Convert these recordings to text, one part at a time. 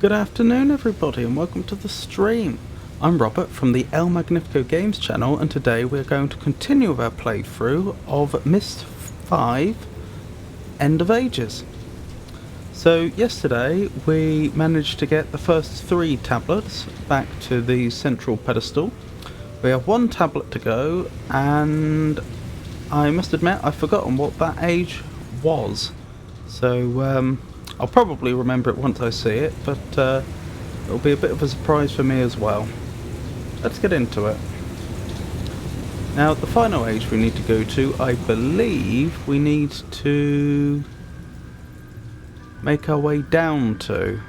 Good afternoon everybody and welcome to the stream. I'm Robert from the El Magnifico Games channel, and today we're going to continue with our playthrough of Myst V End of Ages. So yesterday we managed to get the first 3 tablets back to the central pedestal. We have 1 tablet to go, and I must admit I've forgotten what that age was. So I'll probably remember it once I see it, but it'll be a bit of a surprise for me as well. Let's get into it. Now, the final age we need to go to, I believe we need to make our way down to.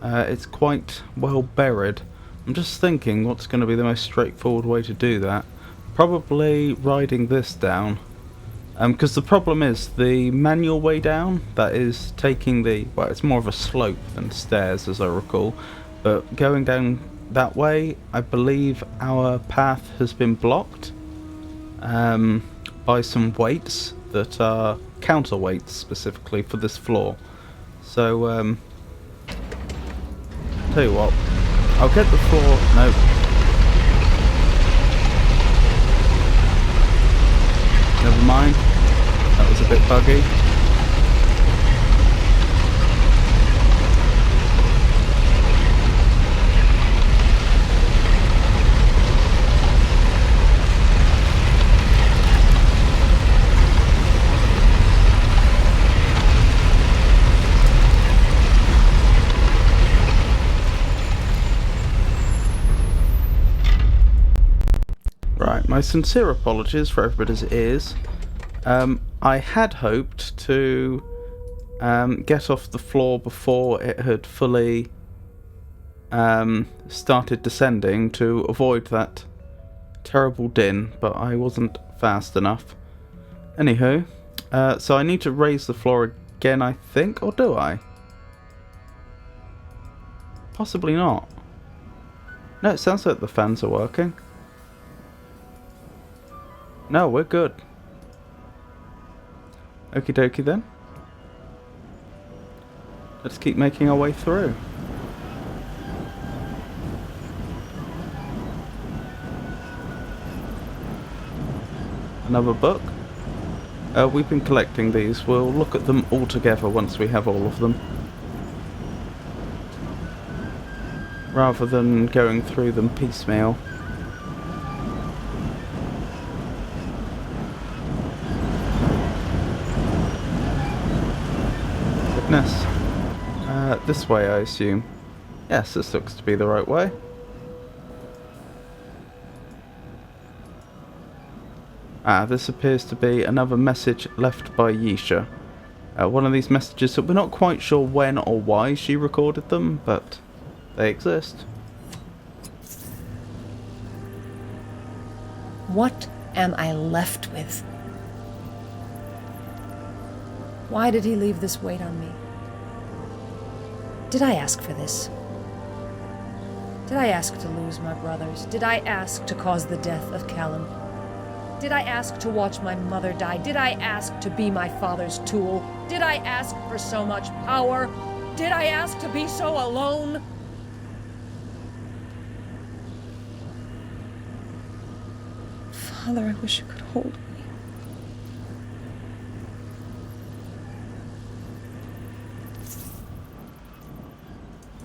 It's quite well buried. I'm just thinking what's going to be the most straightforward way to do that. Probably riding this down. Because the problem is, the manual way down, that is taking the, well, it's more of a slope than stairs as I recall, but going down that way, I believe our path has been blocked by some weights that are counterweights specifically for this floor. So, tell you what, I'll get the floor, no. Never mind. That was a bit buggy. my sincere apologies for everybody's ears. I had hoped to get off the floor before it had fully started descending to avoid that terrible din, but I wasn't fast enough. Anywho, so I need to raise the floor again, I think, or do I? Possibly not. No, it sounds like the fans are working. No, we're good. Okie dokie then. Let's keep making our way through. Another book. We've been collecting these. We'll look at them all together once we have all of them, rather than going through them piecemeal. Goodness. This way, I assume. Yes, this looks to be the right way. This appears to be another message left by Yisha. One of these messages that we're not quite sure when or why she recorded them, but they exist. What am I left with? Why did he leave this weight on me? Did I ask for this? Did I ask to lose my brothers? Did I ask to cause the death of Callum? Did I ask to watch my mother die? Did I ask to be my father's tool? Did I ask for so much power? Did I ask to be so alone? Father, I wish you could hold me.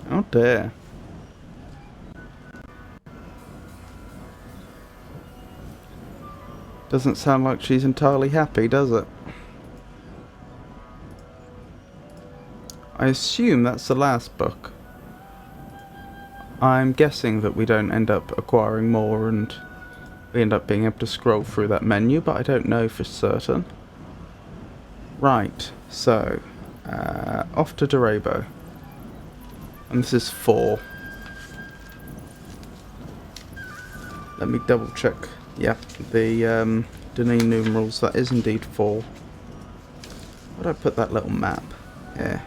Oh dear. Doesn't sound like she's entirely happy, does it? I assume that's the last book. I'm guessing that we don't end up acquiring more and we end up being able to scroll through that menu, but I don't know for certain. Right, so off to Durabo. And this is 4. Let me double check. Yep, the Denis numerals, that is indeed 4. Where did I put that little map? Here.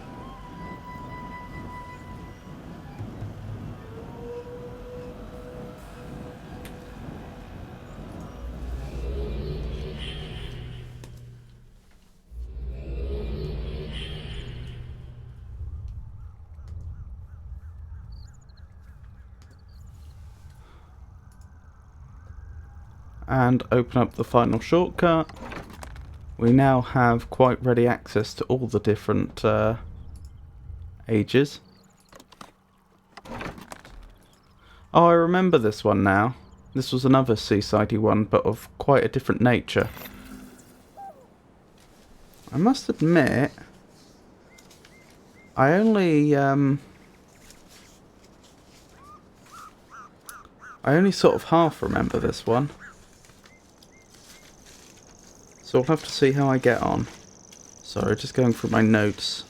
And open up the final shortcut. We now have quite ready access to all the different ages. Oh, I remember this one now. This was another seasidey one, but of quite a different nature. I must admit, I only sort of half remember this one. So I'll have to see how I get on. Sorry, just going through my notes.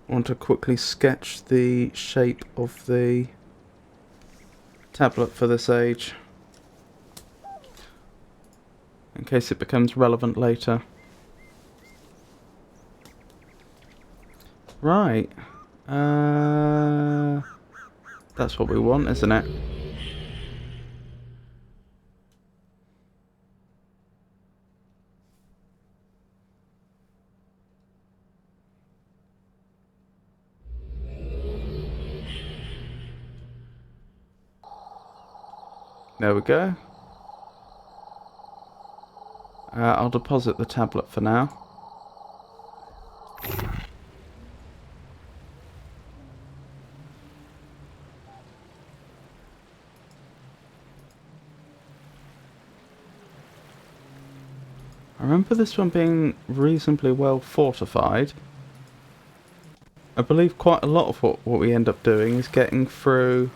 I want to quickly sketch the shape of the tablet for this age, in case it becomes relevant later. Right. That's what we want, isn't it? There we go. I'll deposit the tablet for now. I remember this one being reasonably well fortified. I believe quite a lot of what we end up doing is getting through...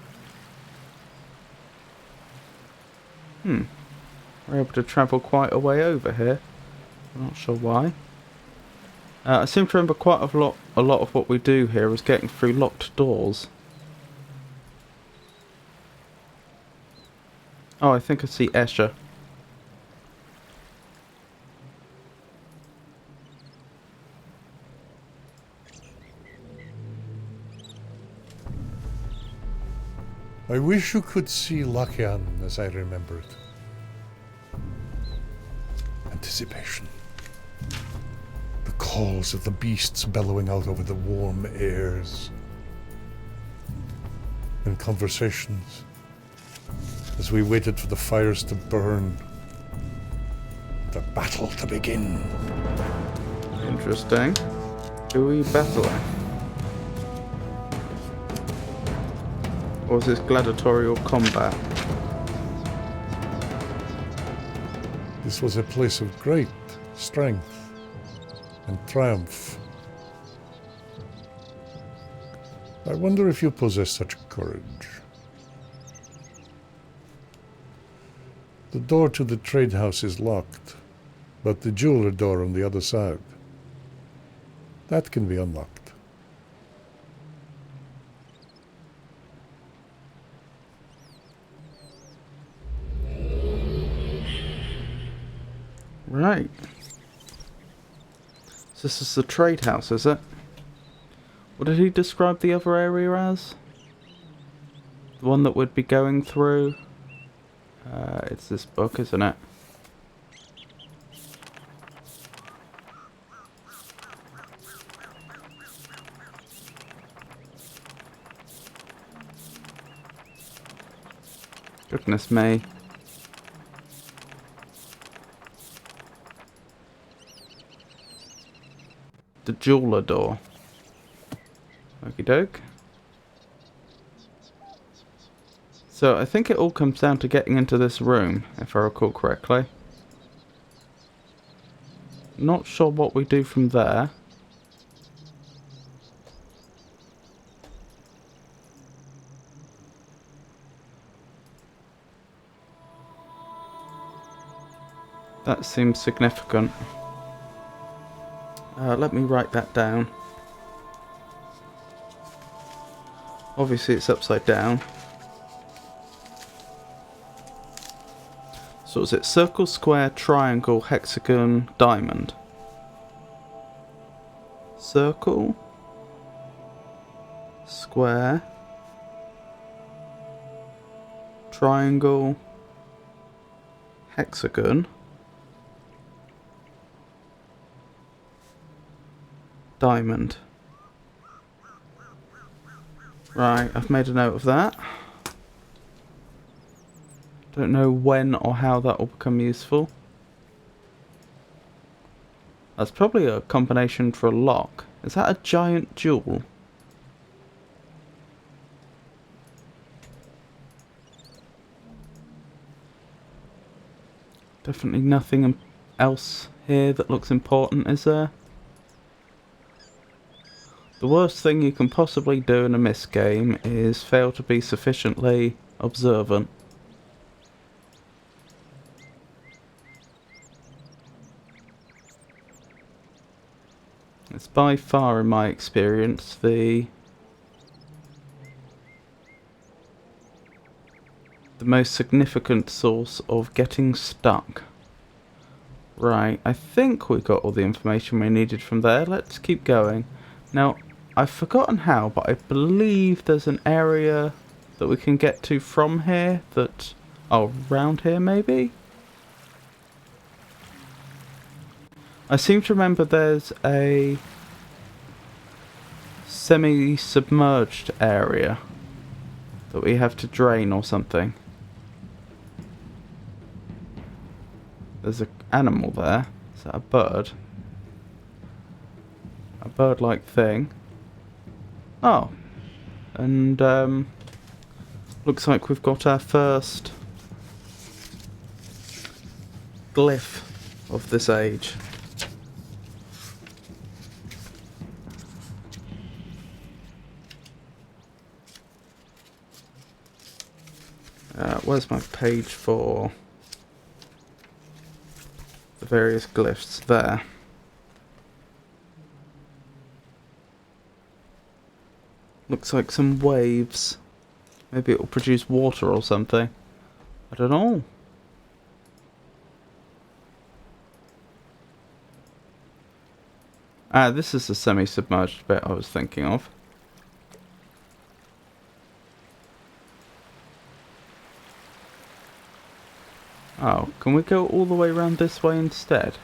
We're able to travel quite a way over here. I'm not sure why. I seem to remember quite a lot of what we do here is getting through locked doors. Oh, I think I see Escher. I wish you could see Lakian as I remember it. Anticipation. The calls of the beasts bellowing out over the warm airs. And conversations as we waited for the fires to burn. The battle to begin. Interesting. Who are we battling? Or is this gladiatorial combat? This was a place of great strength and triumph. I wonder if you possess such courage. The door to the trade house is locked, but the jeweler door on the other side, that can be unlocked. Right. So this is the trade house, is it? What did he describe the other area as? The one that we'd be going through? It's this book, isn't it? Goodness me. The jeweler door. Okie doke. So I think it all comes down to getting into this room, if I recall correctly. Not sure what we do from there. That seems significant. Let me write that down. Obviously it's upside down. So is it circle, square, triangle, hexagon, diamond? Circle, square, triangle, hexagon, diamond. Right, I've made a note of that. Don't know when or how that will become useful. That's probably a combination for a lock. Is that a giant jewel? Definitely nothing else here that looks important, is there? The worst thing you can possibly do in a Myst game is fail to be sufficiently observant. It's by far, in my experience, the most significant source of getting stuck. Right, I think we got all the information we needed from there. Let's keep going. Now, I've forgotten how, but I believe there's an area that we can get to from here that... Oh, round here maybe? I seem to remember there's a semi-submerged area that we have to drain or something. There's an animal there. Is that a bird? A bird-like thing. Oh. And, looks like we've got our first glyph of this age. Where's my page for the various glyphs? There. Looks like some waves. Maybe it will produce water or something. I don't know. Ah, this is the semi-submerged bit I was thinking of. Oh, can we go all the way around this way instead?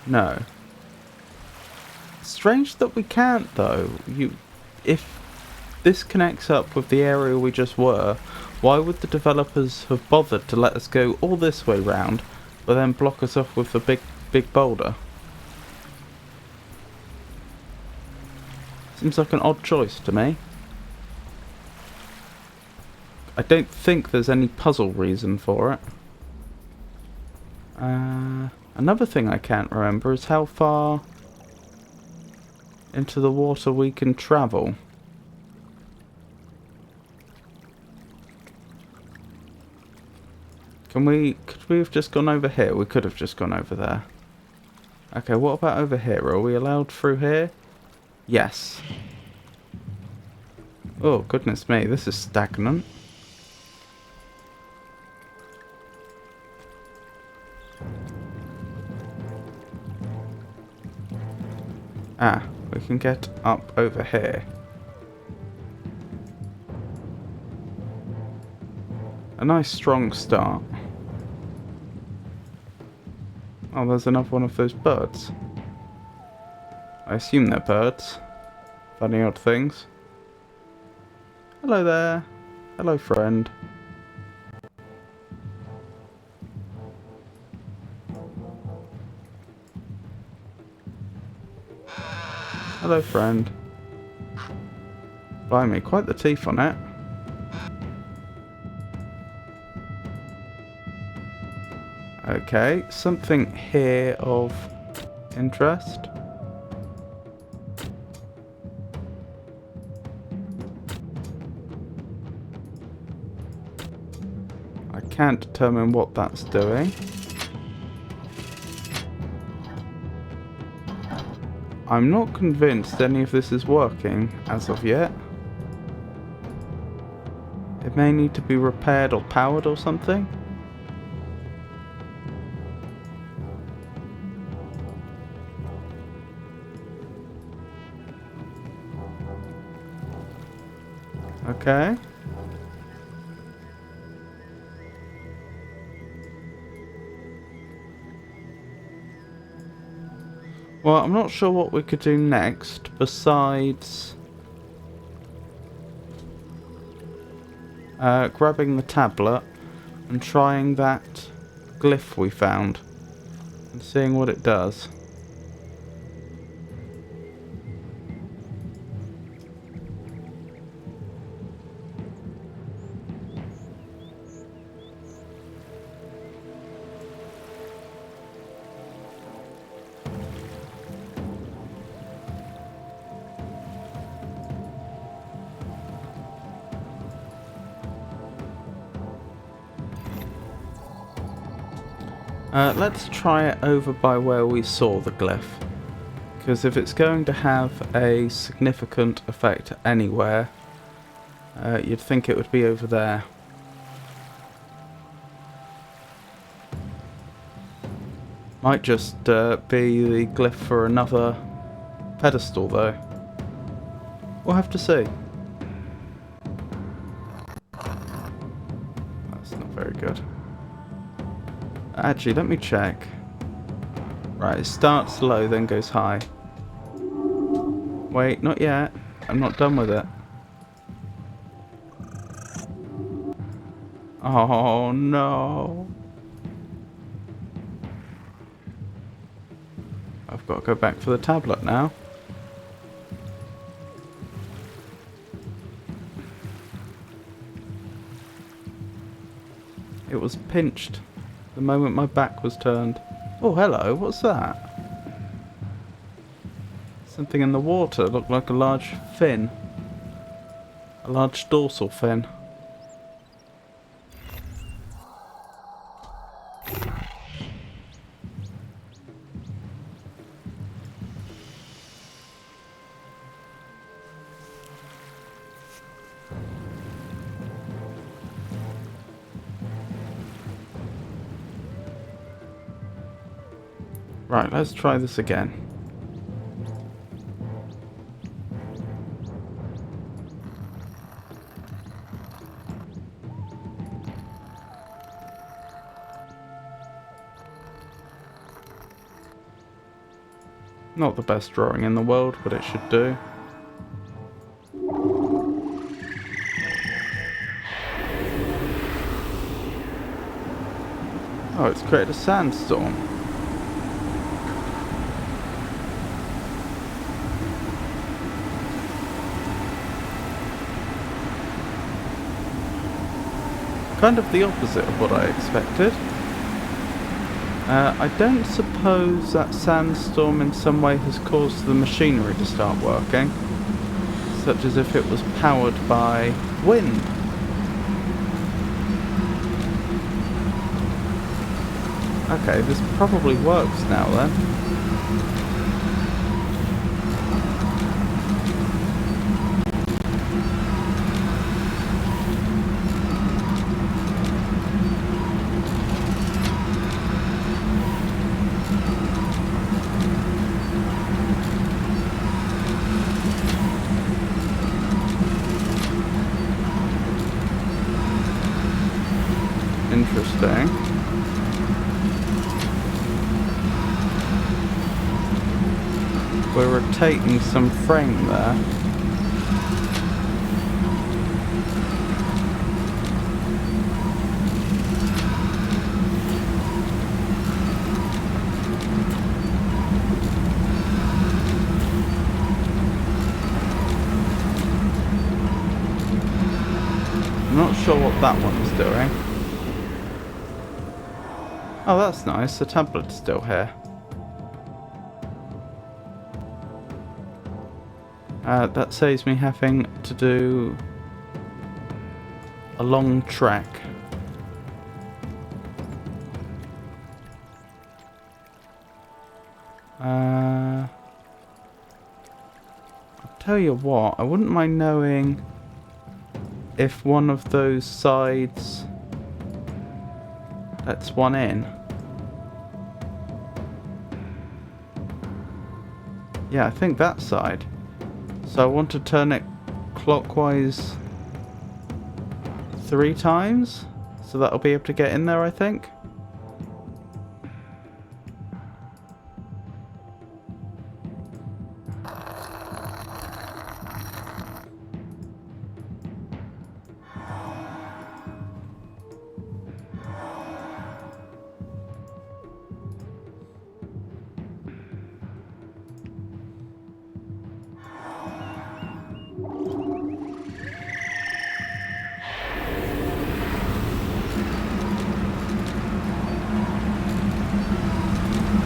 No. Strange that we can't though. If this connects up with the area we just were, why would the developers have bothered to let us go all this way round, but then block us off with the big boulder? Seems like an odd choice to me. I don't think there's any puzzle reason for it. Another thing I can't remember is how far into the water we can travel. Could we have just gone over here? We could have just gone over there. Okay, what about over here? Are we allowed through here? Yes. Oh, goodness me, this is stagnant. Ah, we can get up over here. A nice strong start. Oh, there's another one of those birds. I assume they're birds. Funny odd things. Hello there. Hello, friend. Hello, friend. Blimey, quite the teeth on it. Okay, something here of interest. I can't determine what that's doing. I'm not convinced any of this is working as of yet. It may need to be repaired or powered or something. Okay. Well, I'm not sure what we could do next besides grabbing the tablet and trying that glyph we found and seeing what it does. Let's try it over by where we saw the glyph, because if it's going to have a significant effect anywhere, you'd think it would be over there. Might just be the glyph for another pedestal though. We'll have to see. That's not very good. Actually, let me check. Right, it starts low, then goes high. Wait, not yet. I'm not done with it. Oh no. I've got to go back for the tablet now. It was pinched the moment my back was turned. Oh, hello, what's that? Something in the water. Looked like a large fin. A large dorsal fin. Right, let's try this again. Not the best drawing in the world, but it should do. Oh, it's created a sandstorm. Kind of the opposite of what I expected. I don't suppose that sandstorm in some way has caused the machinery to start working, such as if it was powered by wind. Okay, this probably works now then. Interesting. We're rotating some frame there. I'm not sure what that one's doing. Oh, that's nice. The tablet's still here. That saves me having to do a long trek. I'll tell you what, I wouldn't mind knowing if one of those sides lets one in. Yeah, I think that side. So I want to turn it clockwise 3 times, so that'll be able to get in there, I think.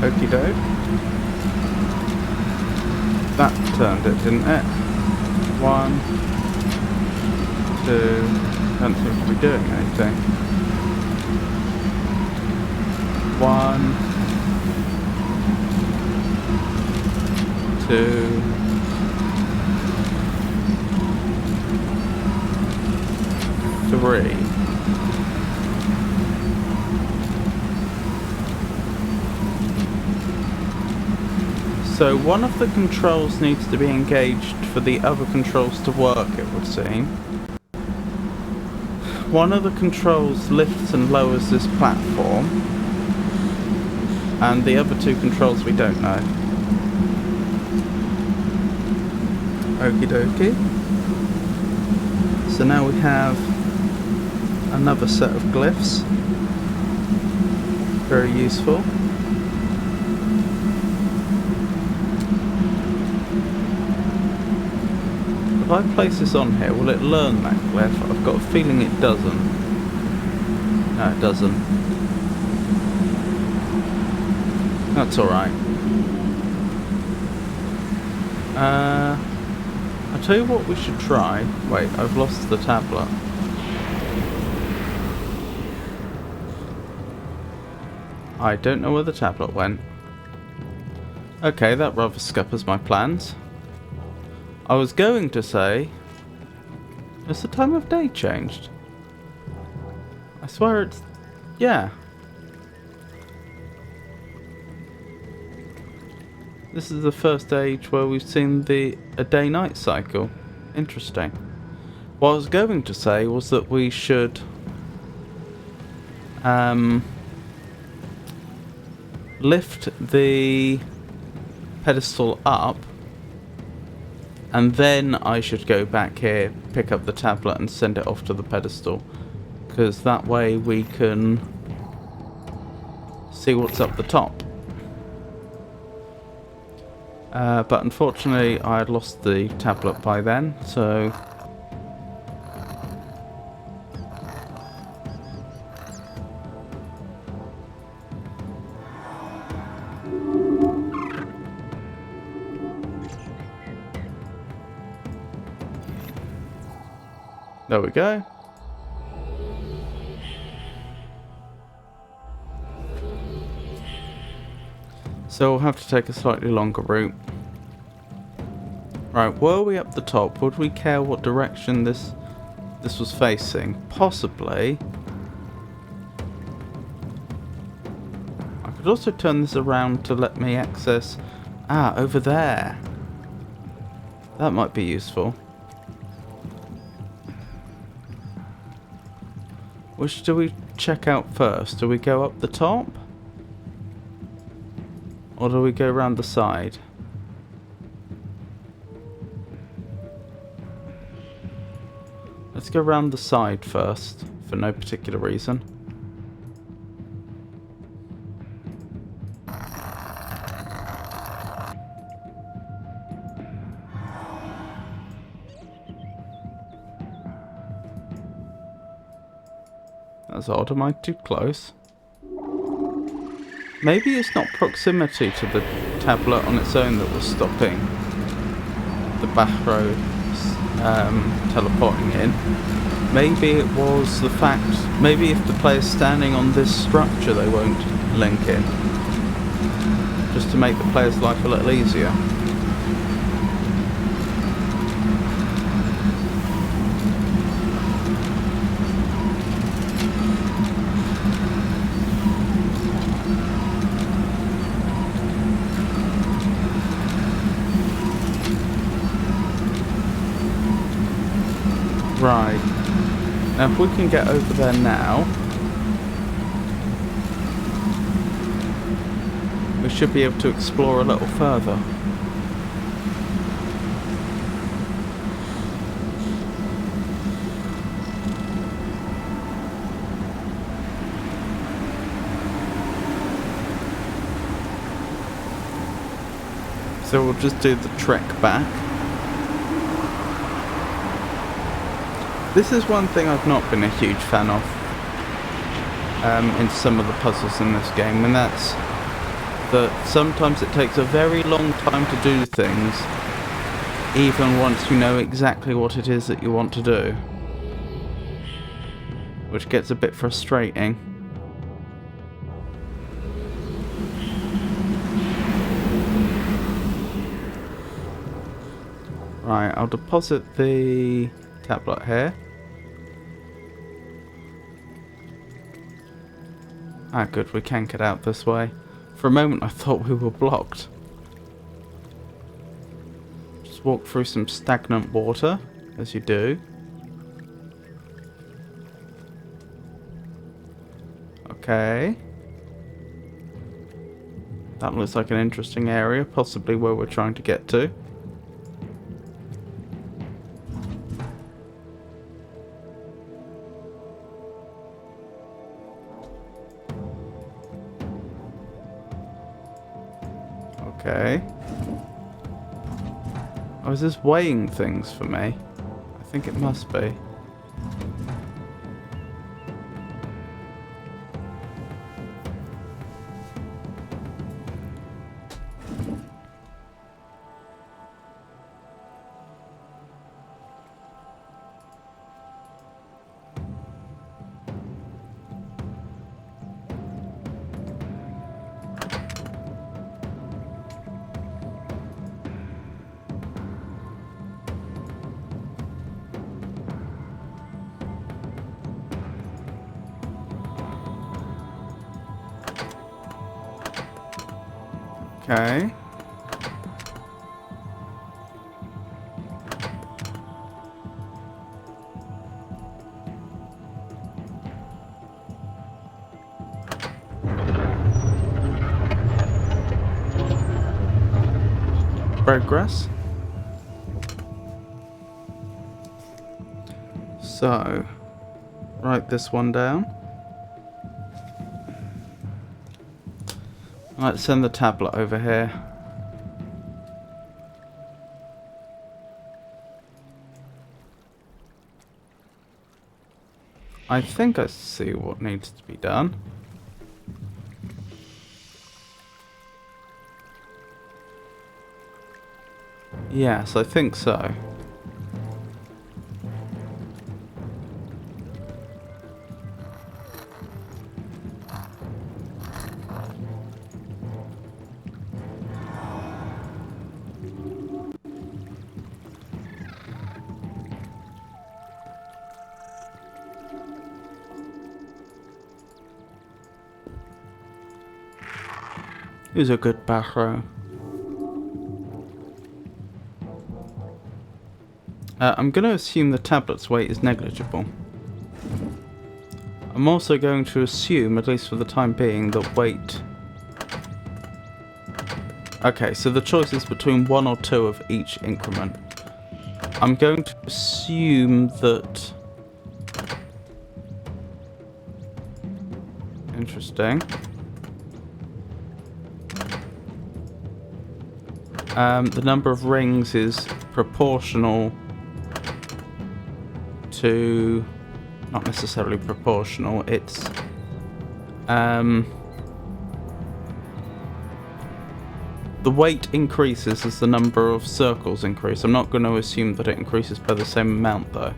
Okie doke. That turned it, didn't it? 1, 2. Don't seem to be doing anything. 1, 2. 3. So one of the controls needs to be engaged for the other controls to work, it would seem. One of the controls lifts and lowers this platform, and the other 2 controls we don't know. Okie dokie. So now we have another set of glyphs. Very useful. If I place this on here, will it learn that glyph? I've got a feeling it doesn't. No, it doesn't. That's alright. I'll tell you what we should try. Wait, I've lost the tablet. I don't know where the tablet went. Okay, that rather scuppers my plans. I was going to say... Has the time of day changed? I swear it's... Yeah. This is the first age where we've seen a day-night cycle. Interesting. What I was going to say was that we should... lift the pedestal up, and then I should go back here, pick up the tablet and send it off to the pedestal, because that way we can see what's up the top. But unfortunately I had lost the tablet by then, so... There we go. So we'll have to take a slightly longer route. Right, were we up the top? Would we care what direction this was facing? Possibly. I could also turn this around to let me access... Ah, over there. That might be useful. Which do we check out first? Do we go up the top? Or do we go around the side? Let's go around the side first, for no particular reason. That's odd, am I too close? Maybe it's not proximity to the tablet on its own that was stopping the back road teleporting in. Maybe it was the fact, maybe if the player's standing on this structure they won't link in. Just to make the player's life a little easier. Right. Now if we can get over there now, we should be able to explore a little further. So we'll just do the trek back. This is one thing I've not been a huge fan of in some of the puzzles in this game, and that's that sometimes it takes a very long time to do things, even once you know exactly what it is that you want to do. Which gets a bit frustrating. Right, I'll deposit the tablet here. Ah, good, we can get out this way. For a moment I thought we were blocked. Just walk through some stagnant water, as you do. Okay. That looks like an interesting area, possibly where we're trying to get to. Okay. Oh, is this weighing things for me? I think it must be. Okay. Progress. So, write this one down. Let's send the tablet over here. I think I see what needs to be done. Yes, I think so. Who's a good barrow? I'm going to assume the tablet's weight is negligible. I'm also going to assume, at least for the time being, that weight... Okay, so the choice is between 1 or 2 of each increment. I'm going to assume that... Interesting. The number of rings is proportional to... Not necessarily proportional, it's... The weight increases as the number of circles increase. I'm not going to assume that it increases by the same amount, though.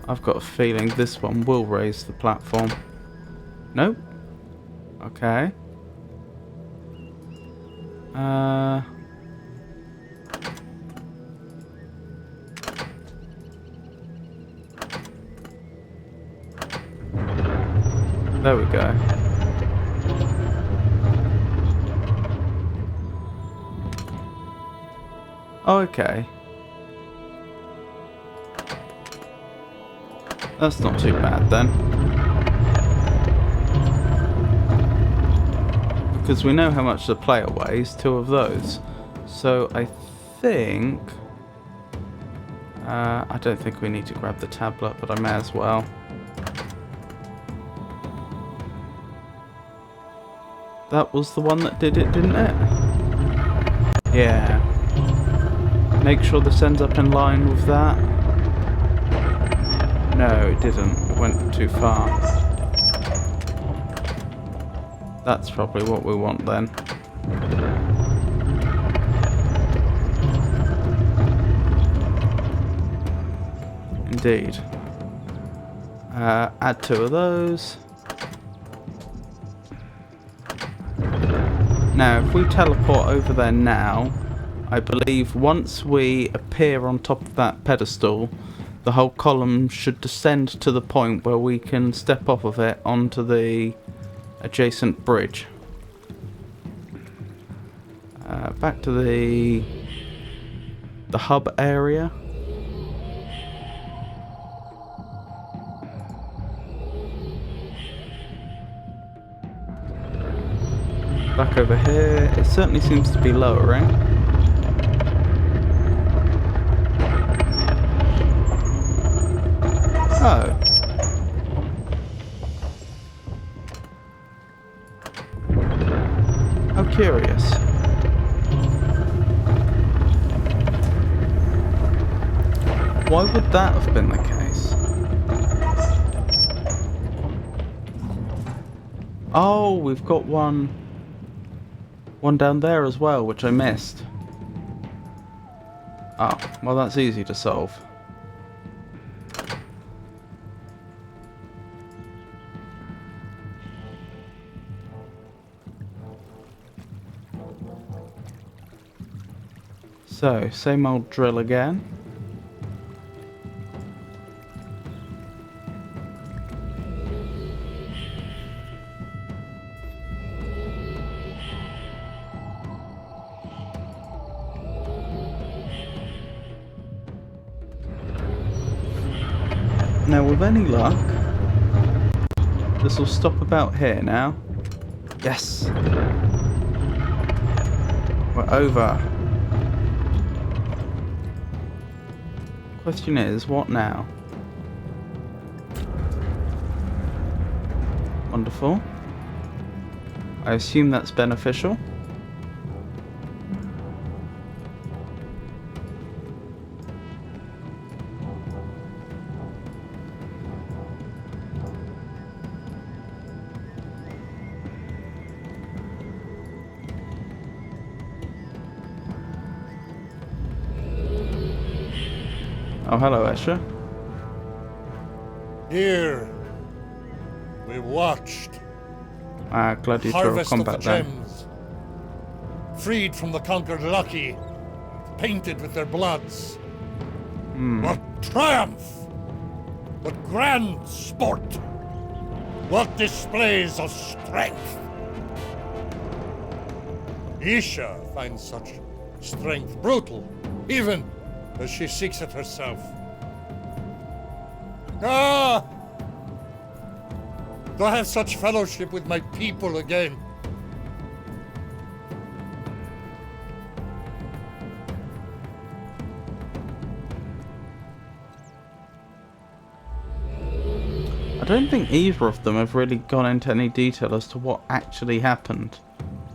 I've got a feeling this one will raise the platform. Nope. Okay. There we go. Oh, okay. That's not too bad then. Because we know how much the player weighs, 2 of those. So I think... I don't think we need to grab the tablet, but I may as well. That was the one that did it, didn't it? Yeah. Make sure this ends up in line with that. No, it didn't. It went too far. That's probably what we want then. Indeed. Add 2 of those. Now, if we teleport over there now, I believe once we appear on top of that pedestal, the whole column should descend to the point where we can step off of it onto the adjacent bridge. Back to the hub area. Back over here. It certainly seems to be lowering. Oh. How curious. Why would that have been the case? Oh, we've got one down there as well, which I missed. Oh, well that's easy to solve. So, same old drill again. Now, with any luck, this will stop about here now. Yes! We're over. Question is, what now? Wonderful. I assume that's beneficial. Oh, hello, Escher. Here, we watched Gladiatorial harvest of the combat then. gems, freed from the conquered Lucky, painted with their bloods. What triumph! What grand sport! What displays of strength! Isha finds such strength brutal, even as she seeks it herself. Ah! To have such fellowship with my people again. I don't think either of them have really gone into any detail as to what actually happened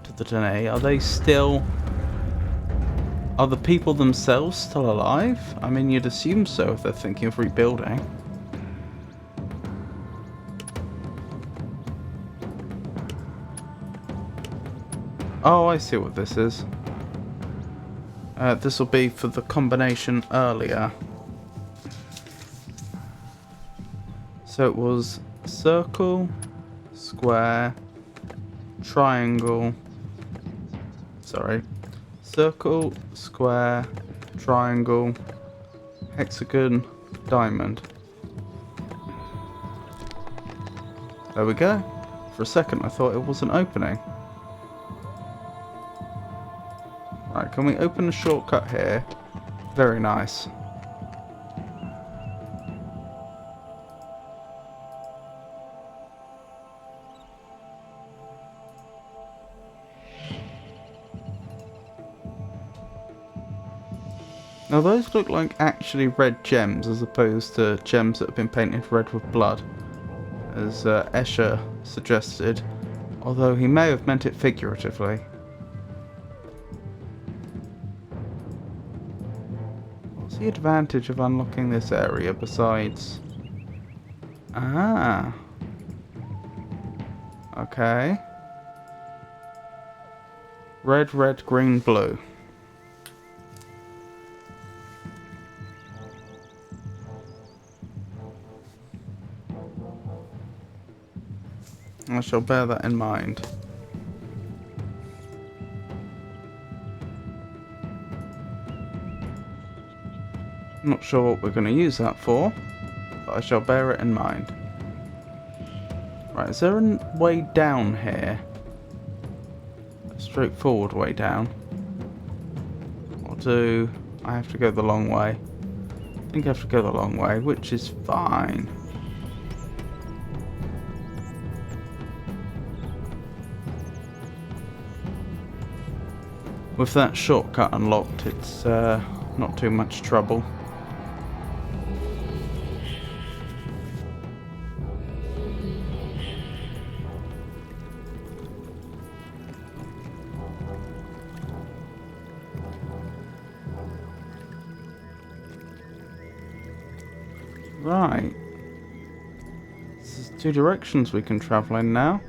to the Danae. Are they still... Are the people themselves still alive? I mean, you'd assume so if they're thinking of rebuilding. Oh, I see what this is. This will be for the combination earlier. So it was circle, square, triangle. Sorry. Circle, square, triangle, hexagon, diamond. There we go. For a second I thought it was an opening. Right, can we open a shortcut here? Very nice. Now those look like actually red gems as opposed to gems that have been painted red with blood, as Escher suggested, although he may have meant it figuratively. What's the advantage of unlocking this area besides... Ah. Okay. Red, red, green, blue. I shall bear that in mind. Not sure what we're going to use that for, but I shall bear it in mind. Right, is there a way down here? A straightforward way down? Or do I have to go the long way? I think I have to go the long way, which is fine. With that shortcut unlocked, it's not too much trouble. Right. There's two directions we can travel in now.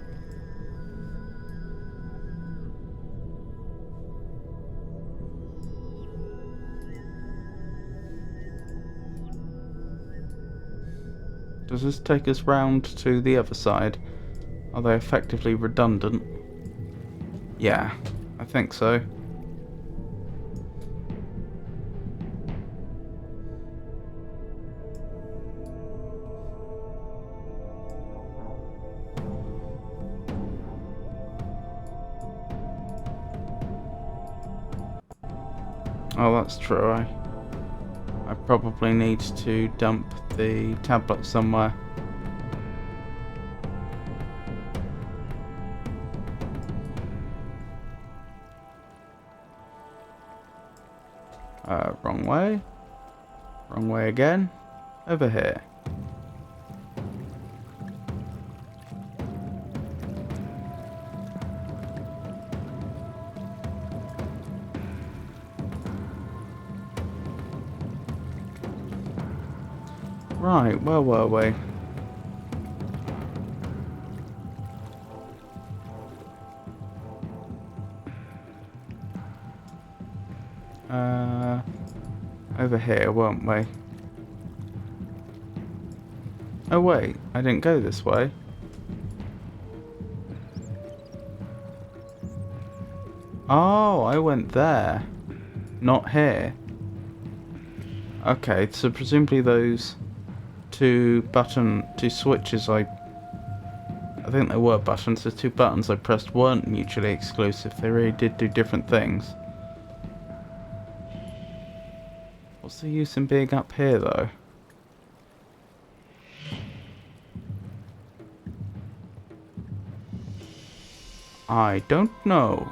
Does this take us round to the other side? Are they effectively redundant? Yeah, I think so. Oh, that's true. I probably need to dump the tablet somewhere. Wrong way. Wrong way again. Over here. Right, where were we? Over here, weren't we? Oh wait, I didn't go this way. Oh, I went there. Not here. Okay, so presumably those two switches I think they were buttons, the two buttons I pressed weren't mutually exclusive, they really did do different things. What's the use in being up here though? I don't know.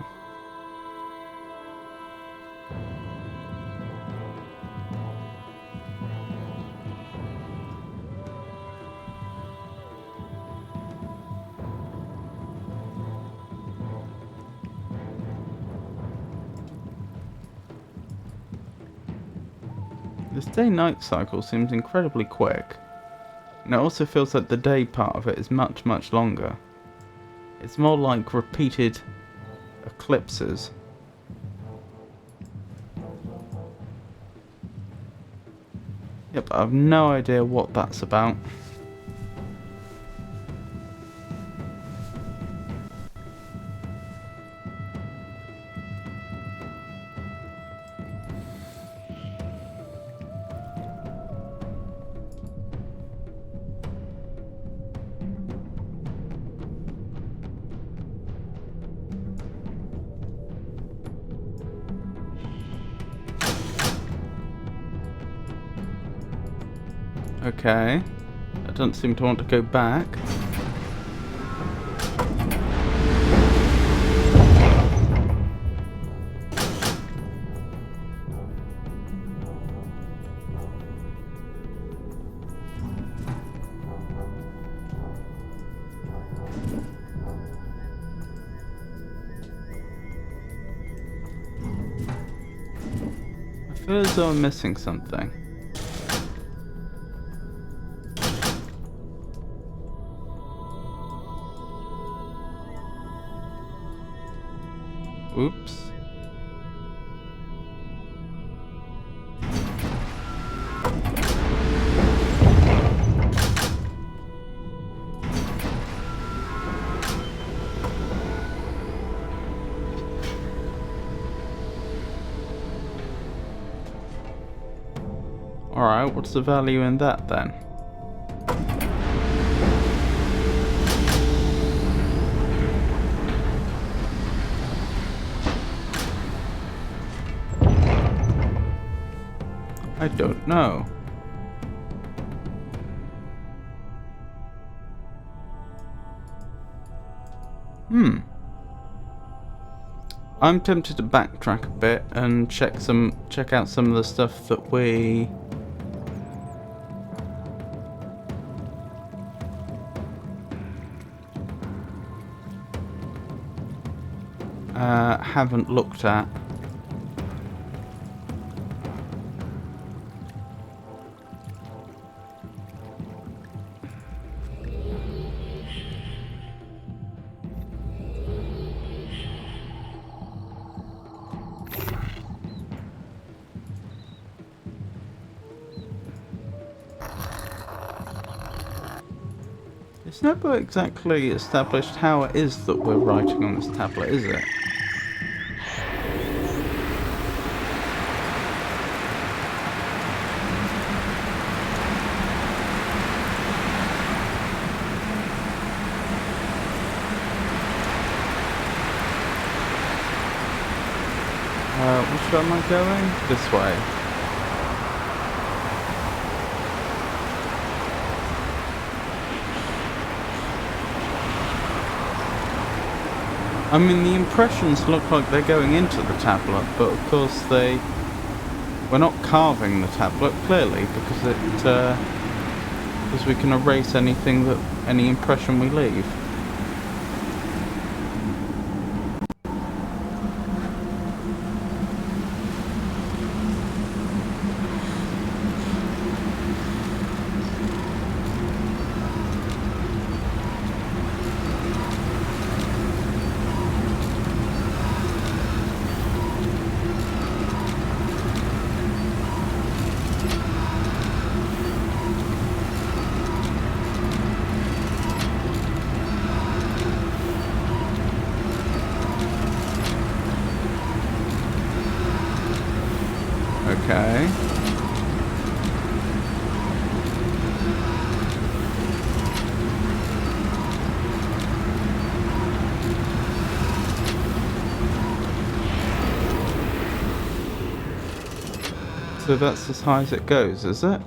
This day-night cycle seems incredibly quick, and it also feels like the day part of it is much, much longer. It's more like repeated eclipses. Yep, I have no idea what that's about. Okay, I don't seem to want to go back. I feel as though I'm missing something. Oops. Alright, what's the value in that then? I don't know. I'm tempted to backtrack a bit and check out some of the stuff that we haven't looked at. It's never exactly established how it is that we're writing on this tablet, is it? Which way am I going? This way. I mean, the impressions look like they're going into the tablet, but of course we're not carving the tablet, clearly, because we can erase any impression we leave. Okay. So that's as high as it goes, is it?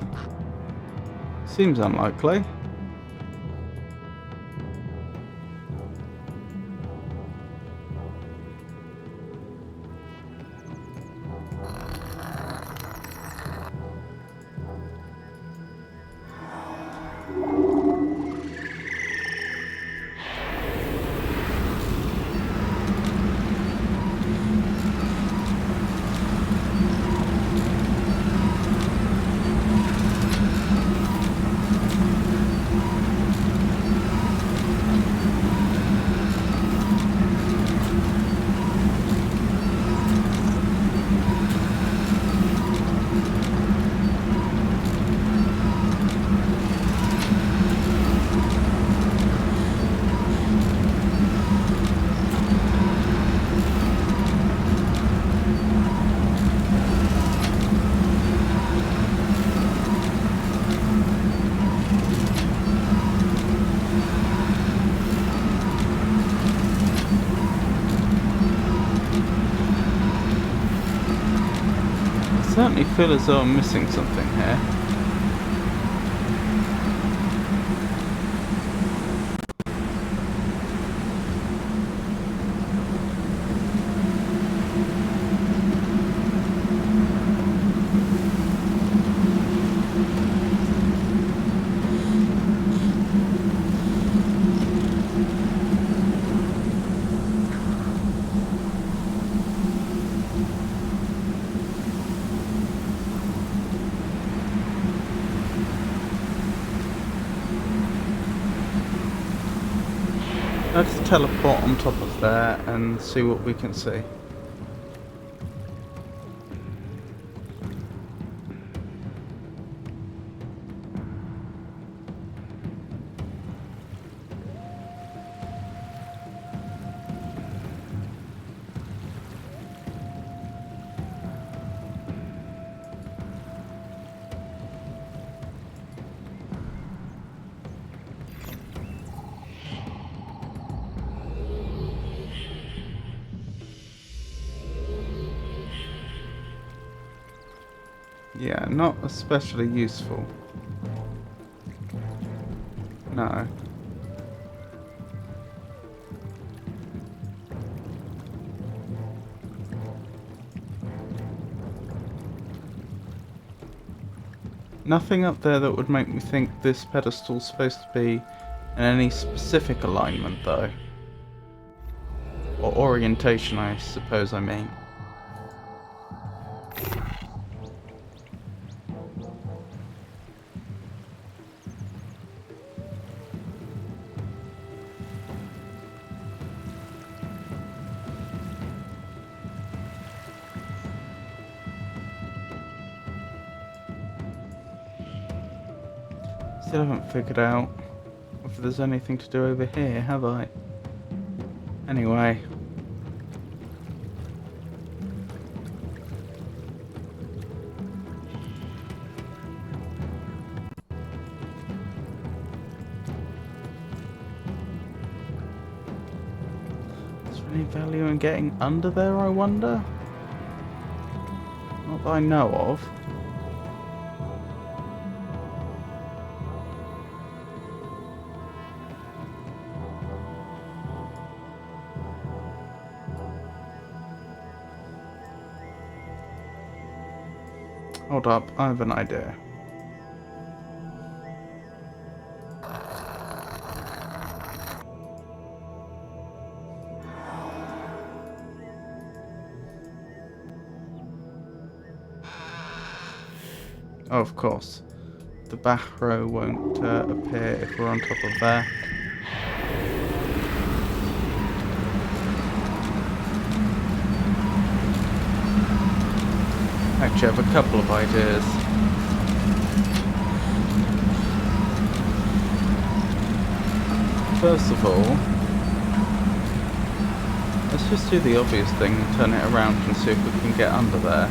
Seems unlikely. I certainly feel as though I'm missing something here. Let's teleport on top of there and see what we can see. Yeah, not especially useful. No. Nothing up there that would make me think this pedestal's supposed to be in any specific alignment, though. Or orientation, I suppose I mean. Still haven't figured out if there's anything to do over here, have I? Anyway. Is there any value in getting under there, I wonder? Not that I know of. Hold up, I have an idea. Oh, of course. The back row won't appear if we're on top of there. Actually, I have a couple of ideas. First of all, let's just do the obvious thing and turn it around and see if we can get under there.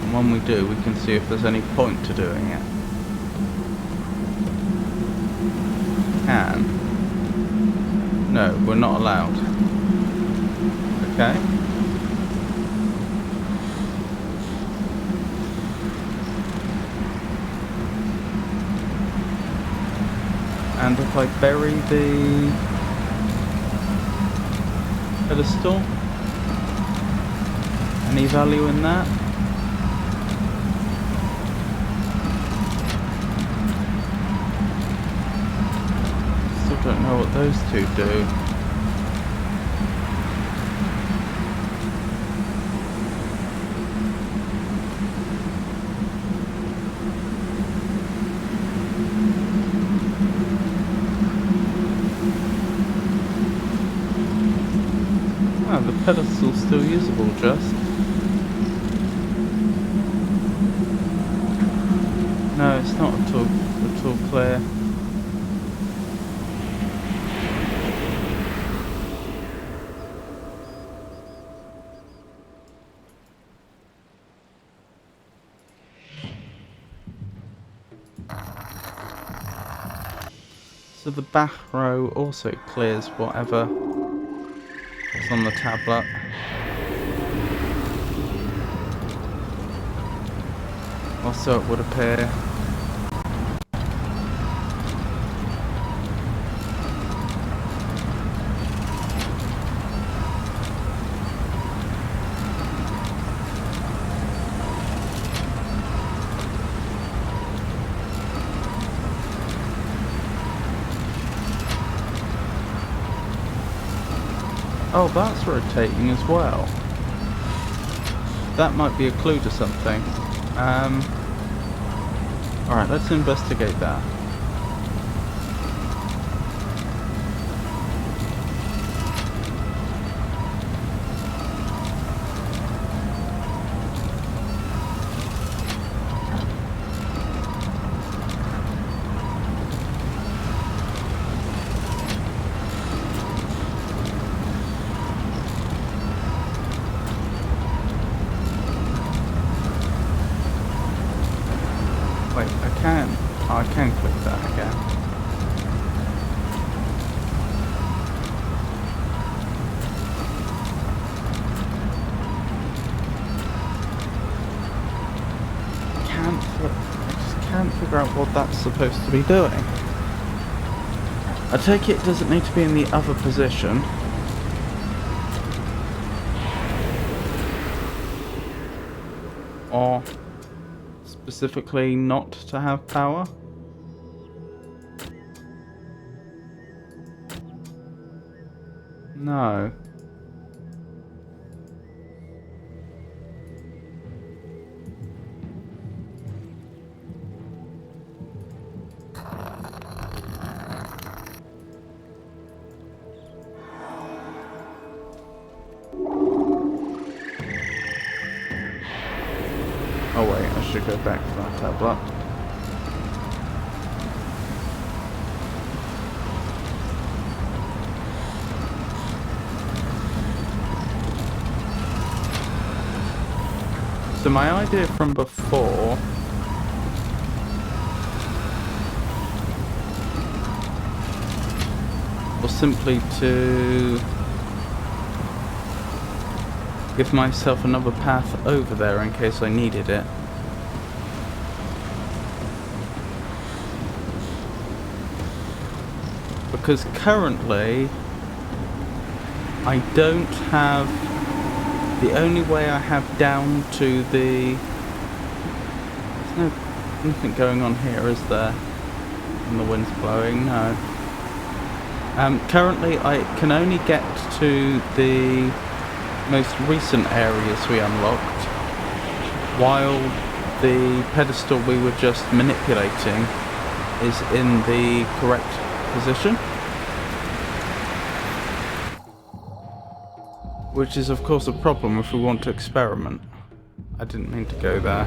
And when we do, we can see if there's any point to doing it. Can. No, we're not allowed. Okay. And if I bury the pedestal, any value in that? Still don't know what those two do. The pedestal's still usable, just. No, it's not at all clear. So the back row also clears whatever is on the tablet. Or so it would appear. Oh, that's rotating as well. That might be a clue to something. Alright, let's investigate that. Wait, I can. Oh, I can click that again. I just can't figure out what that's supposed to be doing. I take it doesn't need to be in the other position. Or specifically not to have power? No. Oh wait, I should go back to that tablet. So my idea from before was simply to give myself another path over there in case I needed it. Because currently I don't have, the only way I have down to the, there's nothing going on here, is there? And the wind's blowing, no. Currently I can only get to the most recent areas we unlocked, while the pedestal we were just manipulating is in the correct position. Which is of course a problem if we want to experiment. I didn't mean to go there.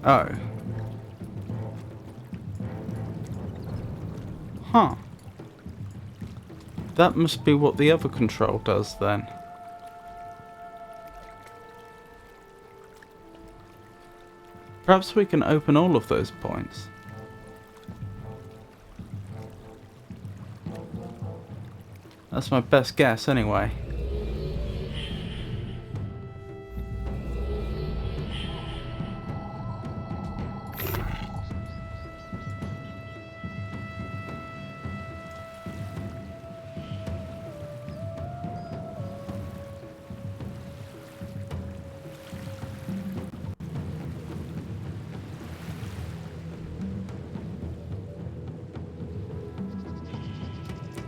Oh. Huh. That must be what the other control does then. Perhaps we can open all of those points. That's my best guess anyway.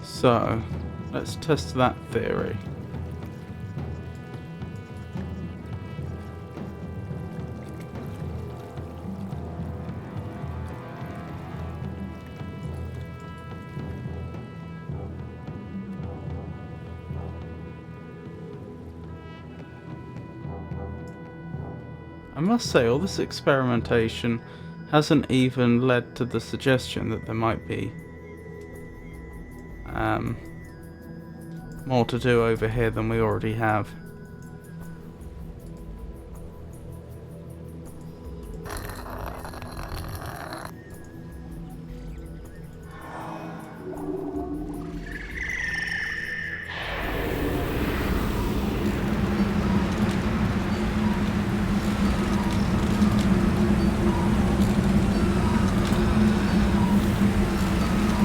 So, let's test that theory. I must say, all this experimentation hasn't even led to the suggestion that there might be more to do over here than we already have.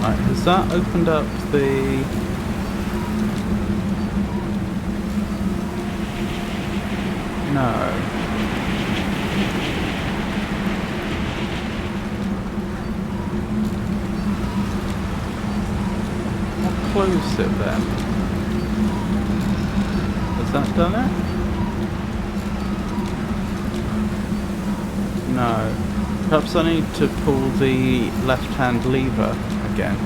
Right, has that opened up the... No. I'll close it then. Has that done it? No. Perhaps I need to pull the left-hand lever again.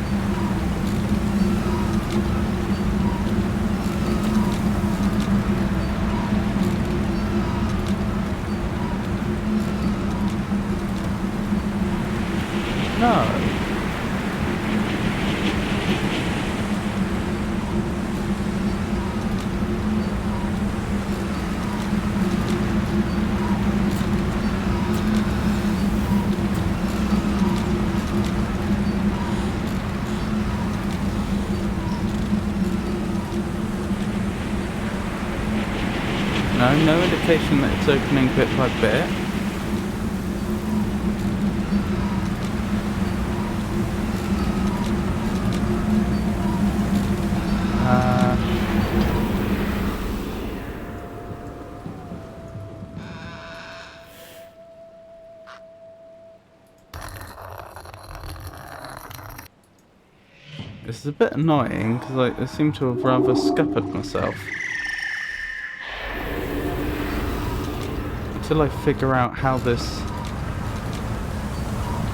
No. No indication that it's opening bit by bit. This is a bit annoying because I seem to have rather scuppered myself. Until I figure out how this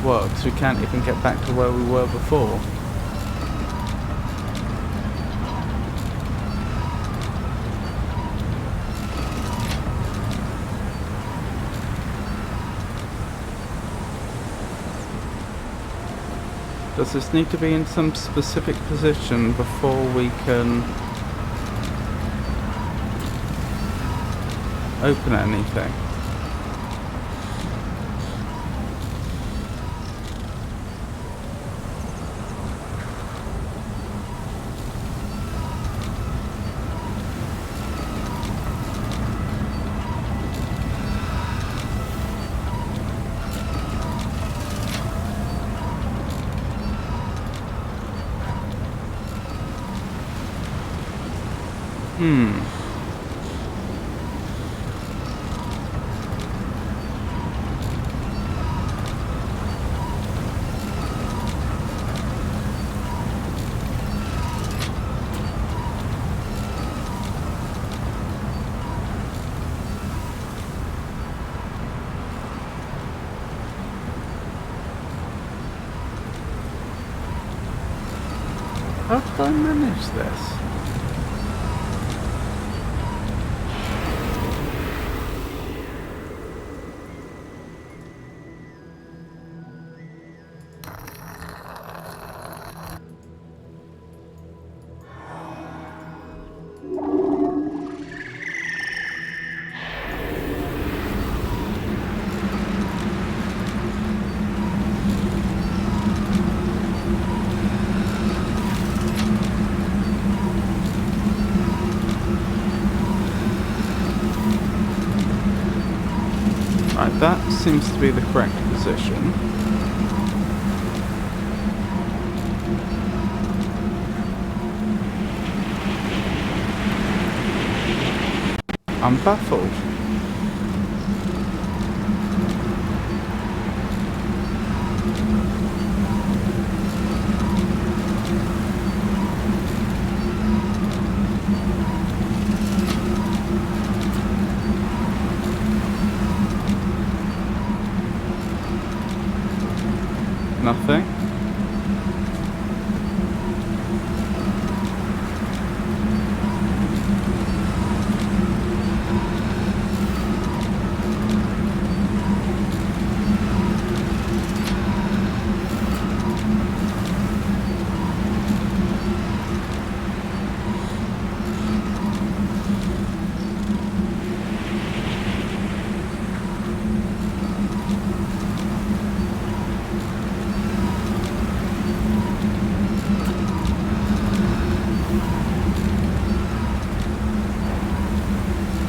works, we can't even get back to where we were before. Does this need to be in some specific position before we can open anything? How did I manage this? Right, that seems to be the correct position. I'm baffled. Nothing.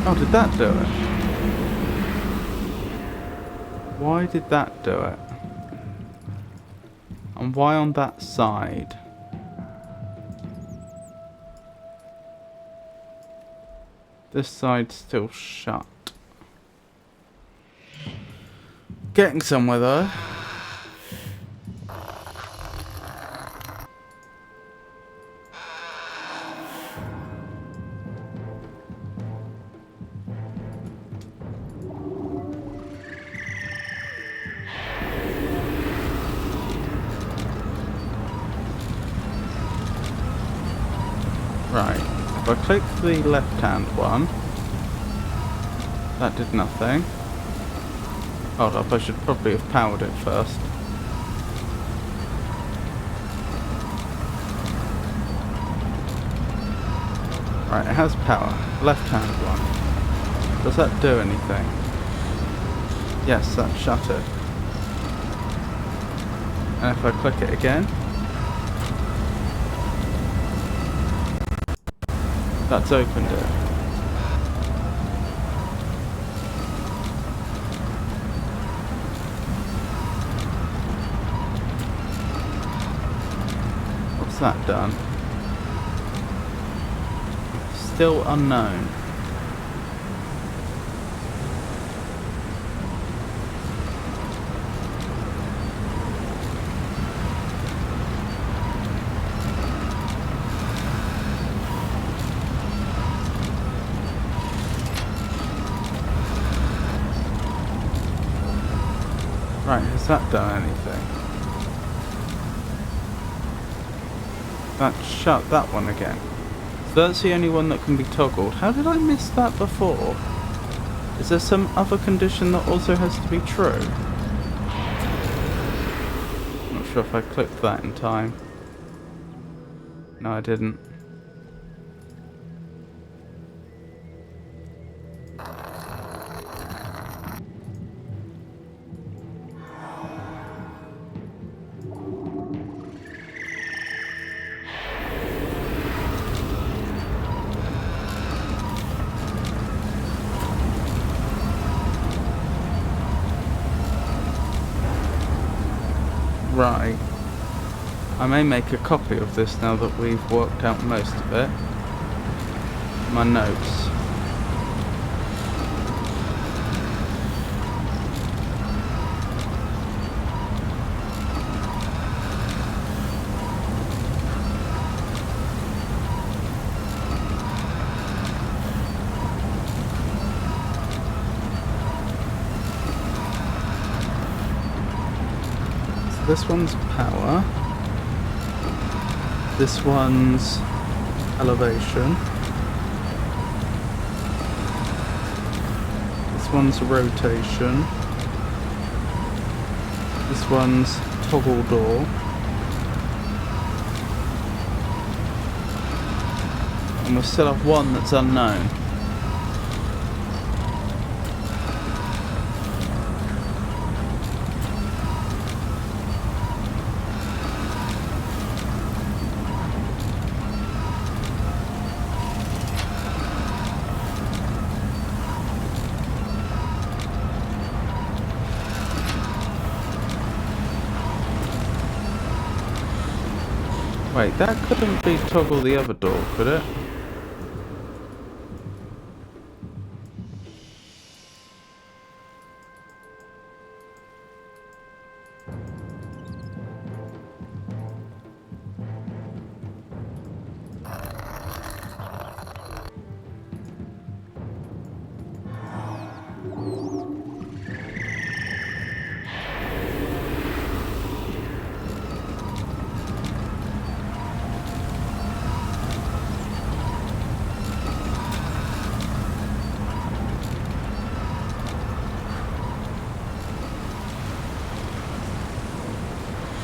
Oh, did that do it? Why did that do it? And why on that side? This side's still shut. Getting somewhere though. Right, if I click the left-hand one, that did nothing. Hold up, I should probably have powered it first. Right, it has power. Left-hand one. Does that do anything? Yes, that shut it. And if I click it again, that's opened it. What's that done? Still unknown. Right, has that done anything? That shut that one again. So that's the only one that can be toggled. How did I miss that before? Is there some other condition that also has to be true? Not sure if I clicked that in time. No, I didn't. Right. I may make a copy of this now that we've worked out most of it. My notes. This one's power. This one's elevation. This one's rotation. This one's toggle door. And we still have one that's unknown. Wait, that couldn't be toggle the other door, could it?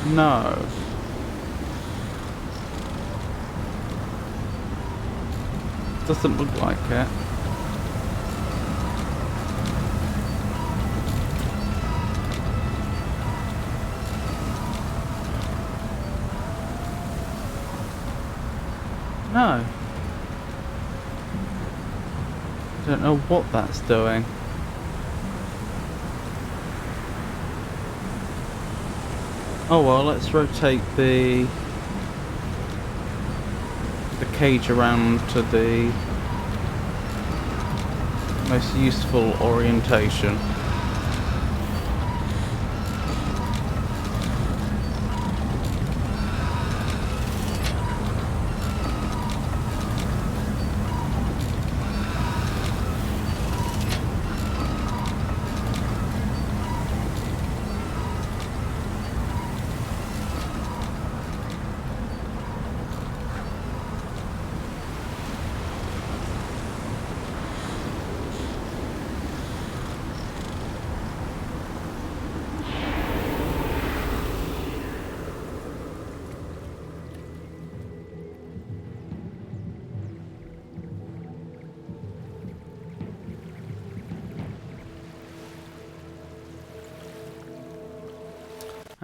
No. Doesn't look like it. No. Don't know what that's doing. Oh well, let's rotate the cage around to the most useful orientation.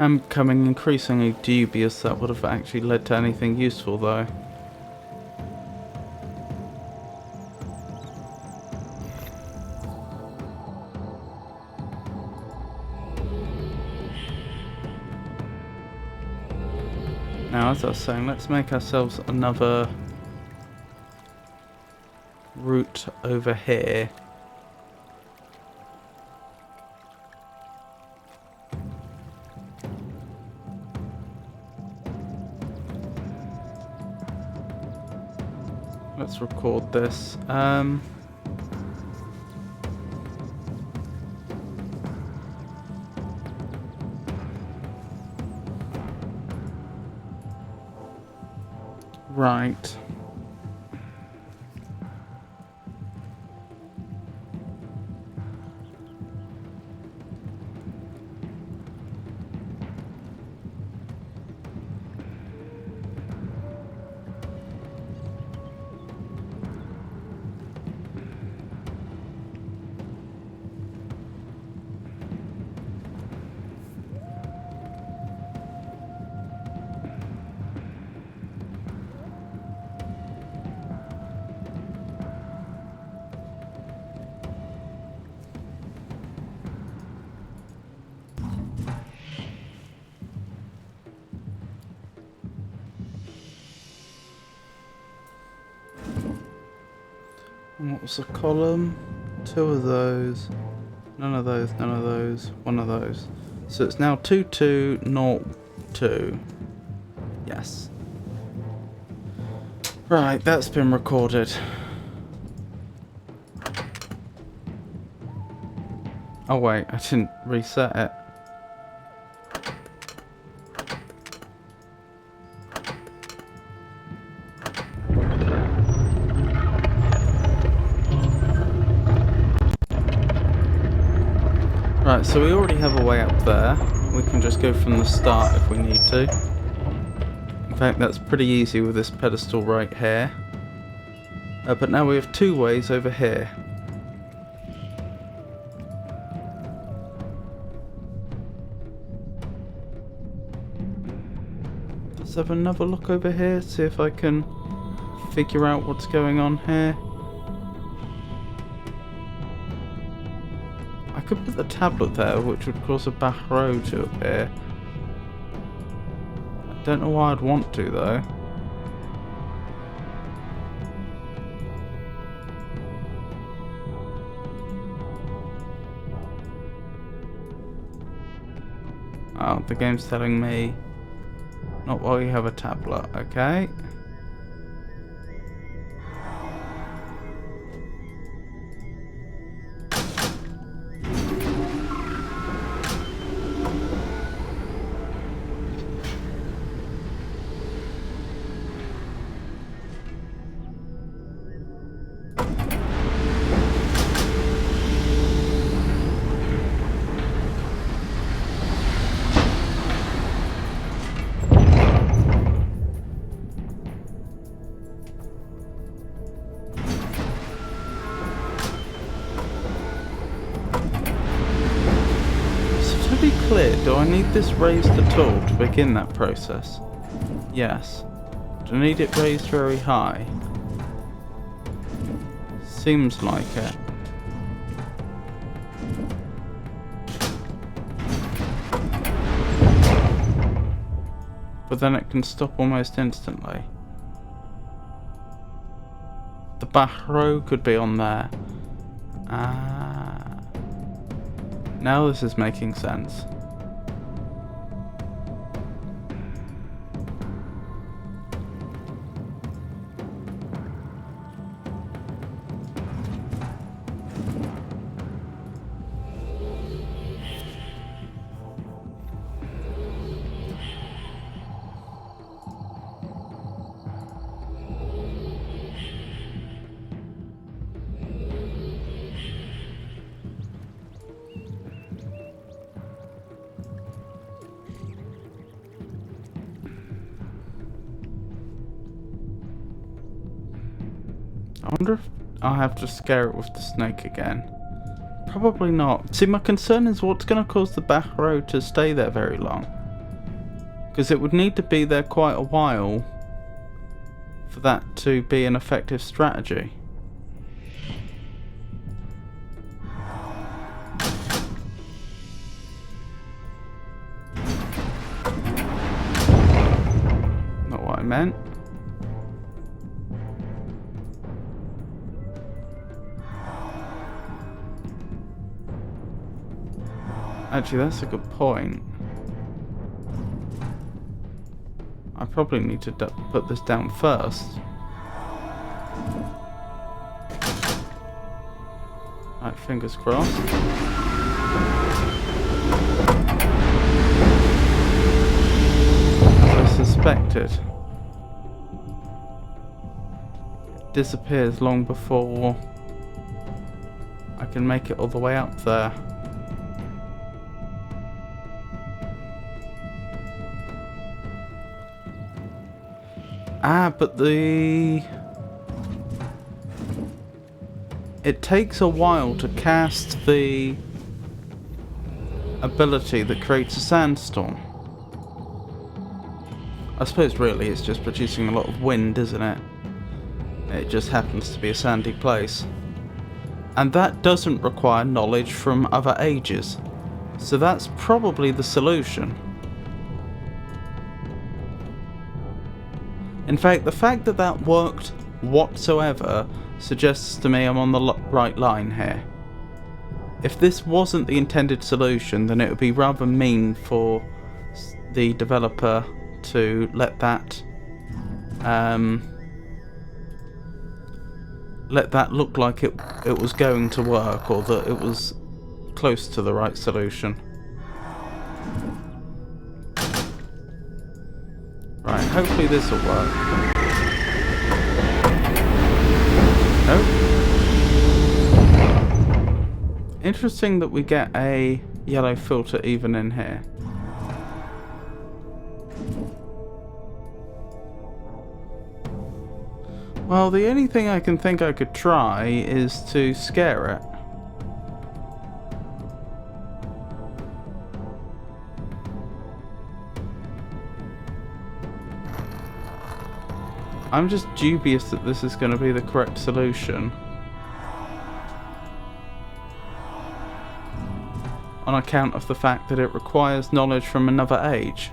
I'm becoming increasingly dubious that would have actually led to anything useful though. Now, as I was saying, let's make ourselves another route over here. Let's record this. Right. And what was the column? 2 of those. None of those, none of those, 1 of those. So it's now 2202. Yes. Right, that's been recorded. Oh wait, I didn't reset it. Right, so we already have a way up there. We can just go from the start if we need to. In fact, that's pretty easy with this pedestal right here. But now we have 2 ways over here. Let's have another look over here, see if I can figure out what's going on here. I could put the tablet there, which would cause a back row to appear. I don't know why I'd want to, though. Oh, the game's telling me not while you have a tablet, okay. To be clear, do I need this raised at all to begin that process? Yes. Do I need it raised very high? Seems like it. But then it can stop almost instantly. The back row could be on there. Now this is making sense. I wonder if I'll have to scare it with the snake again. Probably not. See, my concern is what's going to cause the back row to stay there very long. Because it would need to be there quite a while for that to be an effective strategy. Not what I meant. Actually, that's a good point. I probably need to put this down first. Right, fingers crossed. As I suspected. It disappears long before I can make it all the way up there. But it takes a while to cast the ability that creates a sandstorm. I suppose really it's just producing a lot of wind, isn't it? It just happens to be a sandy place. And that doesn't require knowledge from other ages. So that's probably the solution. In fact, the fact that that worked whatsoever suggests to me I'm on the right line here. If this wasn't the intended solution, then it would be rather mean for the developer to let that look like it was going to work, or that it was close to the right solution. Right, hopefully this will work. Nope. Interesting that we get a yellow filter even in here. Well, the only thing I can think I could try is to scare it. I'm just dubious that this is going to be the correct solution. On account of the fact that it requires knowledge from another age.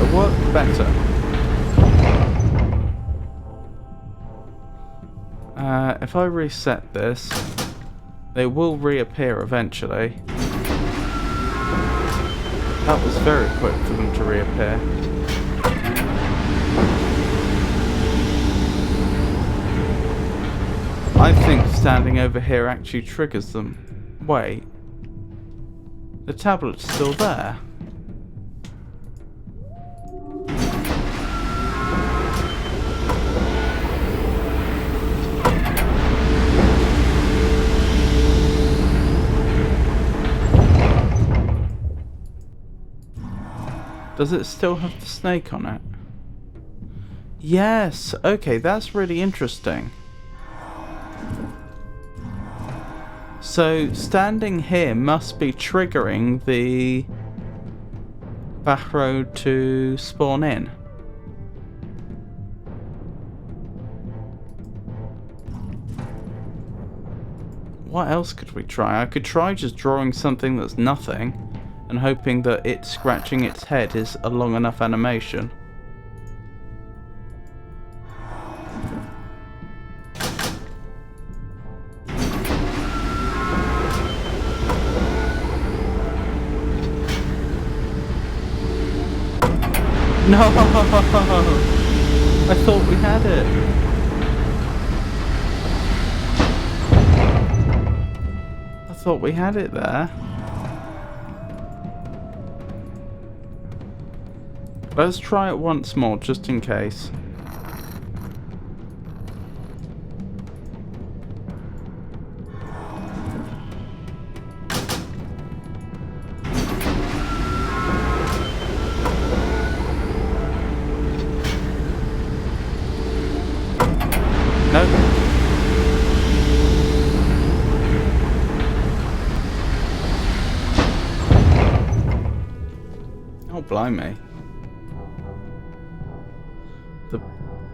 It worked better. If I reset this, they will reappear eventually. That was very quick for them to reappear. I think standing over here actually triggers them. Wait. The tablet's still there. Does it still have the snake on it? Yes, okay, that's really interesting. So, standing here must be triggering the back road to spawn in. What else could we try? I could try just drawing something that's nothing and hoping that it scratching its head is a long enough animation. No! I thought we had it. I thought we had it there. Let's try it once more, just in case. Nope. Oh, blimey.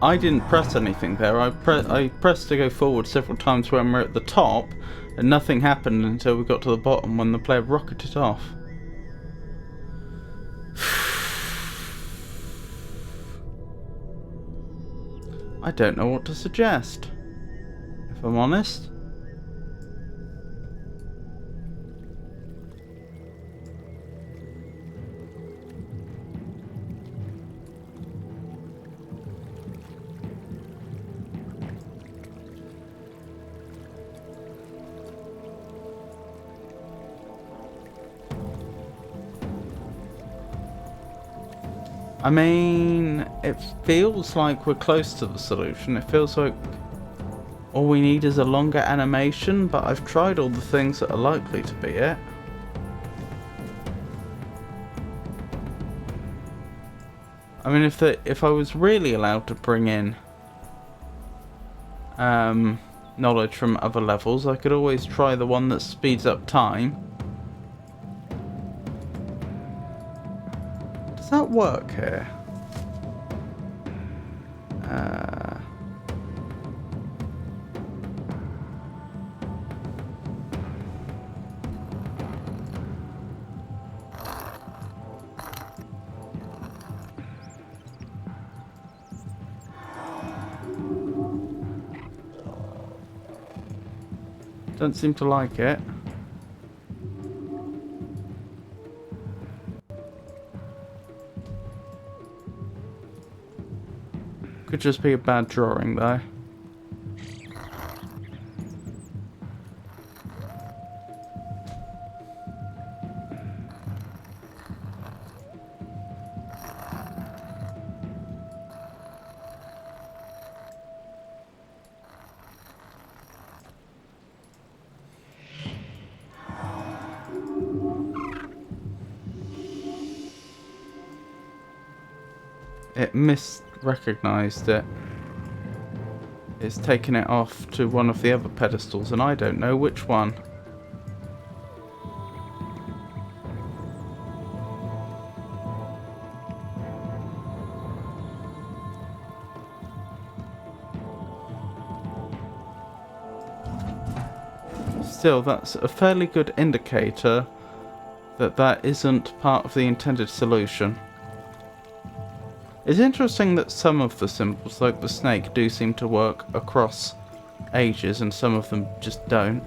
I didn't press anything there. I pressed to go forward several times when we're at the top, and nothing happened until we got to the bottom when the player rocketed off. I don't know what to suggest, if I'm honest. I mean, it feels like we're close to the solution. It feels like all we need is a longer animation, but I've tried all the things that are likely to be it. I mean, if I was really allowed to bring in knowledge from other levels, I could always try the one that speeds up time. Does that work here? Don't seem to like it. Could just be a bad drawing though. It misrecognized it. It's taken it off to one of the other pedestals, and I don't know which one. Still, that's a fairly good indicator that that isn't part of the intended solution. It's interesting that some of the symbols, like the snake, do seem to work across ages and some of them just don't.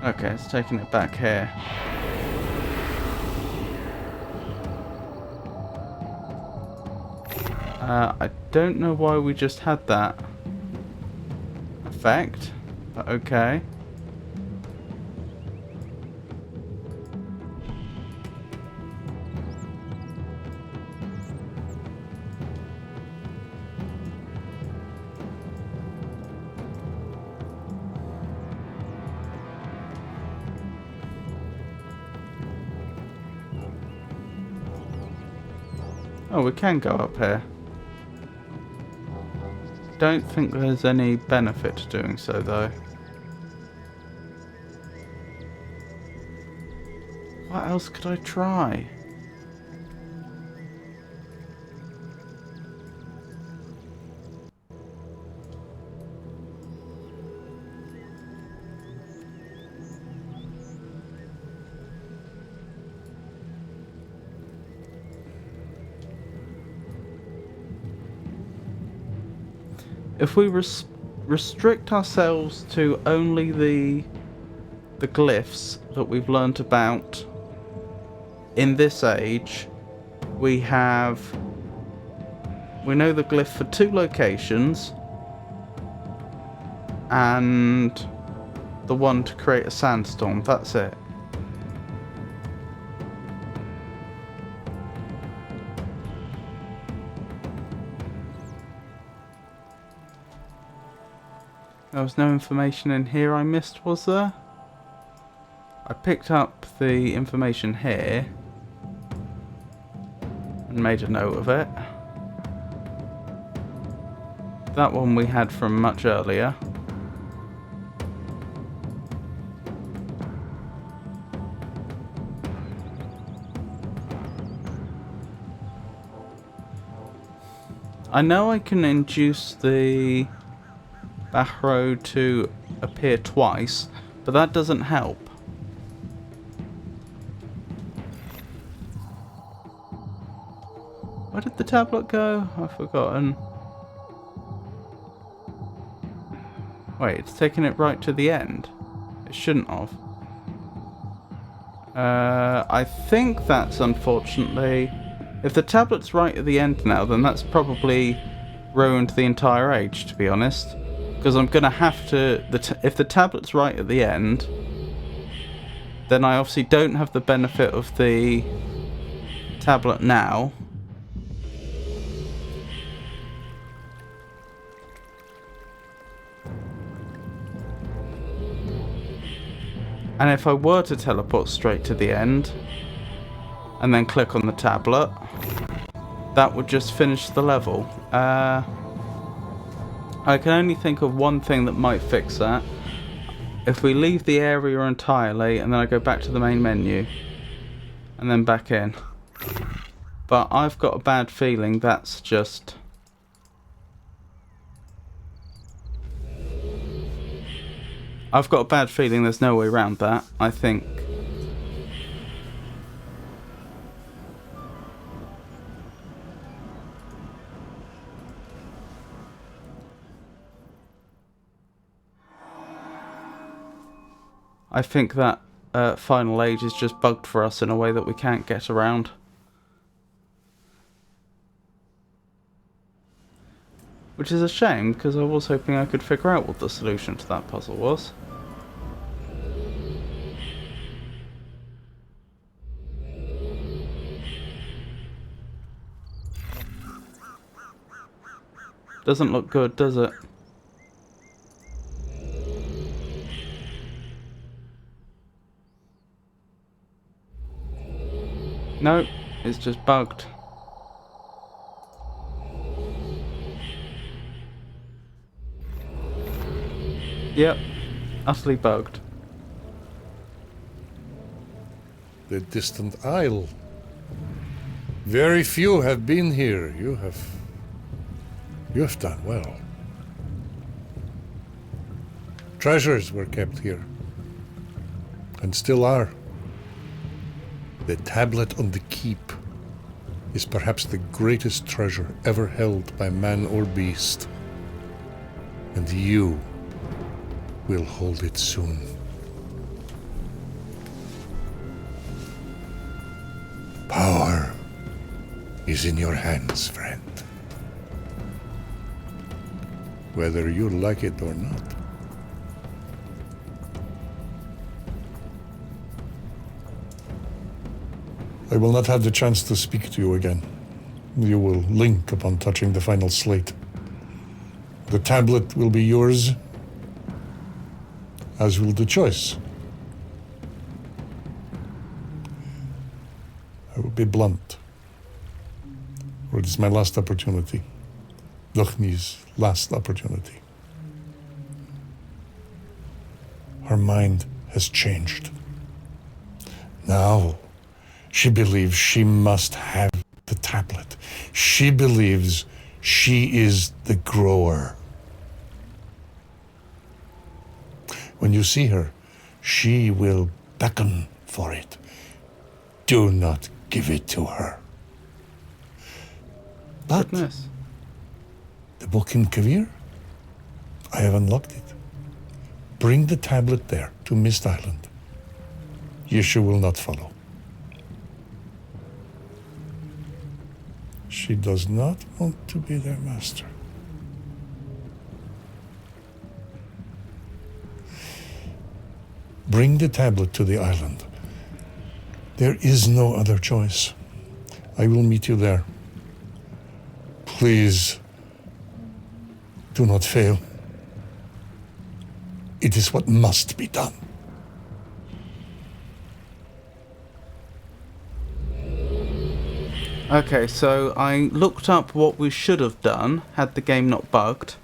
Okay, it's taking it back here. I don't know why we just had that effect, but okay. Oh, we can go up here. Don't think there's any benefit to doing so, though. What else could I try? If we restrict ourselves to only the glyphs that we've learnt about in this age, we know the glyph for 2 locations and the one to create a sandstorm. That's it. There was no information in here I missed, was there? I picked up the information here and made a note of it. That one we had from much earlier. I know I can induce the Bahro to appear twice, but that doesn't help. Where did the tablet go? I've forgotten. Wait, it's taken it right to the end. It shouldn't have. I think that's unfortunately... If the tablet's right at the end now, then that's probably ruined the entire age, to be honest. Because I'm going to have to... if the tablet's right at the end, then I obviously don't have the benefit of the tablet now. And if I were to teleport straight to the end, and then click on the tablet, that would just finish the level. I can only think of one thing that might fix that. If we leave the area entirely, and then I go back to the main menu, and then back in. But I've got a bad feeling that's just... I've got a bad feeling there's no way around that, I think. I think that final age is just bugged for us in a way that we can't get around. Which is a shame, because I was hoping I could figure out what the solution to that puzzle was. Doesn't look good, does it? No, it's just bugged. Yep, utterly bugged. The distant isle. Very few have been here. You have done well. Treasures were kept here, and still are. The tablet on the keep is perhaps the greatest treasure ever held by man or beast. And you will hold it soon. Power is in your hands, friend. Whether you like it or not. I will not have the chance to speak to you again. You will link upon touching the final slate. The tablet will be yours, as will the choice. I will be blunt, for it is my last opportunity. Duchni's last opportunity. Her mind has changed. Now, she believes she must have the tablet. She believes she is the grower. When you see her, she will beckon for it. Do not give it to her. But Goodness. the book in Kavir, I have unlocked it. Bring the tablet there to Myst Island. Yeshu will not follow. She does not want to be their master. Bring the tablet to the island. There is no other choice. I will meet you there. Please, do not fail. It is what must be done. Okay, so I looked up what we should have done had the game not bugged.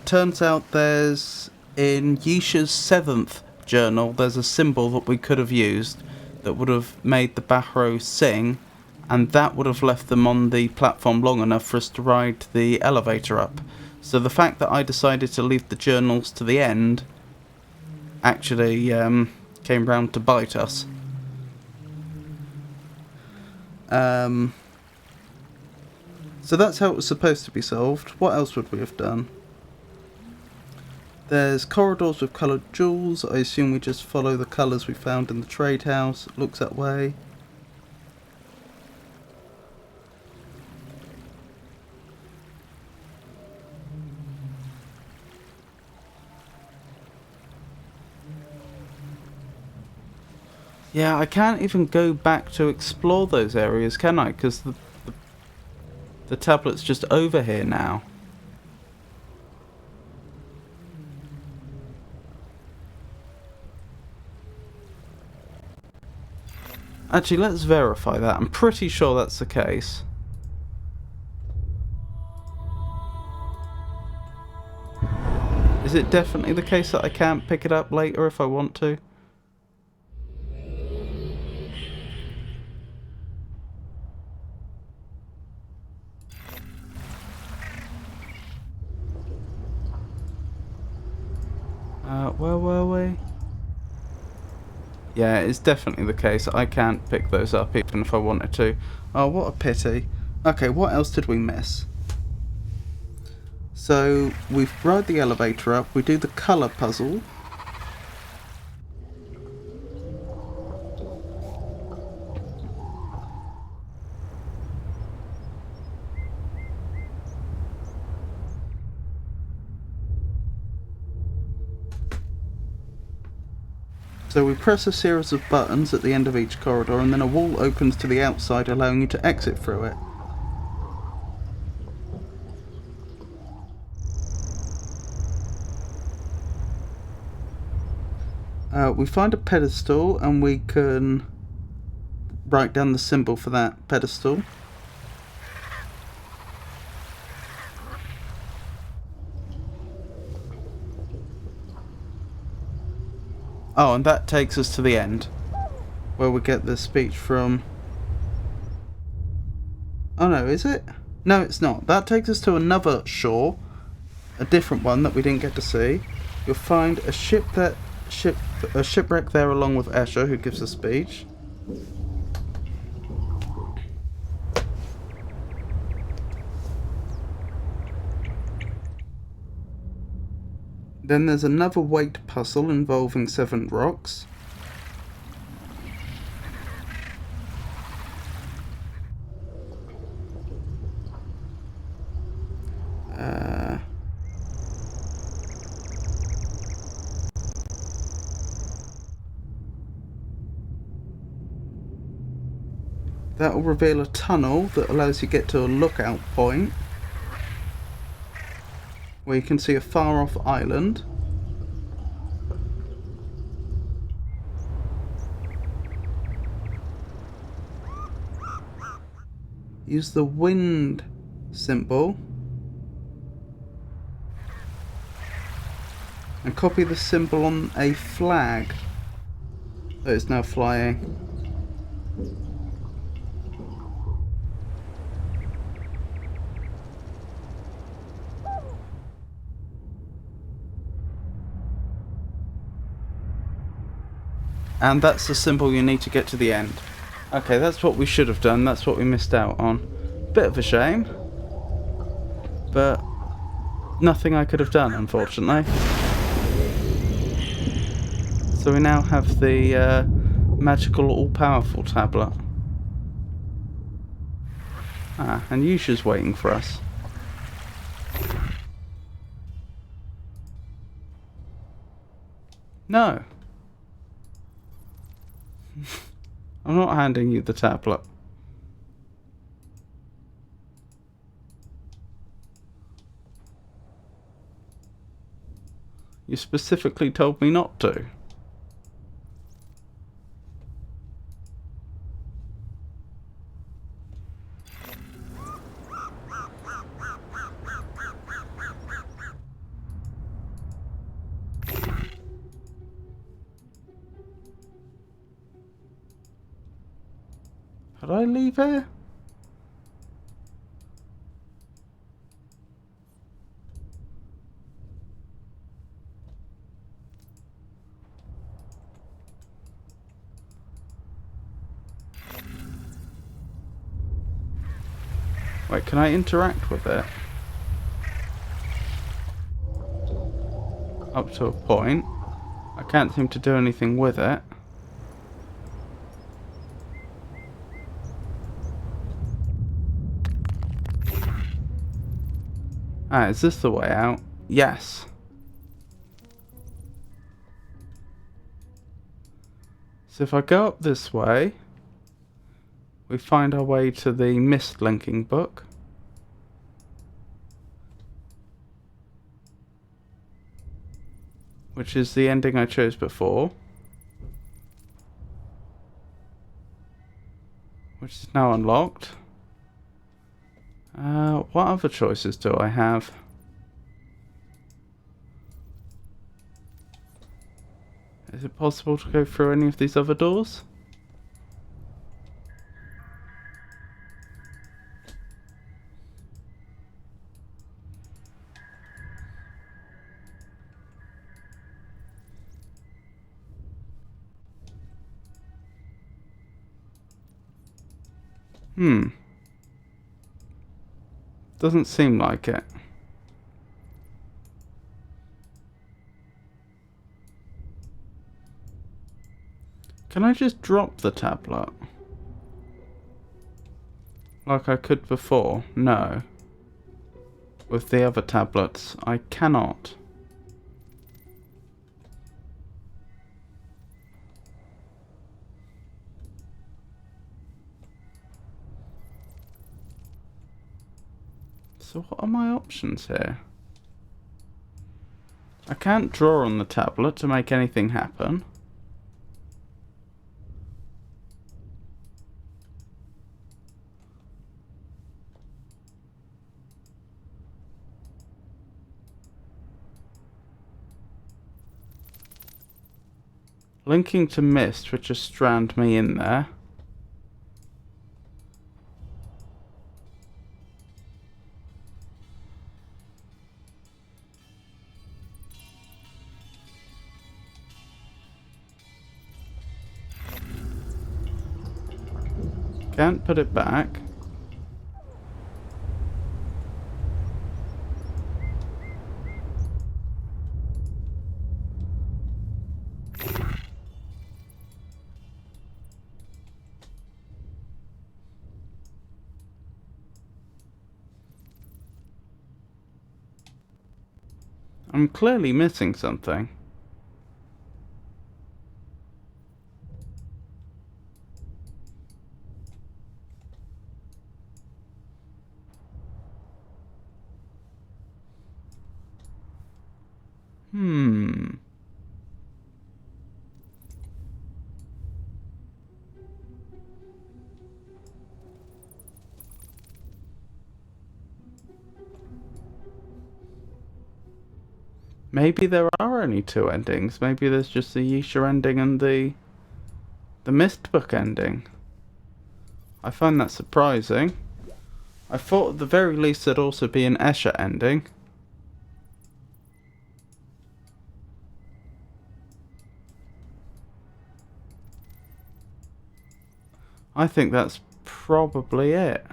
Turns out there's, in Yisha's 7th journal, there's a symbol that we could have used that would have made the Bahro sing, and that would have left them on the platform long enough for us to ride the elevator up. So the fact that I decided to leave the journals to the end actually came round to bite us. So that's how it was supposed to be solved. What else would we have done? There's corridors with coloured jewels. I assume we just follow the colours we found in the trade house. It looks that way. Yeah, I can't even go back to explore those areas, can I? Because the tablet's just over here now. Actually, let's verify that. I'm pretty sure that's the case. Is it definitely the case that I can't pick it up later if I want to? Where were we? Yeah, it's definitely the case. I can't pick those up even if I wanted to. Oh, what a pity. Okay, what else did we miss? So, we ride the elevator up, we do the colour puzzle. So we press a series of buttons at the end of each corridor and then a wall opens to the outside, allowing you to exit through it. We find a pedestal and we can write down the symbol for that pedestal. Oh, and that takes us to the end, where we get the speech from... Oh no, is it? No, it's not. That takes us to another shore, a different one that we didn't get to see. You'll find a shipwreck there along with Escher, who gives a speech. Then there's another weight puzzle involving 7 rocks. That will reveal a tunnel that allows you to get to a lookout point, where you can see a far off island. Use the wind symbol and copy the symbol on a flag that is now flying. And that's the symbol you need to get to the end. Okay, that's what we should have done. That's what we missed out on. Bit of a shame. But nothing I could have done, unfortunately. So we now have the magical all-powerful tablet. Ah, and Yusha's waiting for us. No. I'm not handing you the tablet. You specifically told me not to. Did I leave here? Wait, can I interact with it? Up to a point. I can't seem to do anything with it. Ah, is this the way out? Yes. So if I go up this way, we find our way to the Myst linking book. Which is the ending I chose before. Which is now unlocked. What other choices do I have? Is it possible to go through any of these other doors? Doesn't seem like it. Can I just drop the tablet? Like I could before? No. With the other tablets, I cannot. So what are my options here? I can't draw on the tablet to make anything happen. Linking to Myst would just strand me in there. Can't put it back. I'm clearly missing something. Maybe there are only two endings. Maybe there's just the Yisha ending and the Myst book ending. I find that surprising. I thought at the very least there'd also be an Escher ending. I think that's probably it.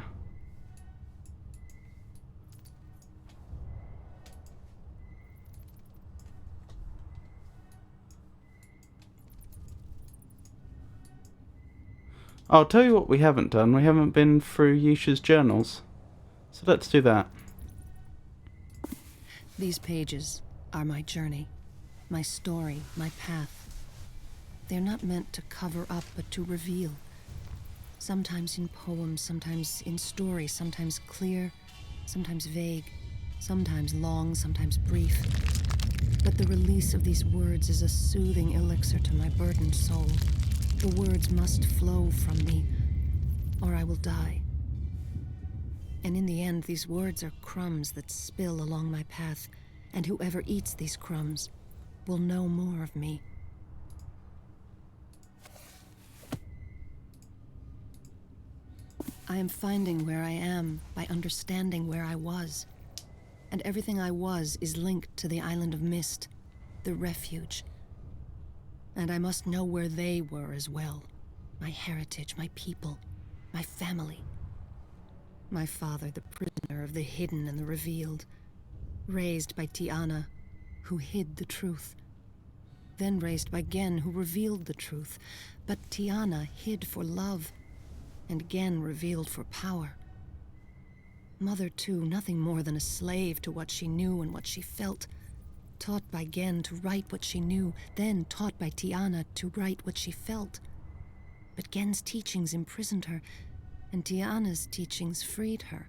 I'll tell you what we haven't done. We haven't been through Yisha's journals. So let's do that. These pages are my journey, my story, my path. They're not meant to cover up, but to reveal. Sometimes in poems, sometimes in story, sometimes clear, sometimes vague, sometimes long, sometimes brief. But the release of these words is a soothing elixir to my burdened soul. The words must flow from me, or I will die. And in the end, these words are crumbs that spill along my path, and whoever eats these crumbs will know more of me. I am finding where I am by understanding where I was. And everything I was is linked to the island of Myst, the refuge. And I must know where they were as well. My heritage, my people, my family. My father, the prisoner of the hidden and the revealed. Raised by Tiana, who hid the truth. Then raised by Gen, who revealed the truth. But Tiana hid for love, and Gen revealed for power. Mother, too, nothing more than a slave to what she knew and what she felt. Taught by Gen to write what she knew, then taught by Tiana to write what she felt. But Gen's teachings imprisoned her, and Tiana's teachings freed her.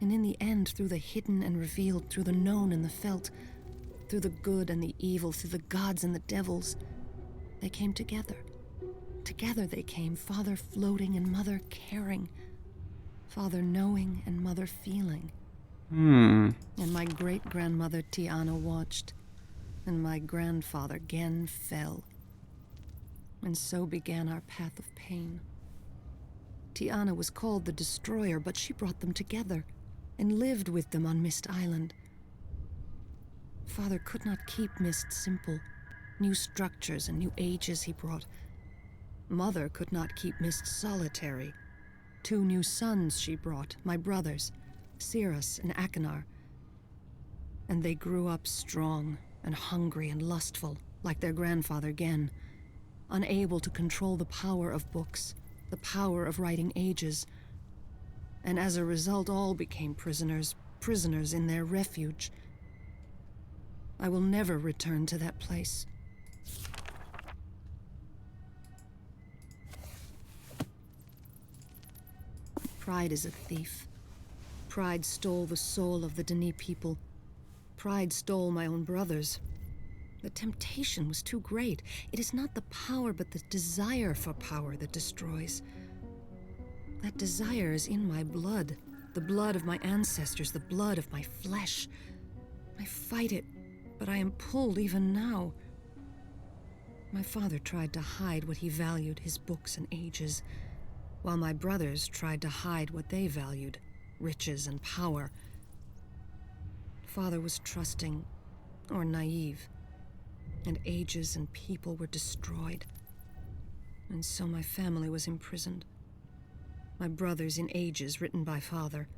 And in the end, through the hidden and revealed, through the known and the felt, through the good and the evil, through the gods and the devils, they came together. Together they came, father floating and mother caring. Father knowing and mother feeling. And my great-grandmother Tiana watched, and my grandfather Gen fell. And so began our path of pain. Tiana was called the Destroyer, but she brought them together, and lived with them on Myst Island. Father could not keep Myst simple. New structures and new ages he brought. Mother could not keep Myst solitary. 2 new sons she brought, my brothers, Cirrus and Achenar. And they grew up strong and hungry and lustful, like their grandfather Gen, unable to control the power of books, the power of writing ages. And as a result, all became prisoners, prisoners in their refuge. I will never return to that place. Pride is a thief. Pride stole the soul of the Denis people. Pride stole my own brothers. The temptation was too great. It is not the power, but the desire for power that destroys. That desire is in my blood, the blood of my ancestors, the blood of my flesh. I fight it, but I am pulled even now. My father tried to hide what he valued, his books and ages, while my brothers tried to hide what they valued, riches and power. Father was trusting, or naive, and ages and people were destroyed. And so my family was imprisoned. My brothers in ages written by father.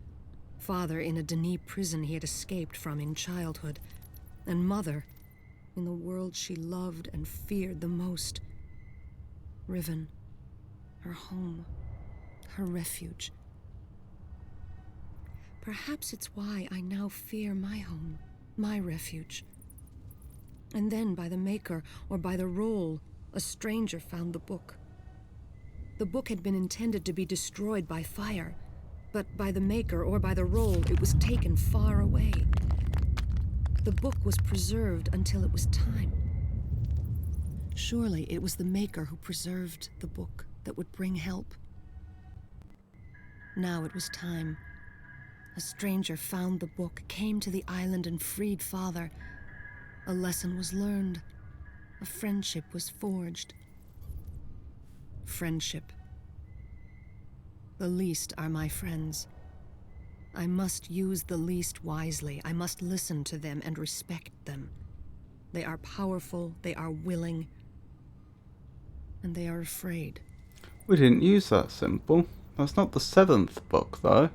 Father in a Denis prison he had escaped from in childhood. And mother in the world she loved and feared the most. Riven, her home, her refuge. Perhaps it's why I now fear my home, my refuge. And then by the maker, or by the roll, a stranger found the book. The book had been intended to be destroyed by fire, but by the maker, or by the roll, it was taken far away. The book was preserved until it was time. Surely it was the maker who preserved the book that would bring help. Now it was time. A stranger found the book, came to the island and freed father. A lesson was learned. A friendship was forged. Friendship. The least are my friends. I must use the least wisely. I must listen to them and respect them. They are powerful, they are willing, and they are afraid. We didn't use that symbol. That's not the 7th book, though.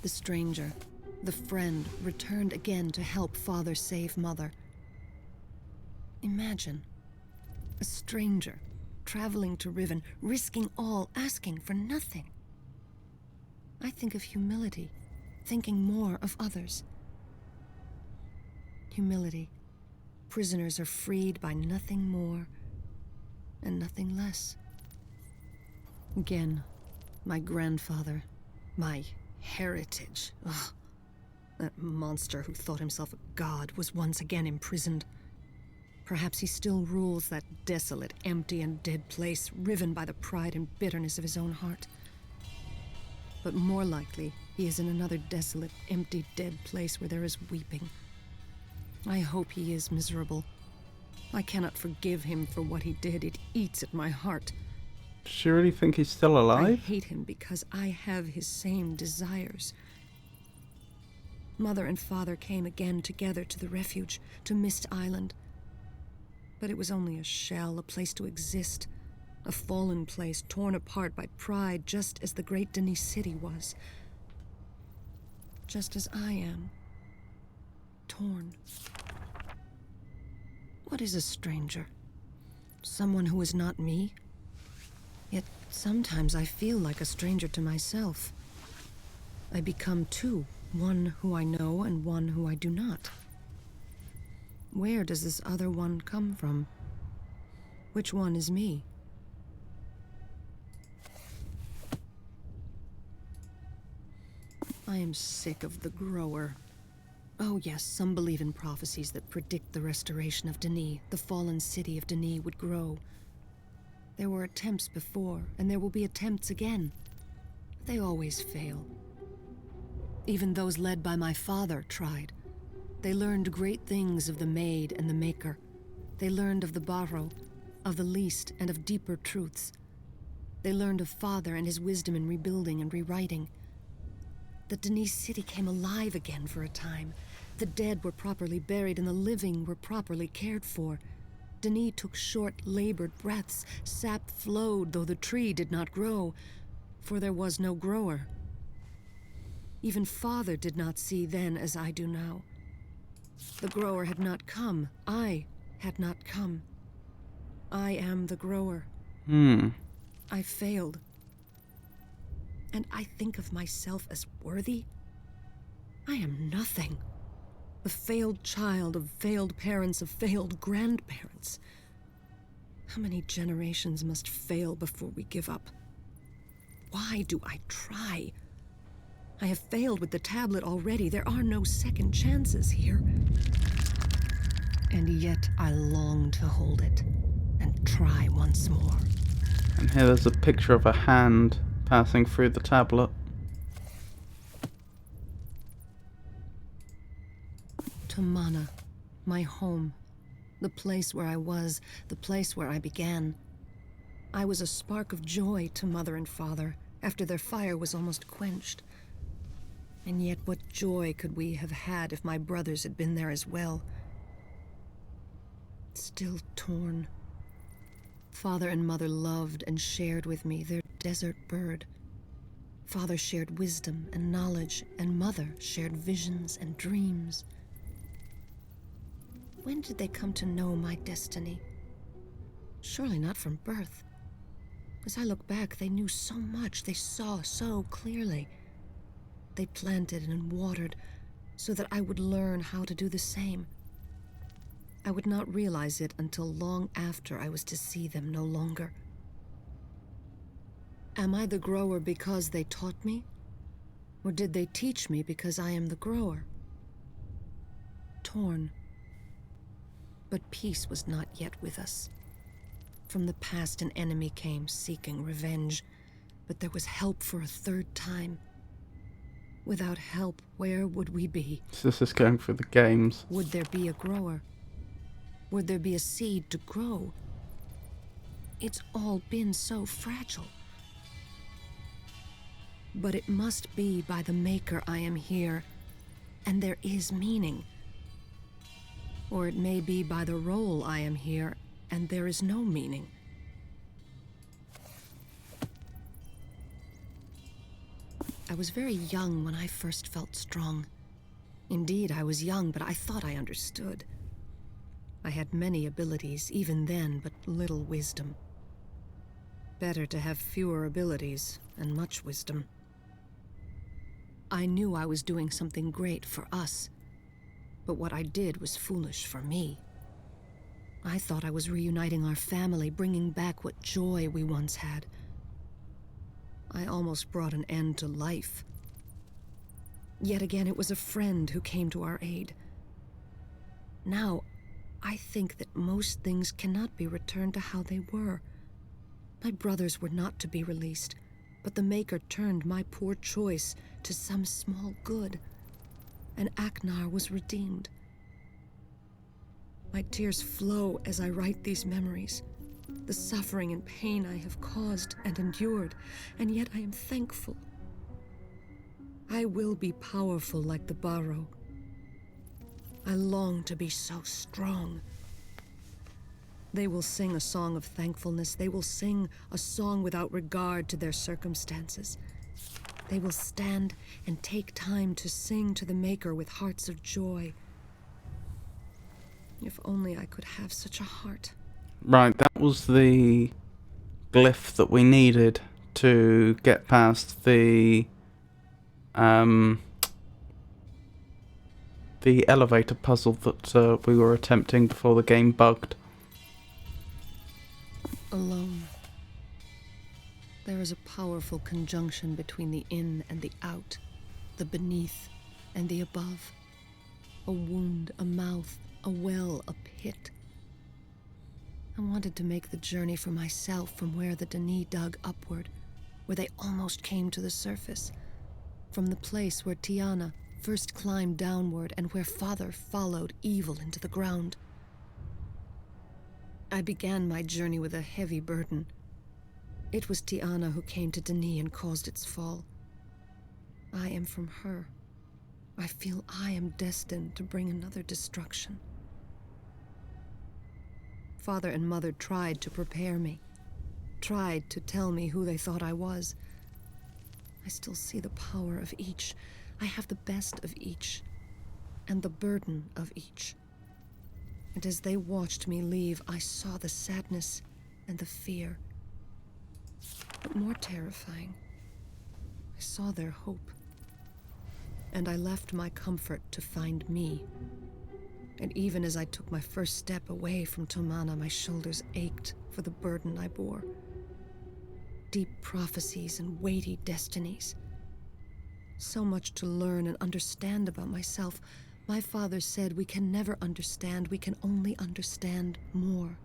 The stranger, the friend, returned again to help father save mother. Imagine, a stranger, traveling to Riven, risking all, asking for nothing. I think of humility, thinking more of others. Humility. Prisoners are freed by nothing more and nothing less. Again, my grandfather, my heritage. Ugh. That monster who thought himself a god was once again imprisoned. Perhaps he still rules that desolate, empty, and dead place, riven by the pride and bitterness of his own heart. But more likely, he is in another desolate, empty, dead place where there is weeping. I hope he is miserable. I cannot forgive him for what he did. It eats at my heart. Does you really think he's still alive? I hate him because I have his same desires. Mother and father came again together to the refuge, to Myst Island. But it was only a shell, a place to exist. A fallen place, torn apart by pride, just as the great Denis city was. Just as I am. Torn. What is a stranger? Someone who is not me? Yet sometimes I feel like a stranger to myself. I become two, one who I know and one who I do not. Where does this other one come from? Which one is me? I am sick of the grower. Oh yes, some believe in prophecies that predict the restoration of Denis. The fallen city of Denis would grow. There were attempts before, and there will be attempts again. They always fail. Even those led by my father tried. They learned great things of the maid and the maker. They learned of the barrow, of the least, and of deeper truths. They learned of father and his wisdom in rebuilding and rewriting. The Denis city came alive again for a time. The dead were properly buried and the living were properly cared for. Denis took short, labored breaths. Sap flowed, though the tree did not grow, for there was no grower. Even father did not see then as I do now. The grower had not come. I had not come. I am the grower. I failed. And I think of myself as worthy. I am nothing. The failed child of failed parents, of failed grandparents. How many generations must fail before we give up? Why do I try? I have failed with the tablet already. There are no second chances here. And yet I long to hold it and try once more. And here there's a picture of a hand passing through the tablet. Tamana, my home, the place where I was, the place where I began. I was a spark of joy to Mother and Father after their fire was almost quenched. And yet what joy could we have had if my brothers had been there as well? Still torn. Father and Mother loved and shared with me their desert bird. Father shared wisdom and knowledge, and Mother shared visions and dreams. When did they come to know my destiny? Surely not from birth. As I look back, they knew so much, they saw so clearly. They planted and watered so that I would learn how to do the same. I would not realize it until long after I was to see them no longer. Am I the grower because they taught me? Or did they teach me because I am the grower? Torn. But peace was not yet with us. From the past an enemy came seeking revenge, but there was help for a third time. Without help, where would we be? So this is going through the games. Would there be a grower? Would there be a seed to grow? It's all been so fragile. But it must be by the Maker I am here, and there is meaning. Or it may be by the role I am here, and there is no meaning. I was very young when I first felt strong. Indeed, I was young, but I thought I understood. I had many abilities, even then, but little wisdom. Better to have fewer abilities and much wisdom. I knew I was doing something great for us, but what I did was foolish for me. I thought I was reuniting our family, bringing back what joy we once had. I almost brought an end to life. Yet again, it was a friend who came to our aid. Now, I think that most things cannot be returned to how they were. My brothers were not to be released, but the Maker turned my poor choice to some small good, and Aknar was redeemed. My tears flow as I write these memories, the suffering and pain I have caused and endured, and yet I am thankful. I will be powerful like the Barrow. I long to be so strong. They will sing a song of thankfulness. They will sing a song without regard to their circumstances. They will stand and take time to sing to the Maker with hearts of joy. If only I could have such a heart. Right, that was the glyph that we needed to get past the elevator puzzle that we were attempting before the game bugged. Alone. There is a powerful conjunction between the in and the out, the beneath and the above. A wound, a mouth, a well, a pit. I wanted to make the journey for myself from where the Denis dug upward, where they almost came to the surface, from the place where Tiana first climbed downward and where Father followed evil into the ground. I began my journey with a heavy burden. It was Tiana who came to Denis and caused its fall. I am from her. I feel I am destined to bring another destruction. Father and Mother tried to prepare me, tried to tell me who they thought I was. I still see the power of each. I have the best of each, and the burden of each. And as they watched me leave, I saw the sadness and the fear. But more terrifying, I saw their hope. And I left my comfort to find me. And even as I took my first step away from Tomana, my shoulders ached for the burden I bore. deep prophecies and weighty destinies. So much to learn and understand about myself. My father said we can never understand, we can only understand more.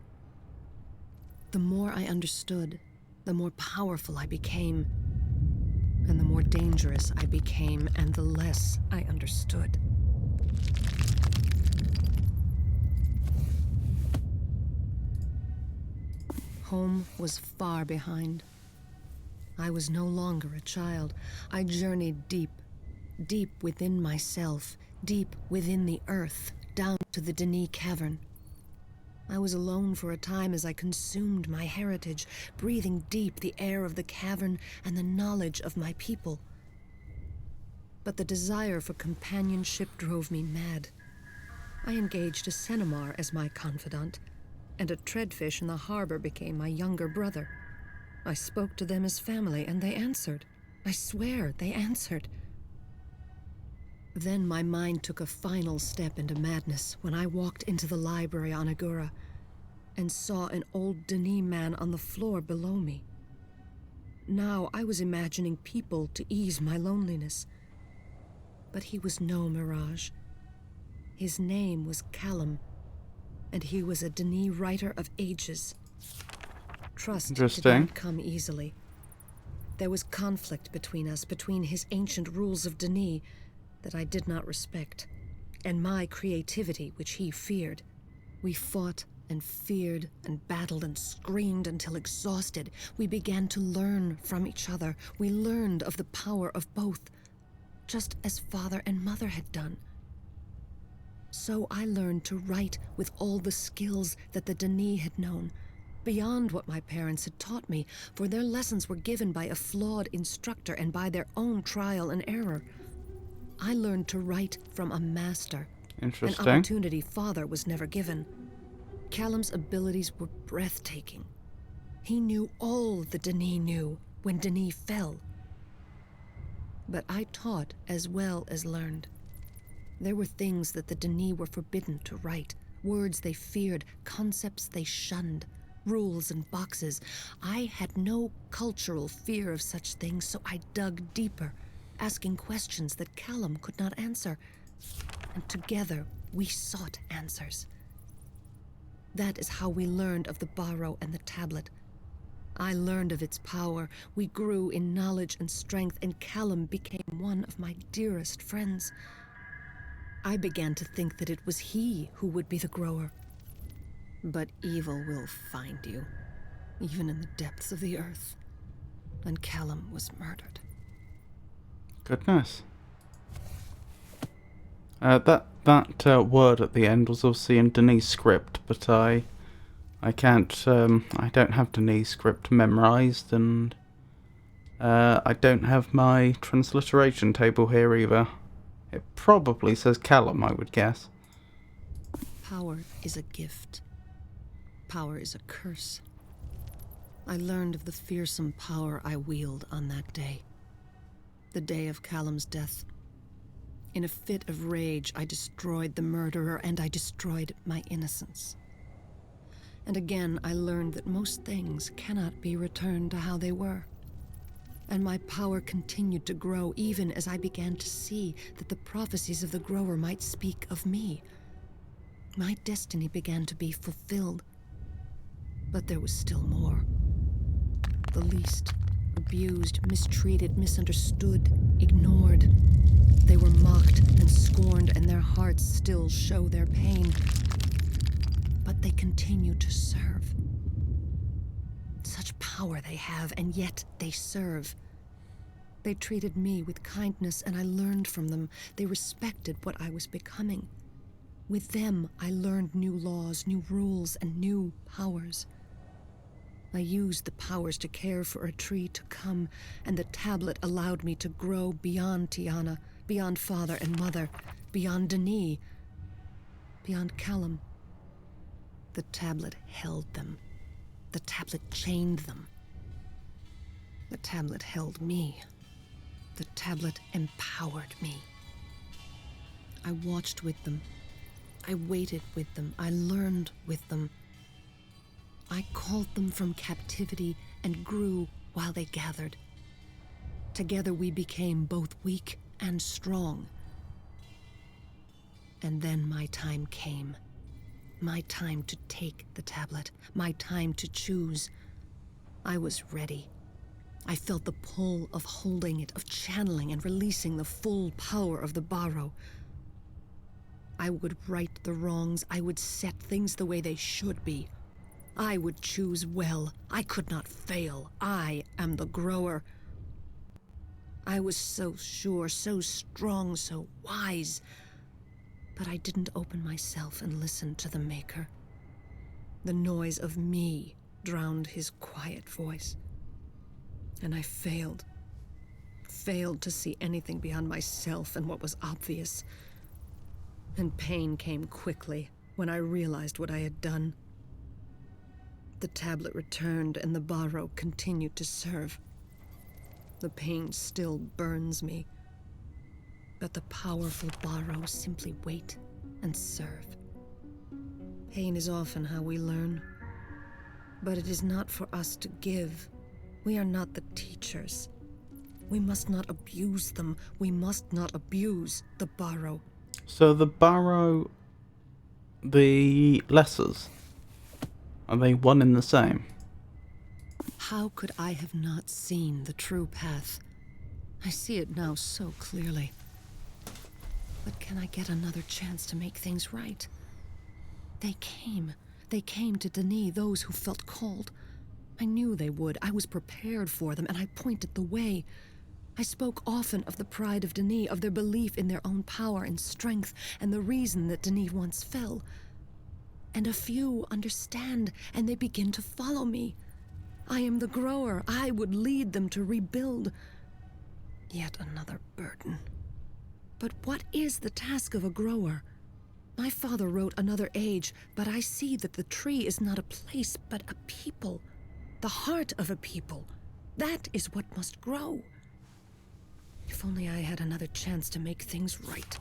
The more I understood, the more powerful I became, and the more dangerous I became, and the less I understood. Home was far behind. I was no longer a child. I journeyed deep, deep within myself, deep within the earth, down to the Denis cavern. I was alone for a time as I consumed my heritage, breathing deep the air of the cavern and the knowledge of my people. But the desire for companionship drove me mad. I engaged a Cenomar as my confidant, and a treadfish in the harbor became my younger brother. I spoke to them as family, and they answered. I swear, they answered. Then my mind took a final step into madness when I walked into the library on Agura and saw an old Denis man on the floor below me. Now I was imagining people to ease my loneliness. But he was no mirage. His name was Callum, and he was a Denis writer of ages. Trust did not come easily. There was conflict between us, between his ancient rules of Denis that I did not respect, and my creativity, which he feared. We fought and feared and battled and screamed until exhausted. We began to learn from each other. We learned of the power of both, just as father and mother had done. So I learned to write with all the skills that the Denis had known, beyond what my parents had taught me, for their lessons were given by a flawed instructor and by their own trial and error. I learned to write from a master. Interesting. An opportunity father was never given. Callum's abilities were breathtaking. He knew all the Denis knew when Denis fell. But I taught as well as learned. There were things that the Denis were forbidden to write, words they feared, concepts they shunned, rules and boxes. I had no cultural fear of such things, so I dug deeper, asking questions that Callum could not answer. And together, we sought answers. That is how we learned of the Barrow and the tablet. I learned of its power. We grew in knowledge and strength, and Callum became one of my dearest friends. I began to think that it was he who would be the grower. But evil will find you, even in the depths of the earth. And Callum was murdered. Goodness. That word at the end was obviously in Denis script, but I can't. I don't have Denis script memorized, and I don't have my transliteration table here either. It probably says Callum, I would guess. Power is a gift. Power is a curse. I learned of the fearsome power I wield on that day. The day of Callum's death. In a fit of rage, I destroyed the murderer, and I destroyed my innocence. And again, I learned that most things cannot be returned to how they were. And my power continued to grow even as I began to see that the prophecies of the grower might speak of me. My destiny began to be fulfilled. But there was still more. The least, abused, mistreated, misunderstood, ignored. They were mocked and scorned, and their hearts still show their pain. But they continue to serve. Such power they have, and yet they serve. They treated me with kindness, and I learned from them. They respected what I was becoming. With them, I learned new laws, new rules, and new powers. I used the powers to care for a tree to come, and the tablet allowed me to grow beyond Tiana, beyond father and mother, beyond Denis, beyond Callum. The tablet held them. The tablet chained them. The tablet held me. The tablet empowered me. I watched with them. I waited with them. I learned with them. I called them from captivity and grew while they gathered. Together we became both weak and strong. And then my time came. My time to take the tablet. My time to choose. I was ready. I felt the pull of holding it, of channeling and releasing the full power of the Barrow. I would right the wrongs. I would set things the way they should be. I would choose well. I could not fail. I am the grower. I was so sure, so strong, so wise. But I didn't open myself and listen to the Maker. The noise of me drowned his quiet voice. And I failed to see anything beyond myself and what was obvious. And pain came quickly when I realized what I had done. The tablet returned and the Barrow continued to serve. The pain still burns me, but the powerful Barrow simply wait and serve. Pain is often how we learn, but it is not for us to give. We are not the teachers. We must not abuse them. We must not abuse the Barrow. So the Barrow, the Lessers, are they one and the same? How could I have not seen the true path? I see it now so clearly. But can I get another chance to make things right? They came to Denis, those who felt called. I knew they would. I was prepared for them, and I pointed the way. I spoke often of the pride of Denis, of their belief in their own power and strength, and the reason that Denis once fell. And a few understand, and they begin to follow me. I am the grower. I would lead them to rebuild. Yet another burden. But what is the task of a grower? My father wrote Another Age, but I see that the tree is not a place, but a people. The heart of a people. That is what must grow. If only I had another chance to make things right.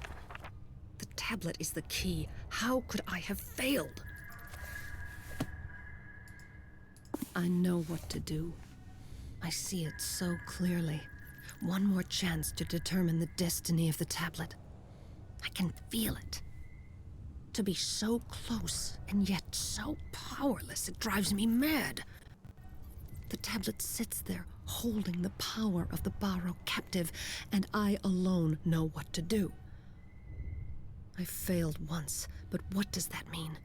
The tablet is the key. How could I have failed? I know what to do. I see it so clearly. One more chance to determine the destiny of the tablet. I can feel it. To be so close and yet so powerless, it drives me mad. The tablet sits there, holding the power of the Barrow captive, and I alone know what to do. I failed once, but what does that mean?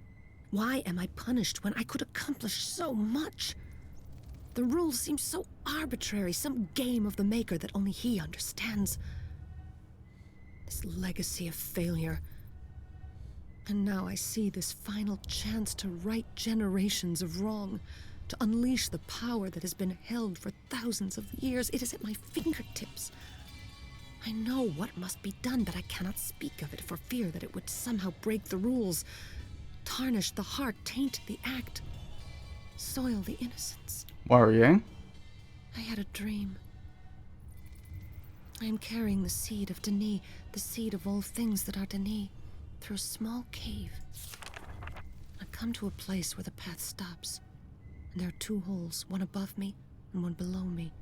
Why am I punished when I could accomplish so much? The rules seem so arbitrary, some game of the Maker that only he understands. This legacy of failure. And now I see this final chance to right generations of wrong, to unleash the power that has been held for thousands of years. It is at my fingertips. I know what must be done, but I cannot speak of it for fear that it would somehow break the rules, tarnish the heart, taint the act, soil the innocence. Worrying. I had a dream. I am carrying the seed of Denis, the seed of all things that are Denis, through a small cave. I come to a place where the path stops, and there are two holes, one above me and one below me.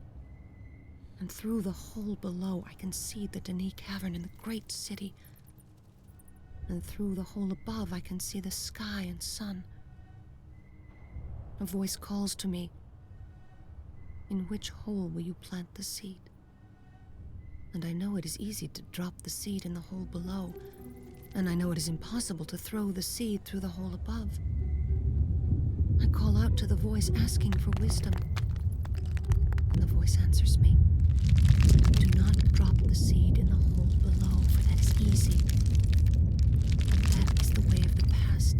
And through the hole below, I can see the Denis cavern in the great city. And through the hole above, I can see the sky and sun. A voice calls to me. In which hole will you plant the seed? And I know it is easy to drop the seed in the hole below, and I know it is impossible to throw the seed through the hole above. I call out to the voice asking for wisdom, and the voice answers me. Do not drop the seed in the hole below, for that is easy. And that is the way of the past.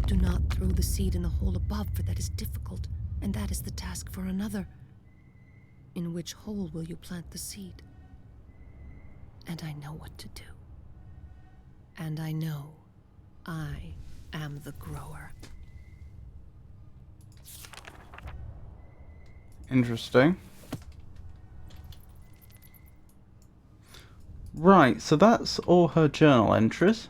Do not throw the seed in the hole above, for that is difficult, and that is the task for another. In which hole will you plant the seed? And I know what to do. And I know I am the grower. Interesting. Right, so that's all her journal entries.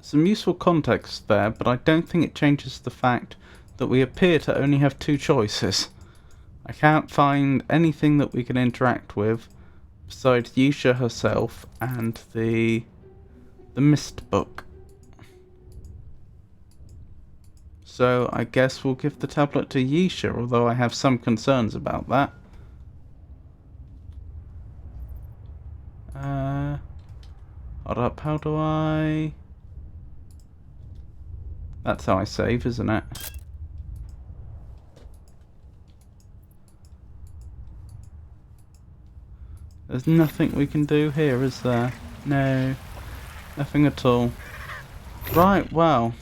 Some useful context there, but I don't think it changes the fact that we appear to only have two choices. I can't find anything that we can interact with besides Yusha herself and the Myst book. So I guess we'll give the tablet to Yusha, although I have some concerns about that. Hold up, how do I... That's how I save, isn't it? There's nothing we can do here, is there? No, nothing at all. Right, well,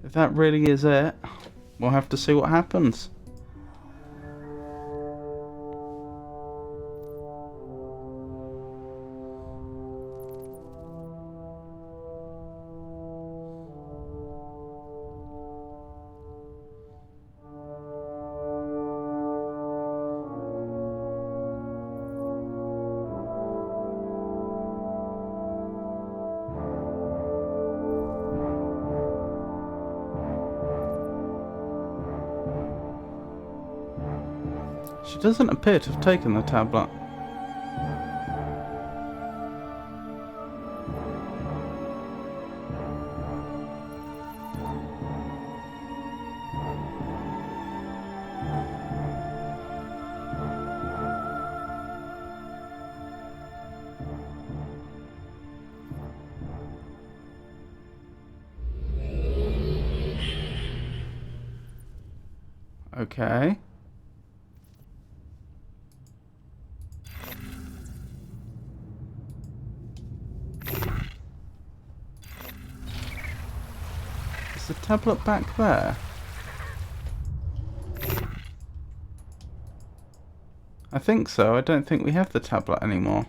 if that really is it, we'll have to see what happens. She doesn't appear to have taken the tablet. Okay. Is the tablet back there? I think so. I don't think we have the tablet anymore.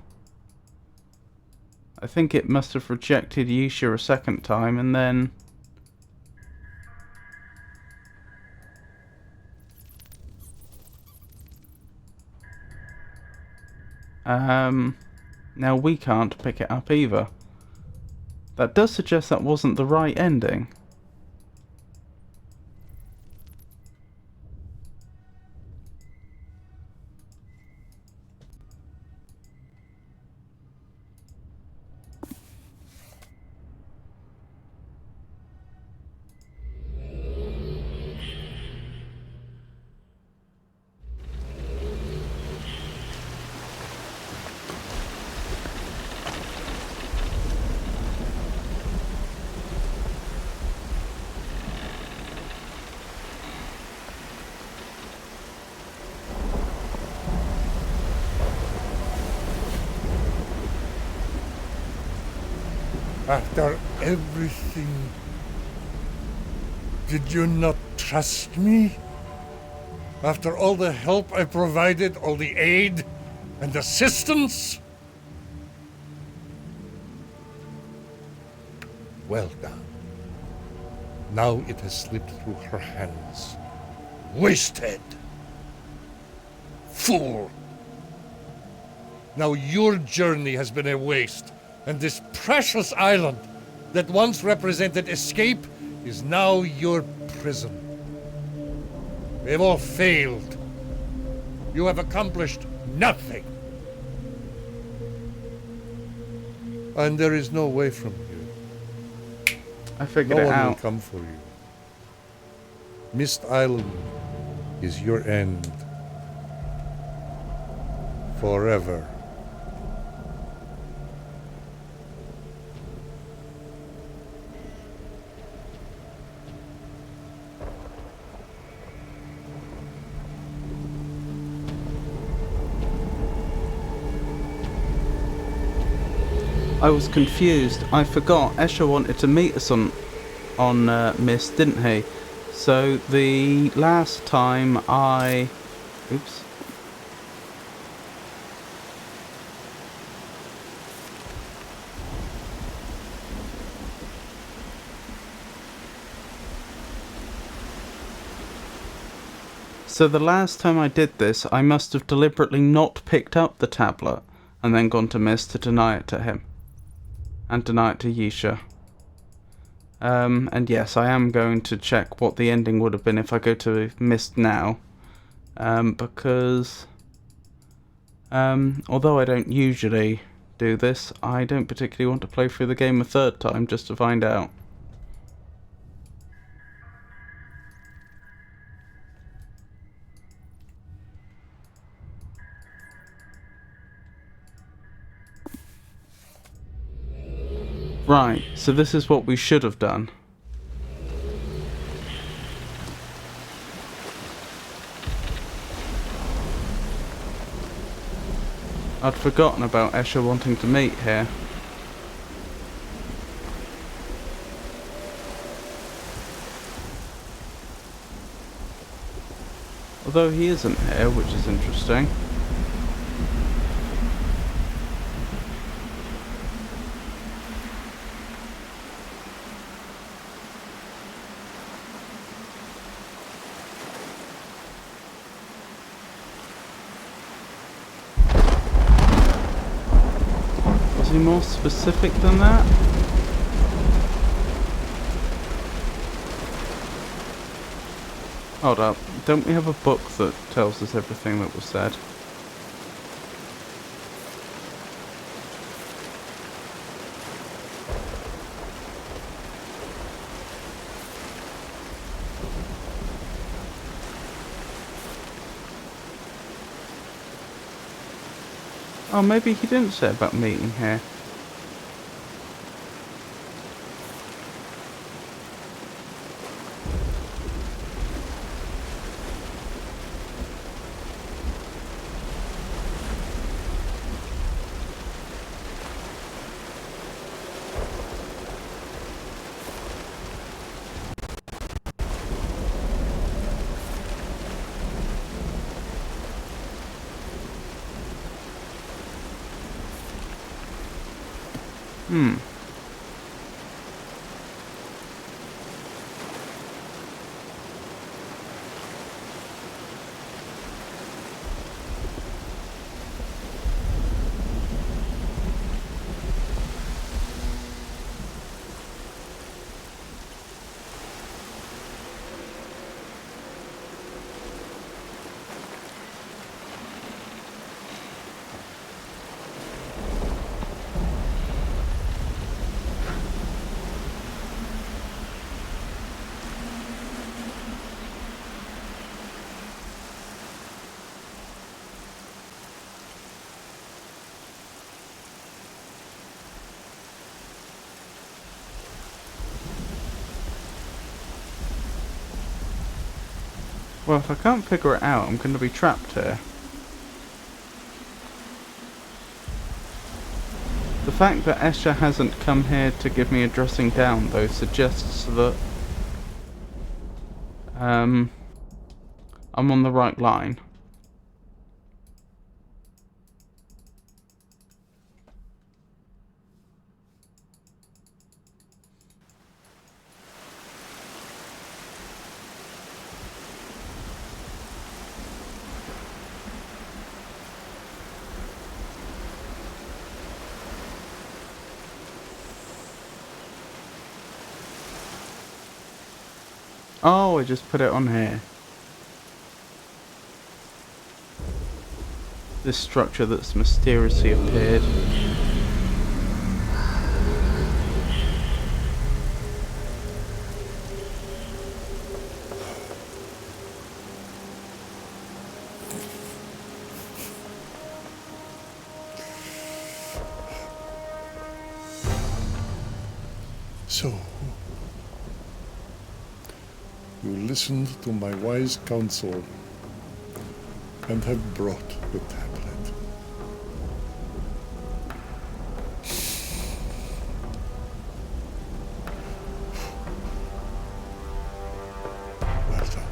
I think it must have rejected Yusha a second time and then... Now we can't pick it up either. That does suggest that wasn't the right ending. After everything, did you not trust me? After all the help I provided, all the aid and assistance? Well done. Now it has slipped through her hands. Wasted! Fool! Now your journey has been a waste. And this precious island that once represented escape is now your prison. We have all failed. You have accomplished nothing. And there is no way from here. I figured No it one will out. come for you. Myst Island is your end. Forever. I was confused. I forgot. Escher wanted to meet us on Myst, didn't he? So the last time I... Oops. So the last time I did this, I must have deliberately not picked up the tablet and then gone to Myst to deny it to him. And deny it to Yusha. And yes, I am going to check what the ending would have been if I go to Myst now. Because although I don't usually do this, I don't particularly want to play through the game a third time just to find out. Right, so this is what we should have done. I'd forgotten about Escher wanting to meet here. Although he isn't here, which is interesting. Was he more specific than that? Hold up, don't we have a book that tells us everything that was said? Oh, maybe he didn't say about meeting here. Well, if I can't figure it out, I'm going to be trapped here. The fact that Escher hasn't come here to give me a dressing down, though, suggests that I'm on the right line. Oh, I just put it on here. This structure that's mysteriously appeared. So, you listened to my wise counsel and have brought the tablet. Well done.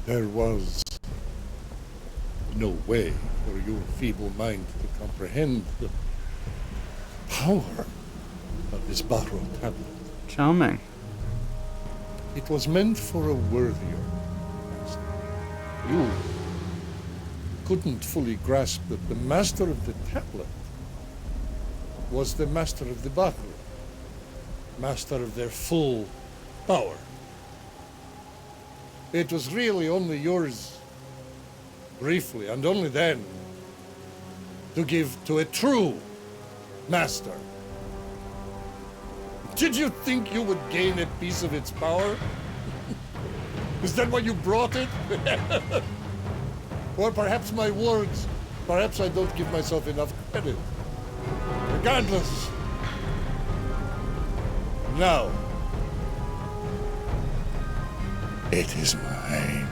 There was no way for your feeble mind to comprehend the power of this borrowed tablet. Charming. It was meant for a worthier master. You couldn't fully grasp that the master of the tablet was the master of the Baku, master of their full power. It was really only yours, briefly, and only then, to give to a true master. Did you think you would gain a piece of its power? Is that why you brought it? Or perhaps my words, perhaps I don't give myself enough credit. Regardless, now, it is mine.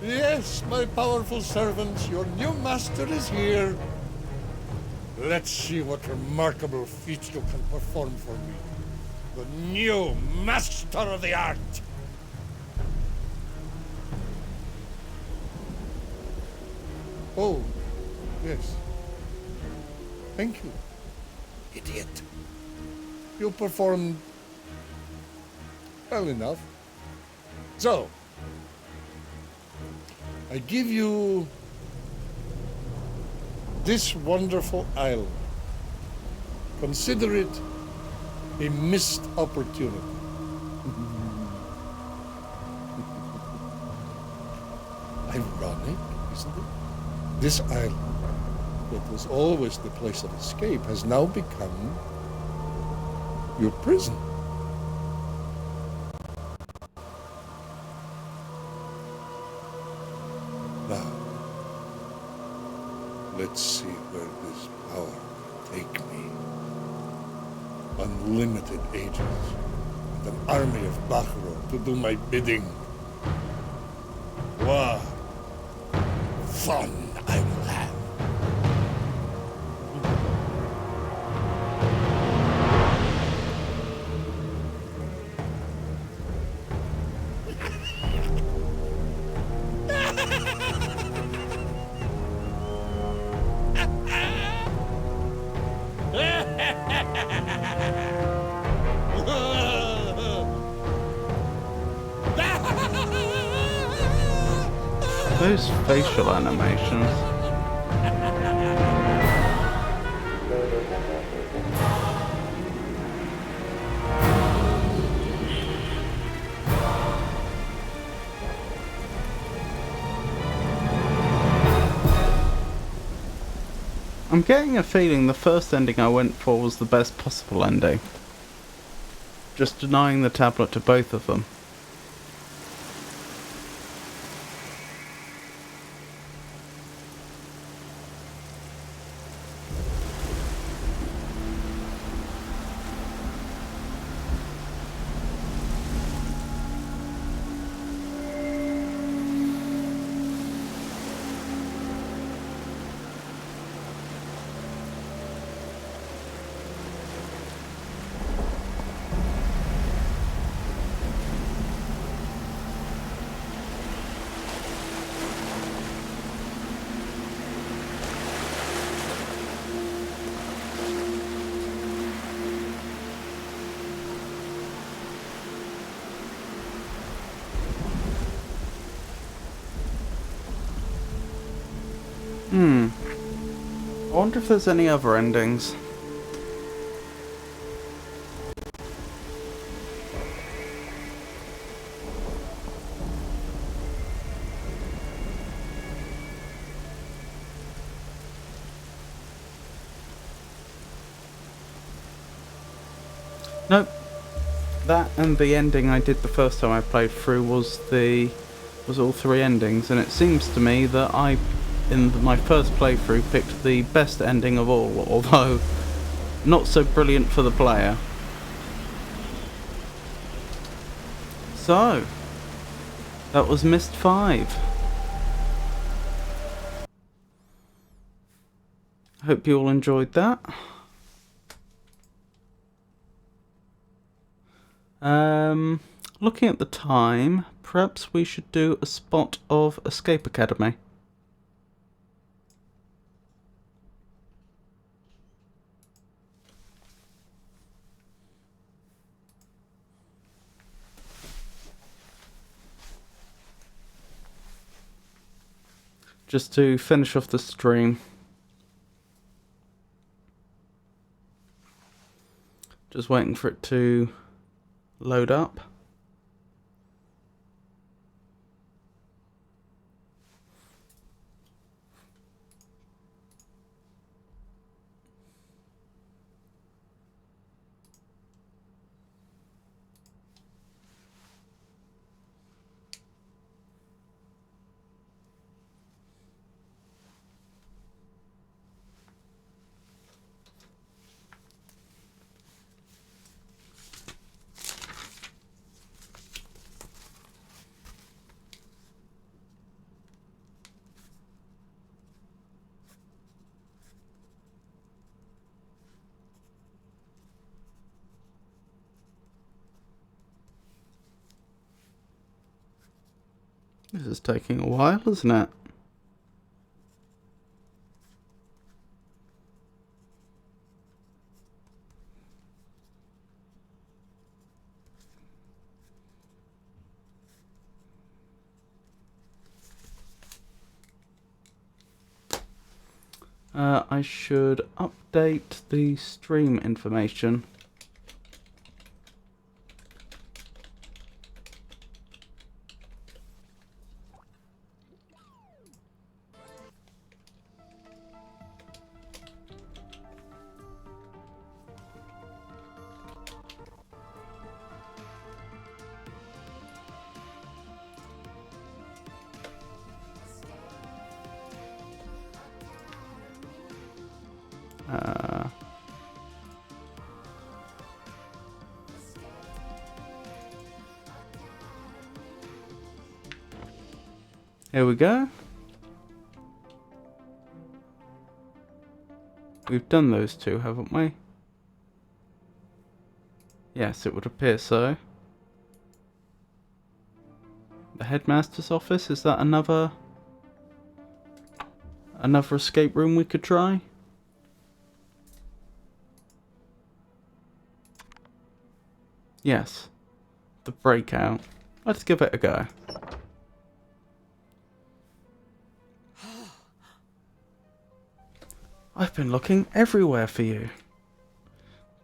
Yes, my powerful servants, your new master is here. Let's see what remarkable feats you can perform for me. The new master of the art. Oh, yes. Thank you, idiot. You performed well enough. So, I give you this wonderful island. Consider it a missed opportunity. Ironic, isn't it? This island, that was always the place of escape, has now become your prison. Now, let's see where this power will take me. Unlimited agents and an army of Bachro to do my bidding. What fun I will have. Those facial animations. I'm getting a feeling the first ending I went for was the best possible ending. Just denying the tablet to both of them. I wonder if there's any other endings. Nope. That and the ending I did the first time I played through was all three endings, and it seems to me that I, in my first playthrough, picked the best ending of all, although not so brilliant for the player. So, that was Myst V. Hope you all enjoyed that. Looking at the time, perhaps we should do a spot of Escape Academy. Just to finish off the stream. Just waiting for it to load up. This is taking a while, isn't it? I should update the stream information. Here we go. We've done those two, haven't we? Yes, it would appear so. The headmaster's office, is that another escape room we could try? Yes. The breakout. Let's give it a go. I've been looking everywhere for you.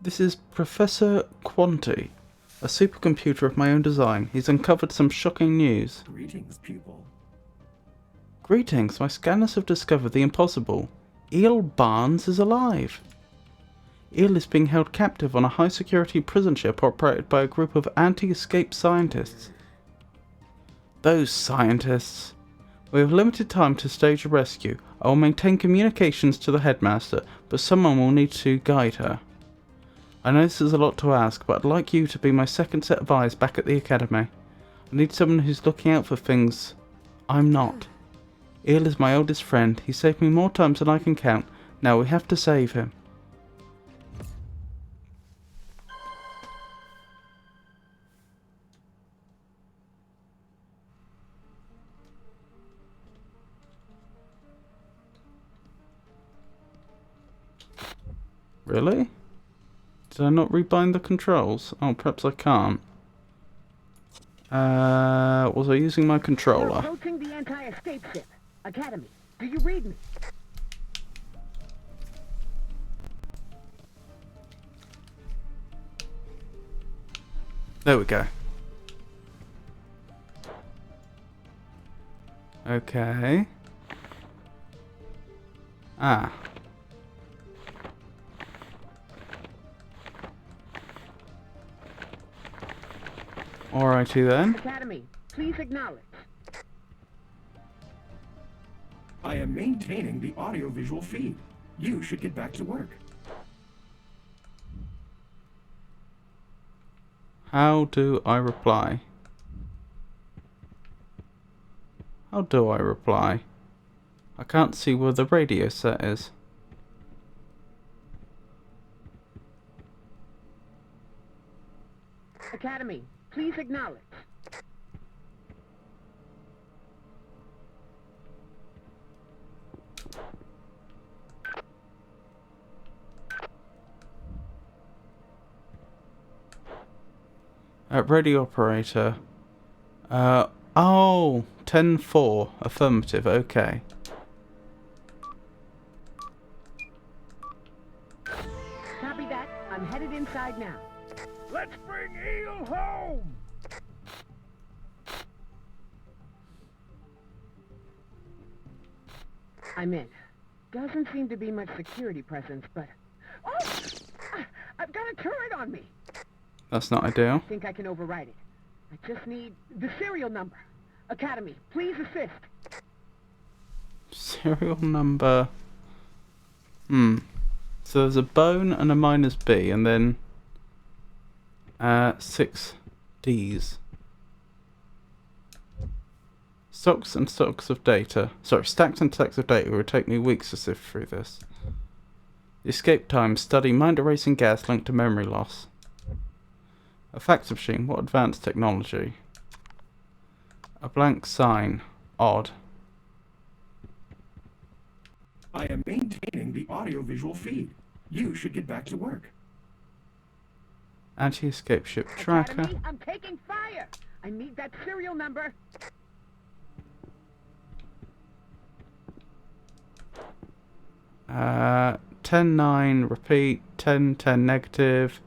This is Professor Quanti, a supercomputer of my own design. He's uncovered some shocking news. Greetings, pupil. Greetings, my scanners have discovered the impossible. Eel Barnes is alive. Eel is being held captive on a high-security prison ship operated by a group of anti-escape scientists. Those scientists! We have limited time to stage a rescue. I will maintain communications to the headmaster, but someone will need to guide her. I know this is a lot to ask, but I'd like you to be my second set of eyes back at the academy. I need someone who's looking out for things I'm not. Eel is my oldest friend. He saved me more times than I can count. Now we have to save him. Really? Did I not rebind the controls? Oh, perhaps I can't. Was I using my We're controller? approaching the anti-escape ship. Academy, do you read me? There we go. Okay. Ah. Alrighty then. Academy, please acknowledge. I am maintaining the audio-visual feed. You should get back to work. How do I reply? How do I reply? I can't see where the radio set is. Academy, please acknowledge. Radio operator. Oh, 10-4. Affirmative, okay. Copy that. I'm headed inside now. Let's bring Eel home! I'm in. Doesn't seem to be much security presence, but... Oh! I've got a turret on me! That's not ideal. I think I can override it. I just need the serial number. Academy, please assist. Serial number... So there's a bone and a -B, and then... 6 Ds. Stacks and stacks of data. Sorry, stacks and stacks of data. It would take me weeks to sift through this. The escape time. Study mind erasing gas linked to memory loss. A fax machine. What advanced technology? A blank sign. Odd. I am maintaining the audio-visual feed. You should get back to work. Anti-escape ship tracker. Academy, I'm taking fire! I need that serial number. 10-9 repeat, 10-10 negative,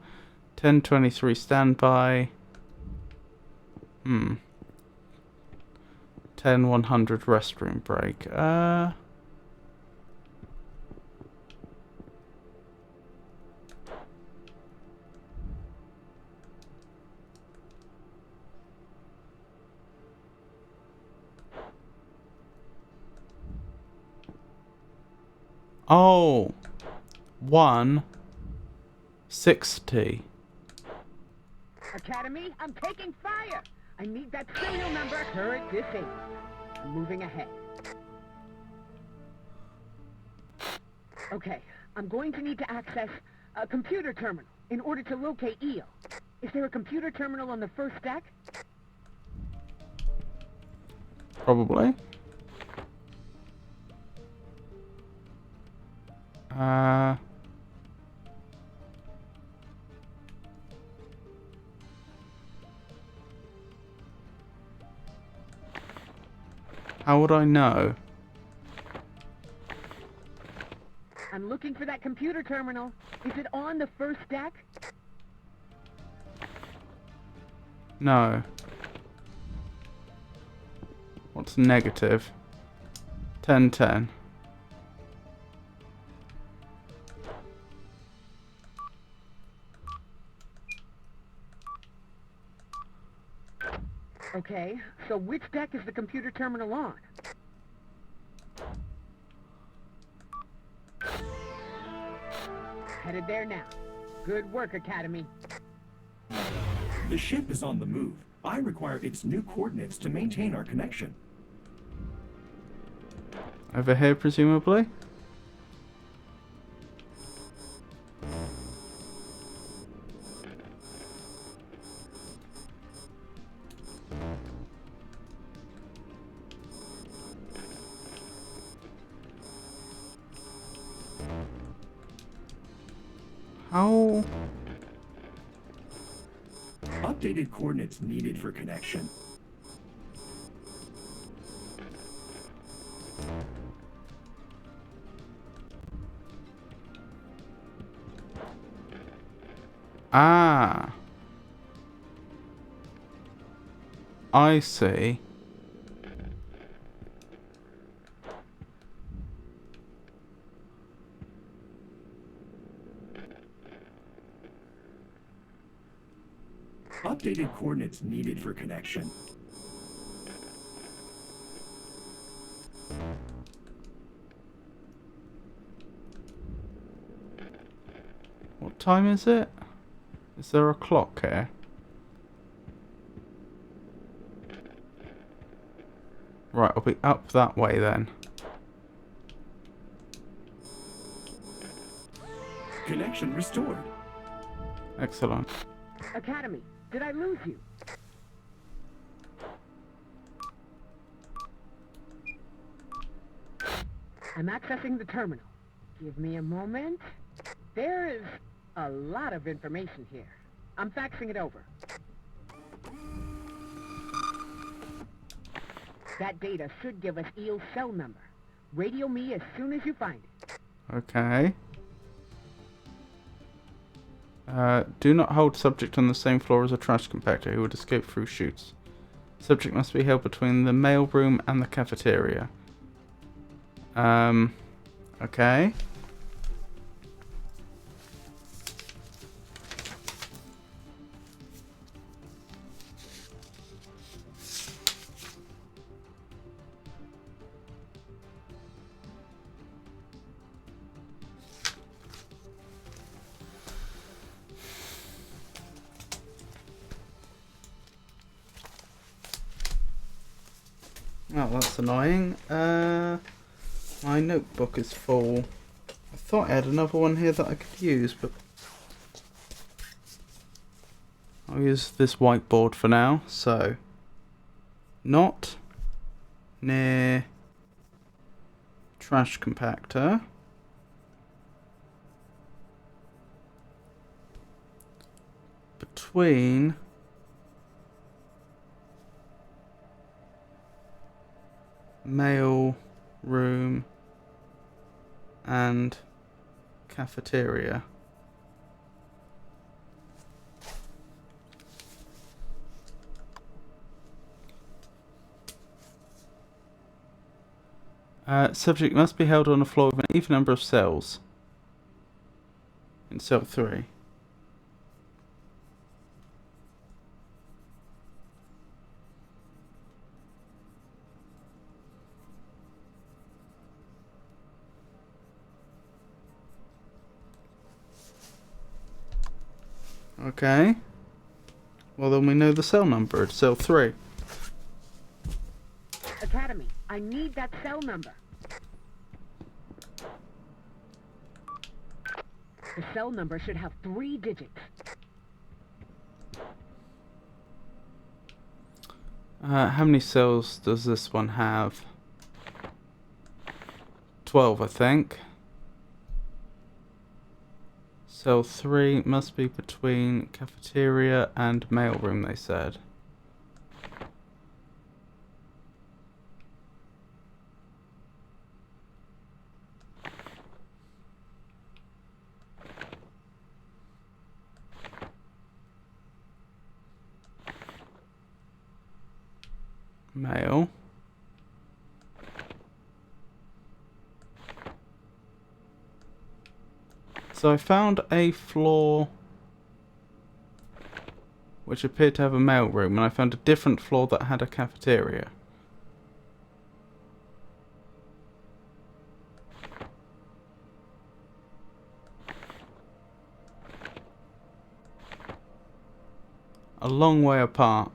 10-23 standby. 10-100 restroom break. Oh, 160. Academy, I'm taking fire! I need that serial number. Turret disabled. I'm moving ahead. Okay, I'm going to need to access a computer terminal in order to locate Eel. Is there a computer terminal on the first deck? Probably. How would I know? I'm looking for that computer terminal. Is it on the first deck? No. What's negative? 10-10. Okay, so which deck is the computer terminal on? Headed there now. Good work, Academy. The ship is on the move. I require its new coordinates to maintain our connection. Over here, presumably? How? Updated coordinates needed for connection. Ah. I see. Updated coordinates needed for connection. What time is it? Is there a clock here? Right, I'll be up that way then. Connection restored. Excellent. Academy, did I lose you? I'm accessing the terminal. Give me a moment. There is a lot of information here. I'm faxing it over. That data should give us Eel's cell number. Radio me as soon as you find it. Okay. Do not hold subject on the same floor as a trash compactor who would escape through chutes. Subject must be held between the mailroom and the cafeteria. Okay. Oh, that's annoying. My notebook is full. I thought I had another one here that I could use, but I'll use this whiteboard for now. So, not near trash compactor. Between mail room and cafeteria. Subject must be held on a floor with an even number of cells. In cell 3. Okay. Well, then we know the cell number. It's cell 3. Academy, I need that cell number. The cell number should have 3 digits. How many cells does this one have? 12, I think. Cell 3 must be between cafeteria and mailroom, they said. Mail. So I found a floor which appeared to have a mailroom, and I found a different floor that had a cafeteria. A long way apart.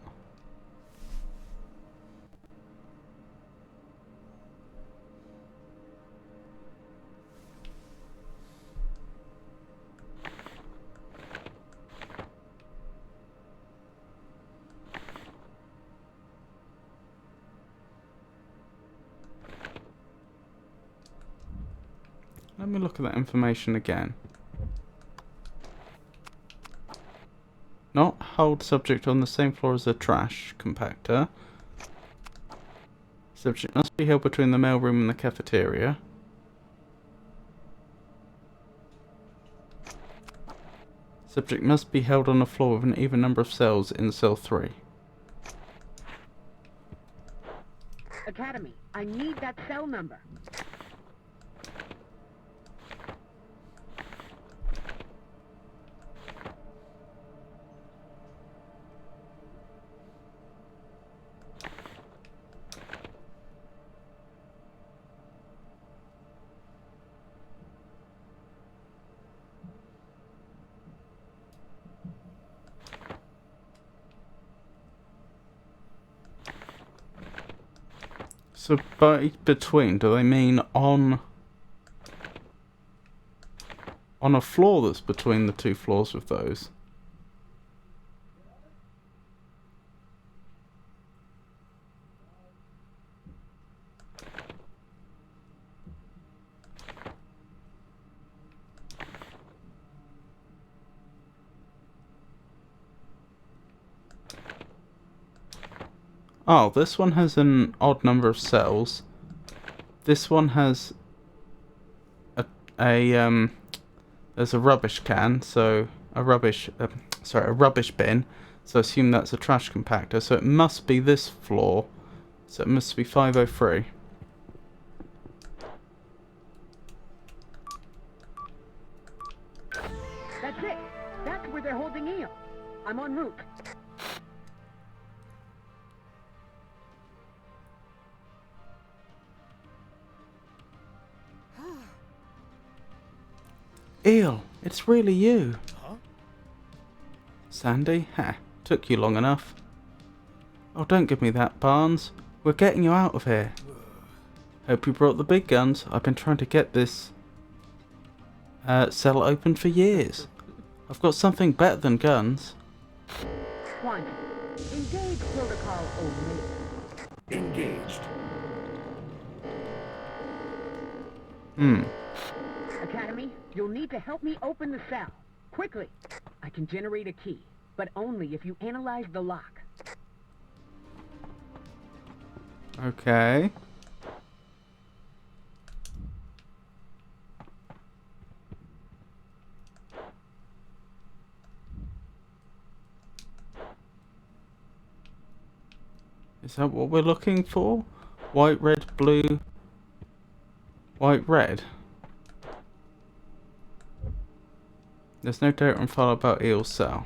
Let me look at that information again. Not hold subject on the same floor as a trash compactor. Subject must be held between the mailroom and the cafeteria. Subject must be held on a floor with an even number of cells in cell 3. Academy, I need that cell number. So by between, do they mean on a floor that's between the two floors with those? Oh, this one has an odd number of cells. This one has there's a rubbish can, so a rubbish bin. So I assume that's a trash compactor. So it must be this floor. So it must be 503. That's it. That's where they're holding Eel. I'm en route. Eel, it's really you. Huh? Sandy? Ha, took you long enough. Oh, don't give me that, Barnes. We're getting you out of here. Hope you brought the big guns. I've been trying to get this cell open for years. I've got something better than guns. One. Engage protocol Omega. Engaged. Academy, you'll need to help me open the cell. Quickly. I can generate a key, but only if you analyze the lock. Okay. Is that what we're looking for? White, red, blue. White, red. There's no data on file about Eel's cell.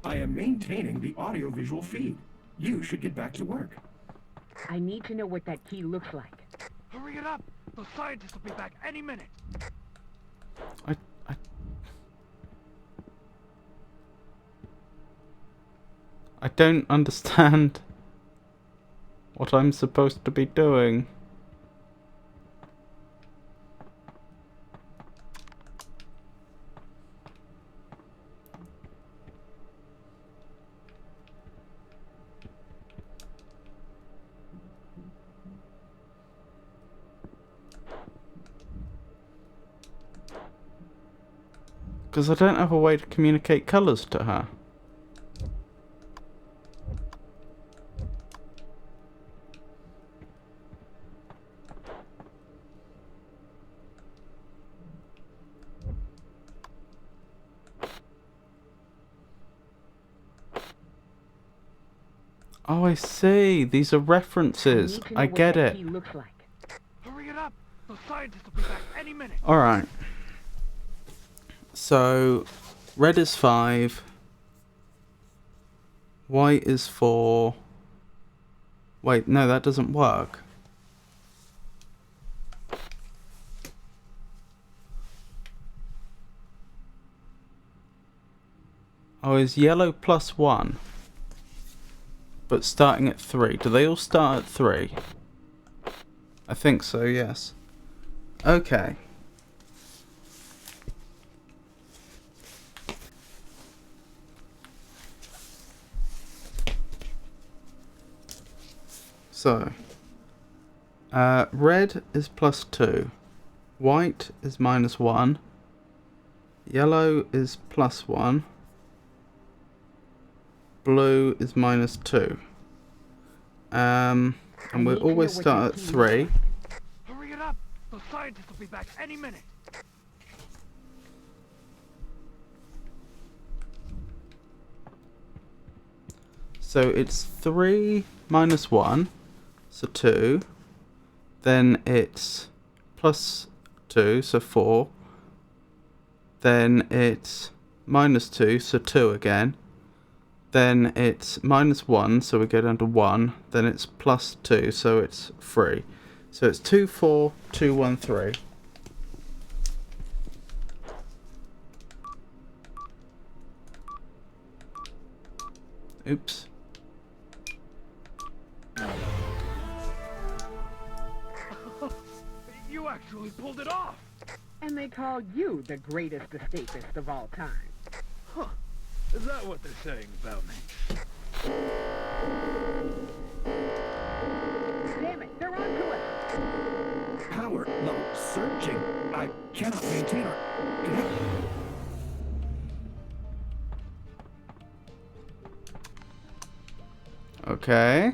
I am maintaining the audio-visual feed. You should get back to work. I need to know what that key looks like. Hurry it up! The scientists will be back any minute! I don't understand what I'm supposed to be doing. Because I don't have a way to communicate colours to her. Oh, I see. These are references. I get it. Hurry it up! The scientists will be back any minute! Alright. So, red is 5. White is 4. Wait, no, that doesn't work. Oh, is yellow plus 1? But starting at 3. Do they all start at 3? I think so, yes. Okay. So, red is plus 2. White is minus 1. Yellow is plus 1. Blue is minus 2. And we always start at 3. Hurry it up! The scientists will be back any minute! So it's 3 minus 1, so 2. Then it's plus 2, so 4. Then it's minus 2, so 2 again. Then it's minus 1, so we go down to 1. Then it's plus 2, so it's 3. So it's 2, 4, 2, 1, 3. Oops. You actually pulled it off! And they call you the greatest escapist of all time. Huh. Is that what they're saying about me? Damn it, they're onto us! Power level surging. I cannot maintain our... Okay.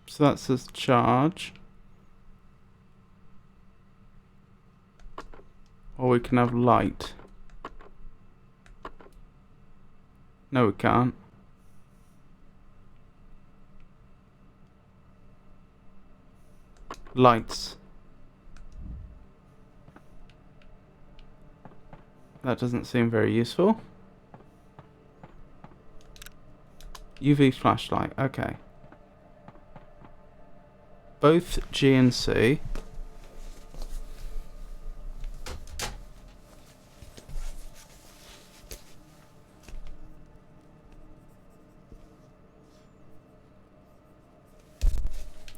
So that says charge. Or we can have light. No, we can't. Lights. That doesn't seem very useful. UV flashlight, okay. Both G and C.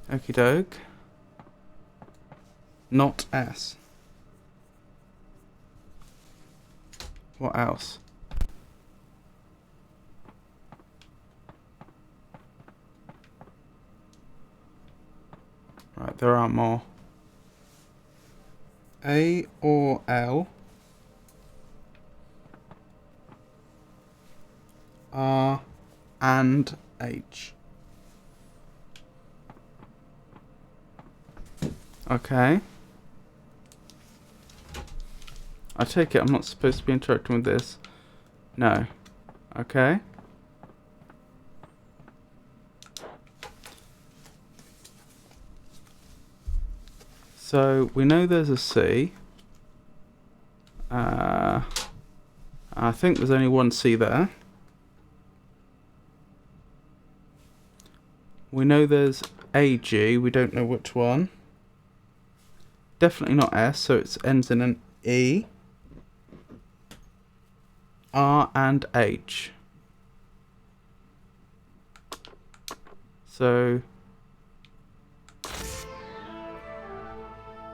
Okie doke. Not S. What else? Right, there are more. A or L. R and H. Okay. I take it I'm not supposed to be interacting with this. No. Okay. So we know there's a C. I think there's only one C there. We know there's a G, we don't know which one. Definitely not S, so it ends in an E. R and H. So...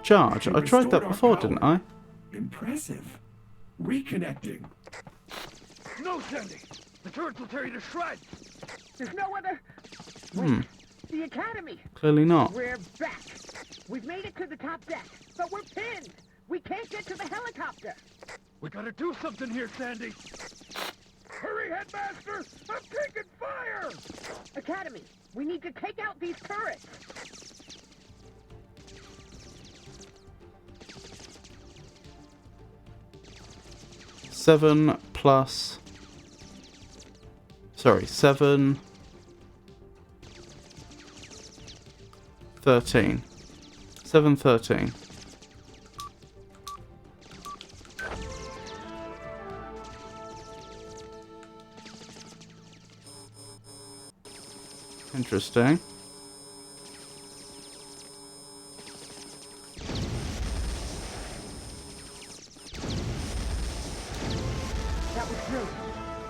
charge. I tried that before, didn't I? Impressive. Reconnecting. No, Sandy! The turrets will tear you to shreds! There's no other... Hmm. Wait, the Academy! Clearly not. We're back! We've made it to the top deck, but we're pinned! We can't get to the helicopter! We gotta do something here, Sandy! Hurry, Headmaster! I'm taking fire! Academy, we need to take out these turrets! Seven plus... Sorry, 7... 13. 713. Interesting. That was brilliant.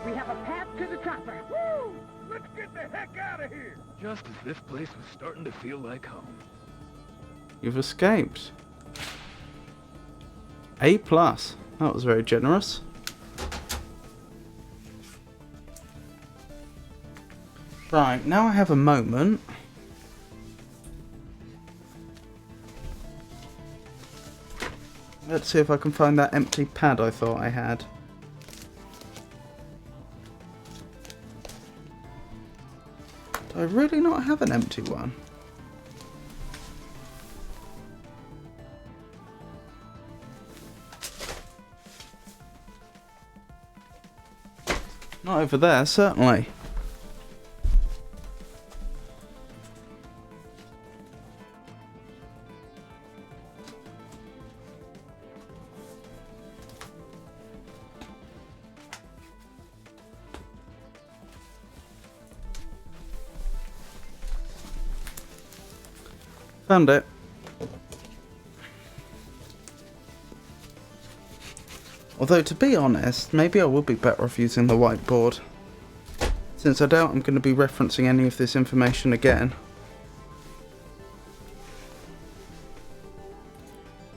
We have a path to the chopper. Woo! Let's get the heck out of here! Just as this place was starting to feel like home. You've escaped. A+. That was very generous. Right, now I have a moment. Let's see if I can find that empty pad I thought I had. Do I really not have an empty one? Not over there, certainly. Found it. Although, to be honest, maybe I will be better off using the whiteboard, since I doubt I'm going to be referencing any of this information again.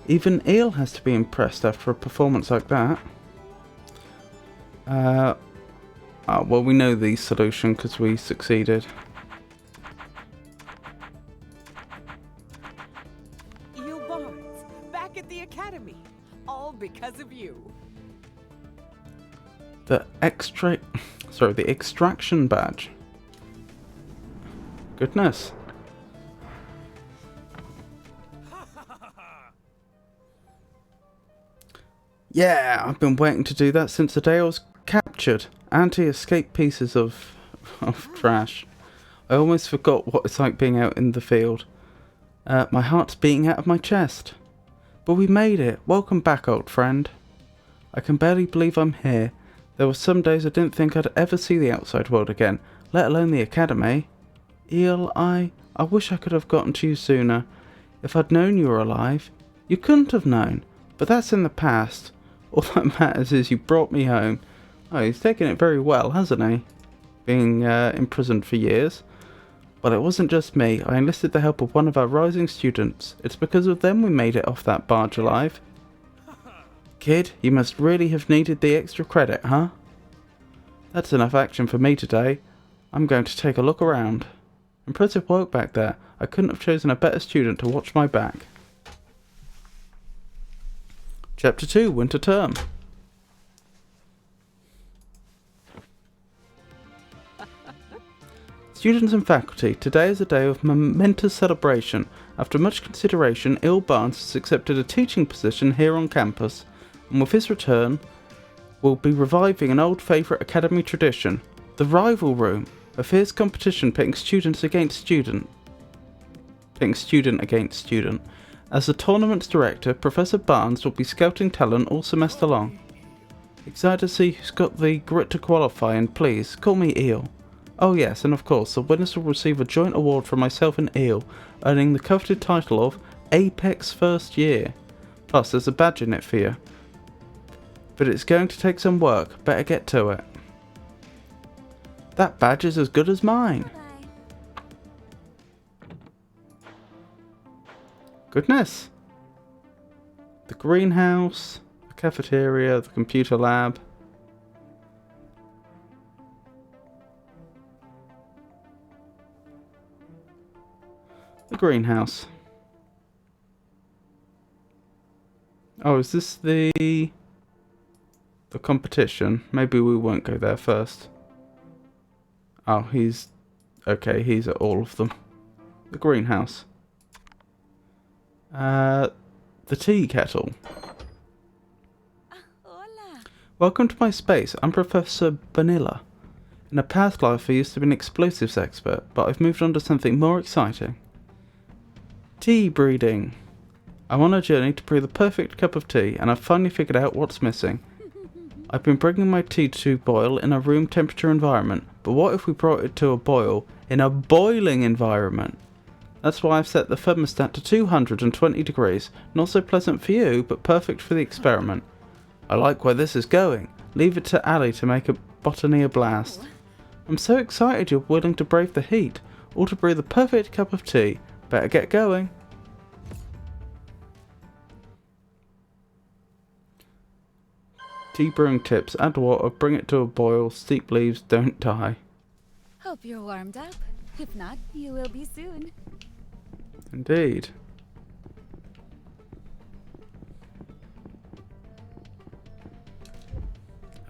Even Eel has to be impressed after a performance like that. Well, we know the solution because we succeeded. Eel Barnes, back at the academy, all because of you. The extraction badge. Goodness. Yeah, I've been waiting to do that since the day I was captured. Anti-escape pieces of trash. I almost forgot what it's like being out in the field. My heart's beating out of my chest. But we made it. Welcome back, old friend. I can barely believe I'm here. There were some days I didn't think I'd ever see the outside world again, let alone the academy. Eel, I wish I could have gotten to you sooner. If I'd known you were alive. You couldn't have known, but that's in the past. All that matters is you brought me home. Oh, he's taken it very well, hasn't he? Being imprisoned for years. Well, it wasn't just me. I enlisted the help of one of our rising students. It's because of them we made it off that barge alive. Kid, you must really have needed the extra credit, huh? That's enough action for me today. I'm going to take a look around. Impressive work back there. I couldn't have chosen a better student to watch my back. Chapter 2, Winter Term. Students and faculty, today is a day of momentous celebration. After much consideration, Eel Barnes has accepted a teaching position here on campus, and with his return, we'll be reviving an old favourite academy tradition, the rival room, a fierce competition pitting student against student. As the tournament's director, Professor Barnes will be scouting talent all semester long. Excited to see who's got the grit to qualify, and please, call me Eel. Oh yes, and of course, the winners will receive a joint award from myself and Eel, earning the coveted title of Apex First Year. Plus, there's a badge in it for you. But it's going to take some work, better get to it. That badge is as good as mine. Goodness. The greenhouse, the cafeteria, the computer lab. The greenhouse. Oh, is this the competition? Maybe we won't go there first. Oh, he's at all of them. The greenhouse. The tea kettle. Hola. Welcome to my space. I'm Professor Vanilla. In a past life I used to be an explosives expert, but I've moved on to something more exciting. Tea breeding. I'm on a journey to brew the perfect cup of tea, and I've finally figured out what's missing. I've been bringing my tea to boil in a room temperature environment, but what if we brought it to a boil in a boiling environment? That's why I've set the thermostat to 220 degrees. Not so pleasant for you, but perfect for the experiment. I like where this is going. Leave it to Ali to make a botany a blast. I'm so excited you're willing to brave the heat, all to brew the perfect cup of tea. Better get going. Tea brewing tips. Add water, bring it to a boil, steep leaves, don't die. Hope you're warmed up. If not, you will be soon. Indeed.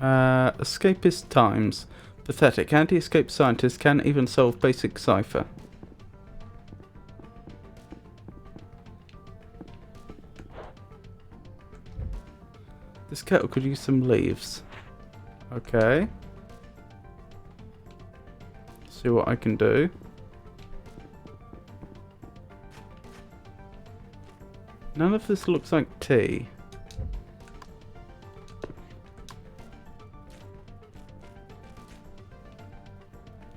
Escapist times. Pathetic. Anti-escape scientists can't even solve basic cipher. This kettle could use some leaves. Okay. See what I can do. None of this looks like tea.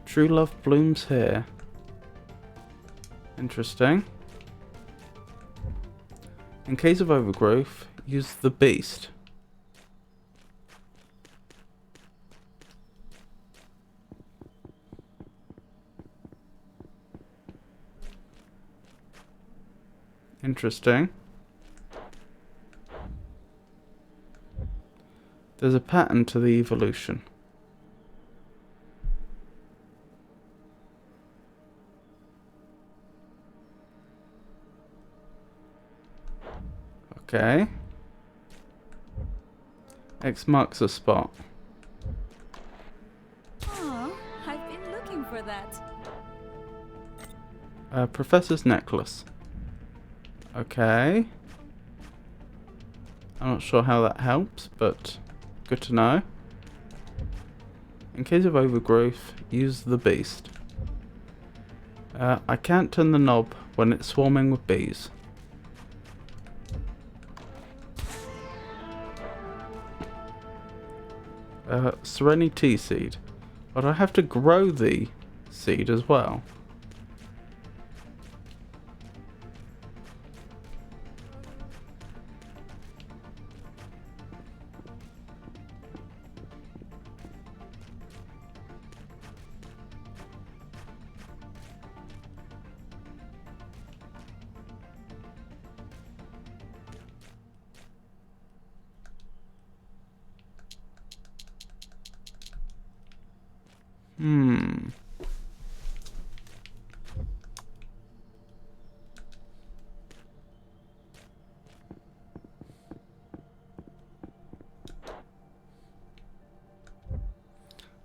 True love blooms here. Interesting. In case of overgrowth, use the beast. Interesting. There's a pattern to the evolution. Okay. X marks the spot. Oh, I've been looking for that. Professor's necklace. Okay. I'm not sure how that helps, but good to know. In case of overgrowth, use the beast. I can't turn the knob when it's swarming with bees. Serenity seed. But I have to grow the seed as well.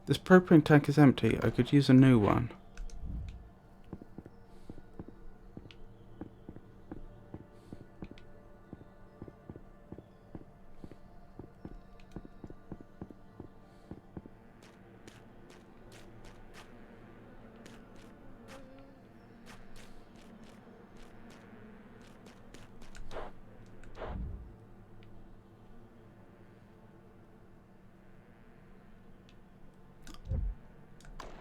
This propane tank is empty. I could use a new one.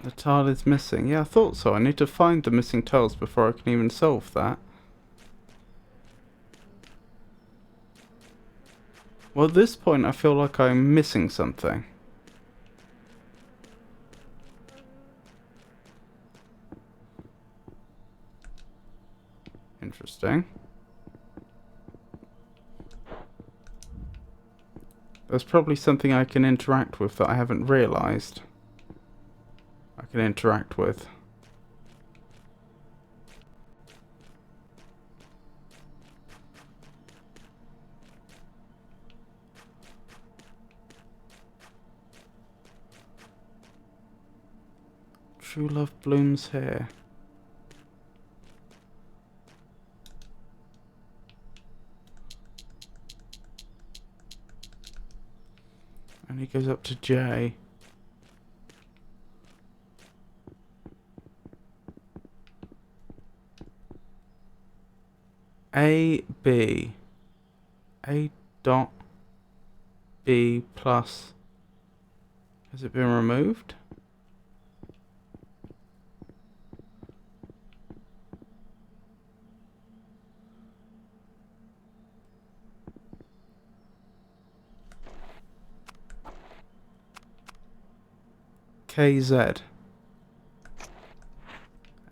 The tile is missing. Yeah, I thought so. I need to find the missing tiles before I can even solve that. Well, at this point I feel like I'm missing something. Interesting. There's probably something I can interact with that I haven't realised. I can interact with. True love blooms here. And he goes up to J. A dot B plus. Has it been removed? KZ.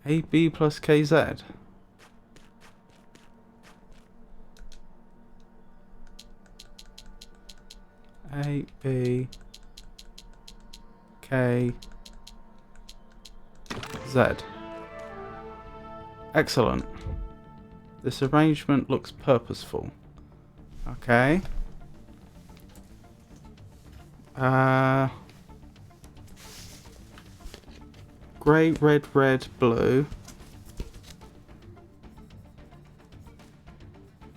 AB plus KZ. A, B, K, Z. Excellent. This arrangement looks purposeful. Okay. Grey, red, red, blue.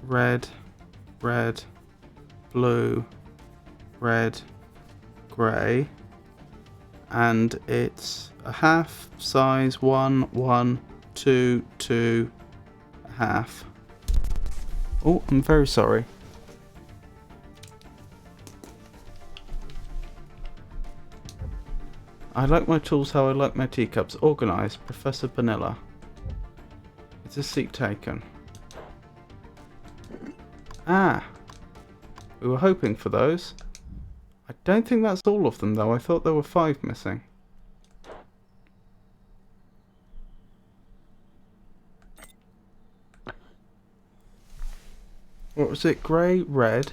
Red, red, blue. Red, grey, and it's a half size 1, 1, 2, 2, half. Oh, I'm very sorry. I like my tools how I like my teacups. Organised, Professor Vanilla. Is this seat taken? Ah, we were hoping for those. I don't think that's all of them though. I thought there were 5 missing. What was it? Grey, red,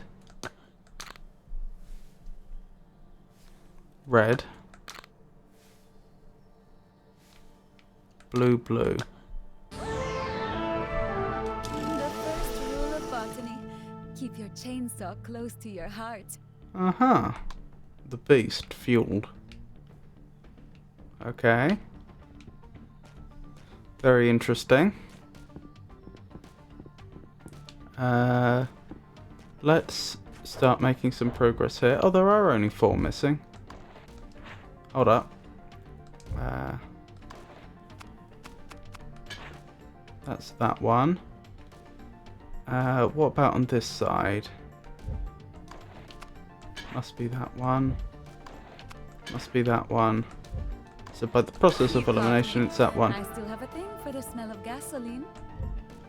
red, blue, blue. The first rule of botany: keep your chainsaw close to your heart. Uh-huh. The beast fueled. Okay. Very interesting. Let's start making some progress here. Oh, there are only 4 missing. Hold up. That's that one. What about on this side? Must be that one. Must be that one. So by the process of elimination, it's that one. I still have a thing for the smell of gasoline.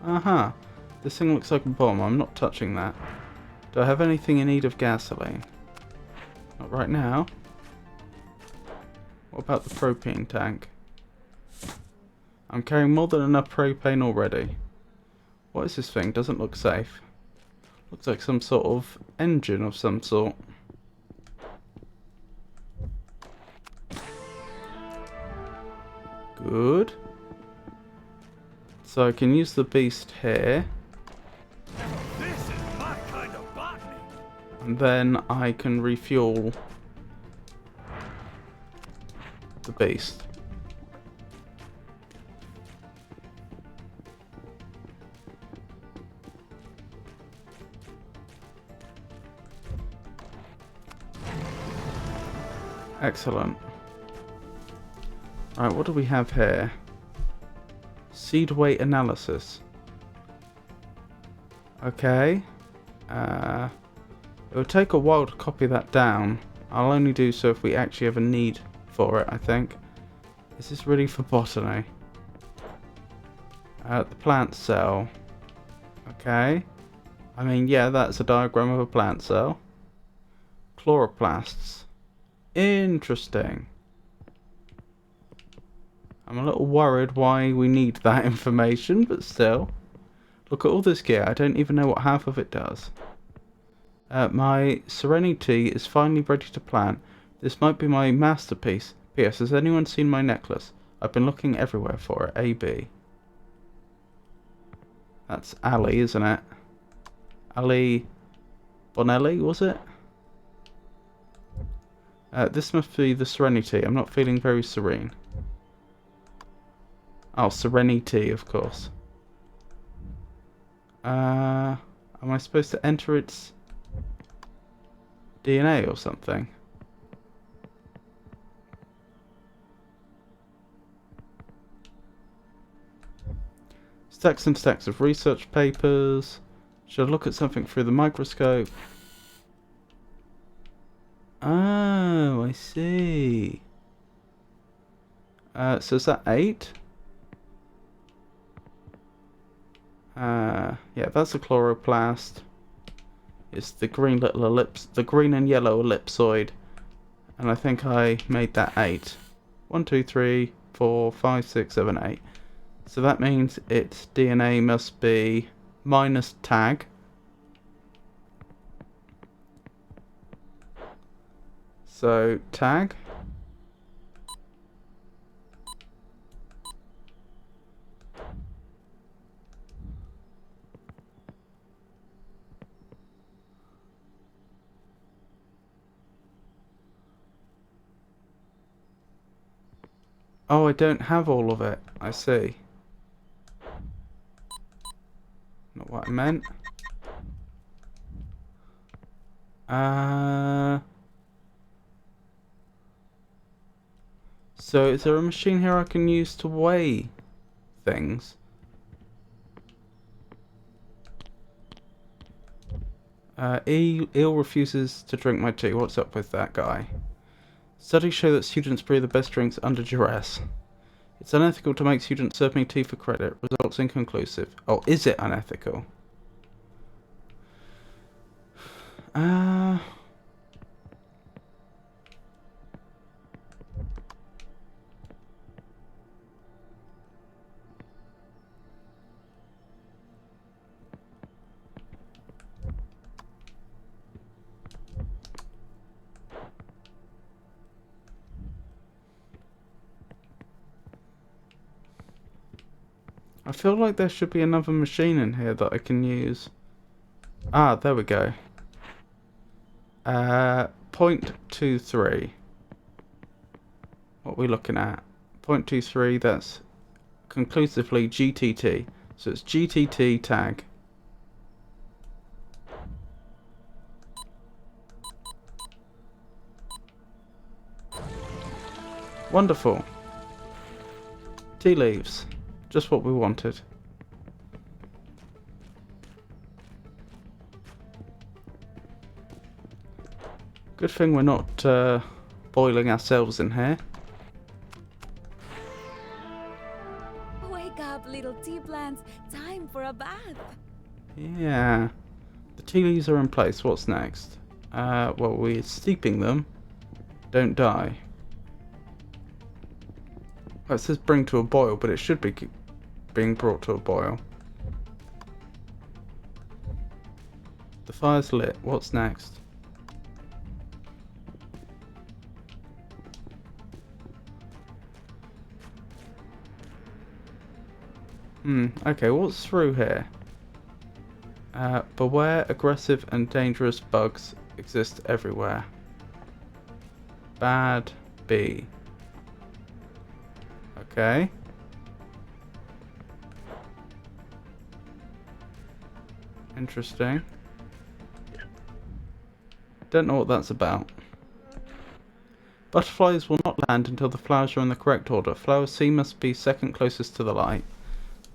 Uh-huh. This thing looks like a bomb. I'm not touching that. Do I have anything in need of gasoline? Not right now. What about the propane tank? I'm carrying more than enough propane already. What is this thing? Doesn't look safe. Looks like some sort of engine of some sort. Good. So I can use the beast here. This is my kind of botany. And then I can refuel the beast. Excellent. Right, what do we have here? Seed weight analysis. Okay. It would take a while to copy that down. I'll only do so if we actually have a need for it, I think. Is this really for botany? The plant cell. Okay. I mean, yeah, that's a diagram of a plant cell. Chloroplasts. Interesting. I'm a little worried why we need that information, but still. Look at all this gear. I don't even know what half of it does. My Serenity is finally ready to plant. This might be my masterpiece. P.S. Has anyone seen my necklace? I've been looking everywhere for it. A.B. That's Ali, isn't it? Ali Bonelli, was it? This must be the Serenity. I'm not feeling very serene. Oh, Serenity, of course. Am I supposed to enter its DNA or something? Stacks and stacks of research papers. Should I look at something through the microscope? Oh, I see. So is that 8? Yeah, that's a chloroplast. It's the green little ellipse, the green and yellow ellipsoid, and I think I made that 8. 1, 2, 3, 4, 5, 6, 7, 8. So that means its DNA must be minus tag. So tag. Oh, I don't have all of it. I see. Not what I meant. So is there a machine here I can use to weigh things? Eel refuses to drink my tea. What's up with that guy? Studies show that students brew the best drinks under duress. It's unethical to make students serve me tea for credit. Results inconclusive. Oh, is it unethical? Uh... I feel like there should be another machine in here that I can use. Ah, there we go. 0.23. What are we looking at? 0.23, that's conclusively GTT. So it's GTT tag. Wonderful. Tea leaves. Just what we wanted. Good thing we're not boiling ourselves in here. Wake up, little tea plants. Time for a bath. Yeah. The tea leaves are in place. What's next? Well, we're steeping them. Don't die. Well, it says bring to a boil, but it should be being brought to a boil. The fire's lit. What's next? Okay, what's through here? Beware, aggressive and dangerous bugs exist everywhere. Bad bee. Okay. Interesting. Don't know what that's about. Butterflies will not land until the flowers are in the correct order. Flower C must be second closest to the light.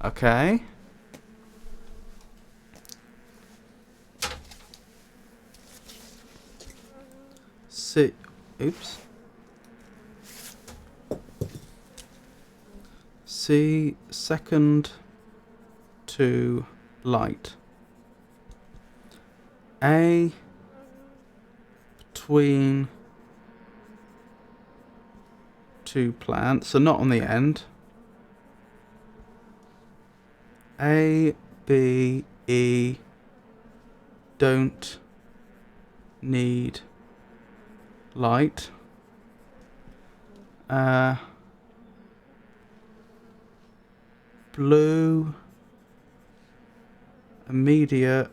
Okay. C. Oops. C second to light. A between two plants, so not on the end. A, B, E don't need light. Blue immediate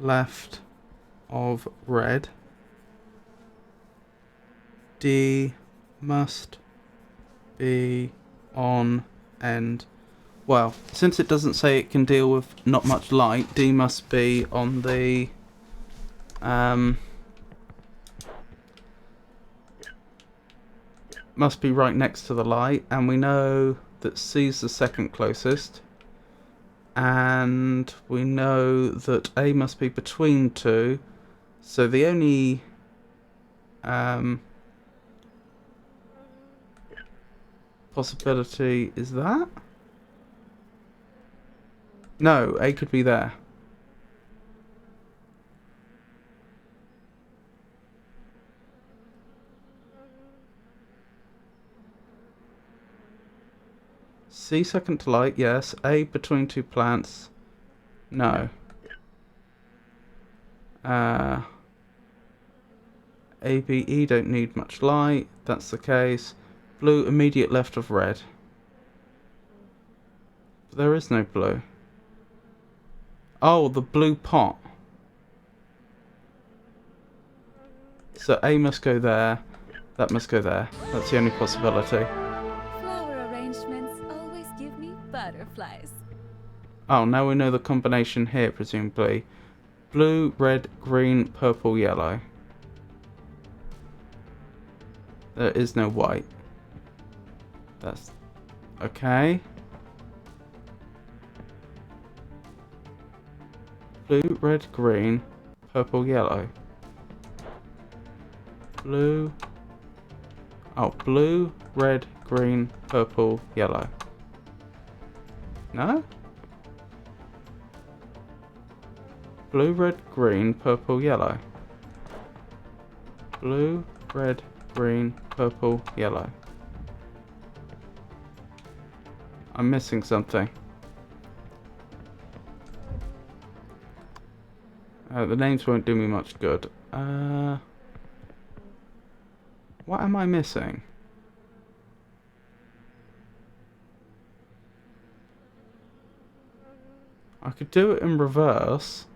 left of red. D must be on end. Well, since it doesn't say it can deal with not much light, D must be on the must be right next to the light, and we know that C's the second closest, and we know that A must be between two, so the only possibility is that? No, A could be there. C second to light, yes. A between two plants, no. A, B, E don't need much light, that's the case. Blue immediate left of red. But there is no blue. Oh, the blue pot. So A must go there, that must go there. That's the only possibility. Flower arrangements always give me butterflies. Oh, now we know the combination here, presumably. Blue, red, green, purple, yellow. There is no white. That's okay. Blue, red, green, purple, yellow. Blue. Oh, blue, red, green, purple, yellow. No? Blue, red, green, purple, yellow. Blue, red, green, purple, yellow. I'm missing something. The names won't do me much good. What am I missing? I could do it in reverse.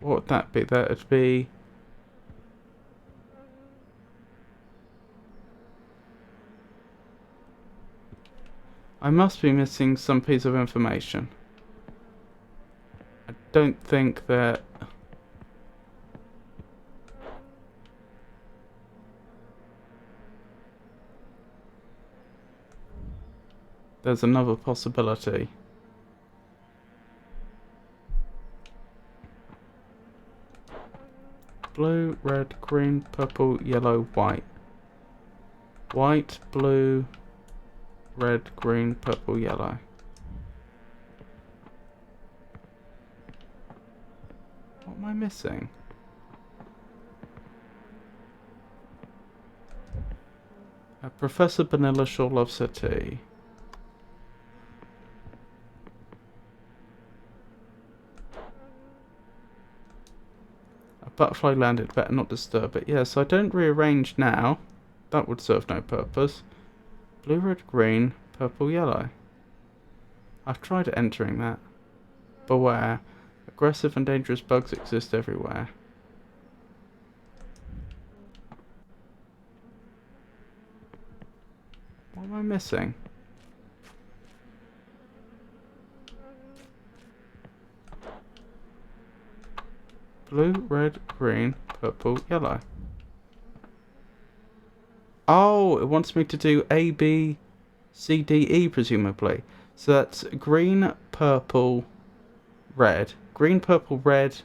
What would that be? That would be... I must be missing some piece of information. I don't think that... There's another possibility. Blue, red, green, purple, yellow, white. White, blue, red, green, purple, yellow. What am I missing? Professor Vanilla sure loves her tea. A butterfly landed, better not disturb it. Yes, I don't rearrange now. That would serve no purpose. Blue, red, green, purple, yellow. I've tried entering that. Beware. Aggressive and dangerous bugs exist everywhere. What am I missing? Blue, red, green, purple, yellow. Oh, it wants me to do A, B, C, D, E, presumably. So that's green, purple, red. Green, purple, red,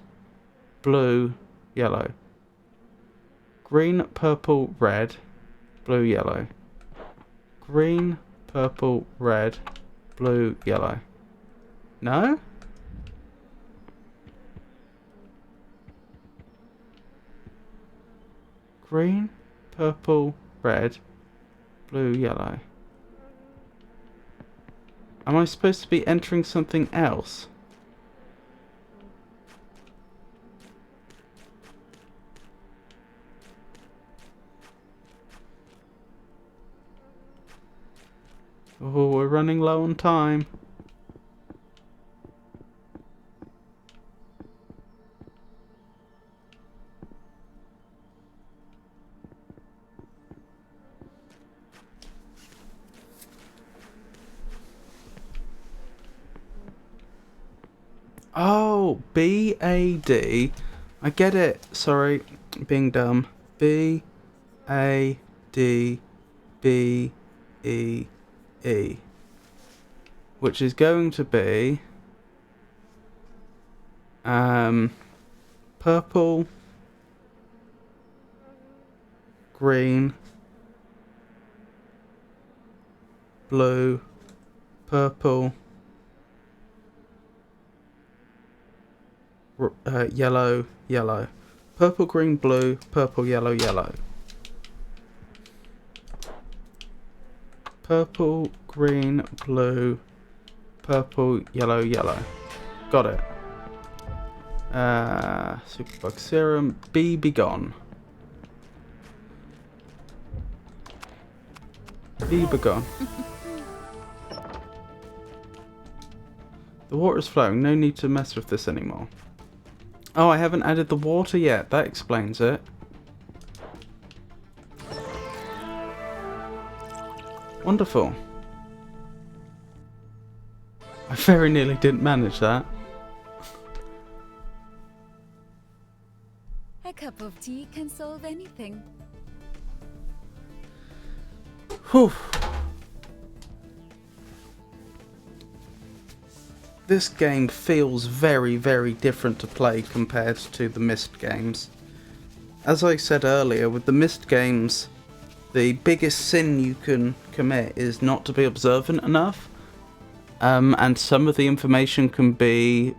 blue, yellow. Green, purple, red, blue, yellow. Green, purple, red, blue, yellow. No? Green, purple, red, blue, yellow. Am I supposed to be entering something else? Oh, we're running low on time. Oh, B-A-D. I get it. Sorry, being dumb. B-A-D-B-E-E. Which is going to be... purple, green, blue, purple, yellow, yellow. Purple, green, blue, purple, yellow, yellow. Purple, green, blue, purple, yellow, yellow. Got it. Superbug serum. Be gone. Be gone. The water is flowing. No need to mess with this anymore. Oh, I haven't added the water yet. That explains it. Wonderful. I very nearly didn't manage that. A cup of tea can solve anything. Whew. This game feels very, very different to play compared to the Myst games. As I said earlier, with the Myst games, the biggest sin you can commit is not to be observant enough. And some of the information can be,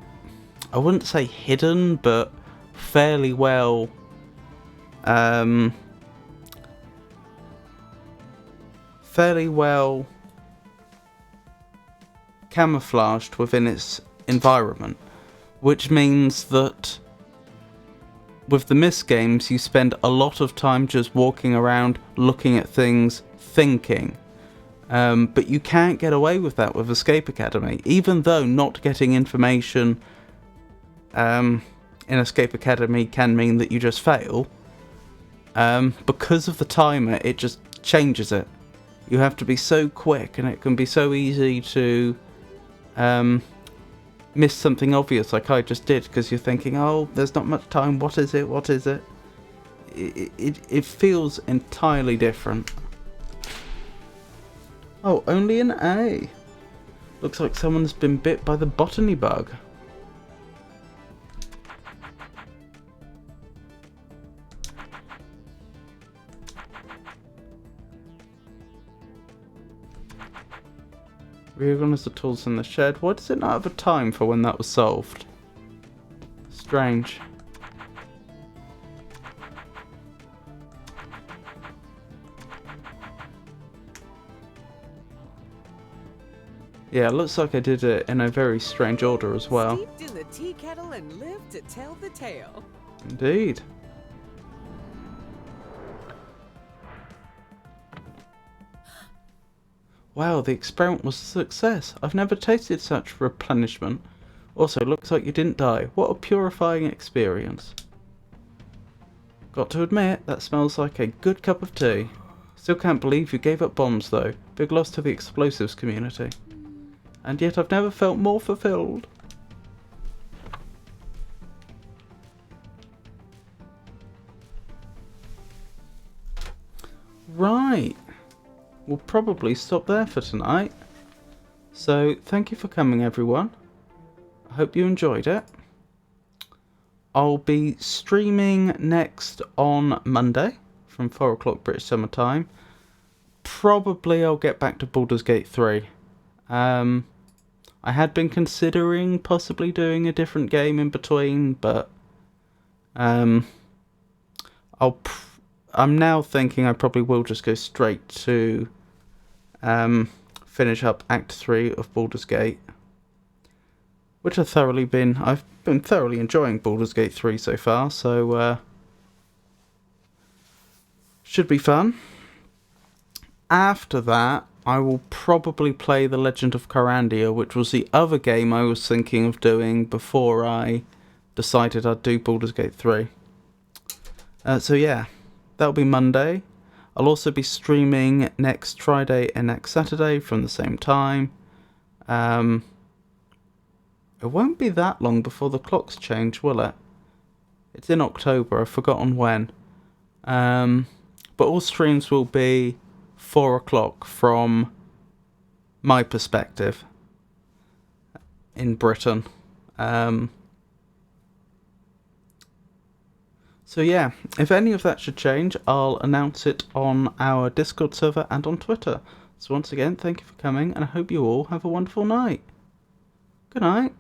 I wouldn't say hidden, but fairly well camouflaged within its environment, which means that with the Myst games you spend a lot of time just walking around, looking at things, thinking. But you can't get away with that with Escape Academy, even though not getting information in Escape Academy can mean that you just fail. Because of the timer, it just changes it. You have to be so quick, and it can be so easy to miss something obvious like I just did, because you're thinking, oh, there's not much time, what is it? It feels entirely different. Oh, only an A. Looks like someone's been bit by the botany bug. Reorganize the tools in the shed. Why does it not have a time for when that was solved? Strange. Yeah, it looks like I did it in a very strange order as well. Steeped in the tea kettle and lived to tell the tale. Indeed. Wow, the experiment was a success. I've never tasted such replenishment. Also, looks like you didn't die. What a purifying experience. Got to admit, that smells like a good cup of tea. Still can't believe you gave up bombs though. Big loss to the explosives community. And yet I've never felt more fulfilled. Right. We'll probably stop there for tonight. So thank you for coming, everyone. I hope you enjoyed it. I'll be streaming next on Monday from 4 o'clock British Summer Time. Probably I'll get back to Baldur's Gate 3. I had been considering possibly doing a different game in between, but I'm now thinking I probably will just go straight to finish up Act 3 of Baldur's Gate, which I've been thoroughly enjoying Baldur's Gate 3 so far, so should be fun. After that, I will probably play The Legend of Carandia, which was the other game I was thinking of doing before I decided I'd do Baldur's Gate 3. So yeah, that'll be Monday. I'll also be streaming next Friday and next Saturday from the same time. It won't be that long before the clocks change, will it? It's in October, I've forgotten when. But all streams will be 4 o'clock from my perspective in Britain. So yeah, if any of that should change, I'll announce it on our Discord server and on Twitter. So once again, thank you for coming, and I hope you all have a wonderful night. Good night.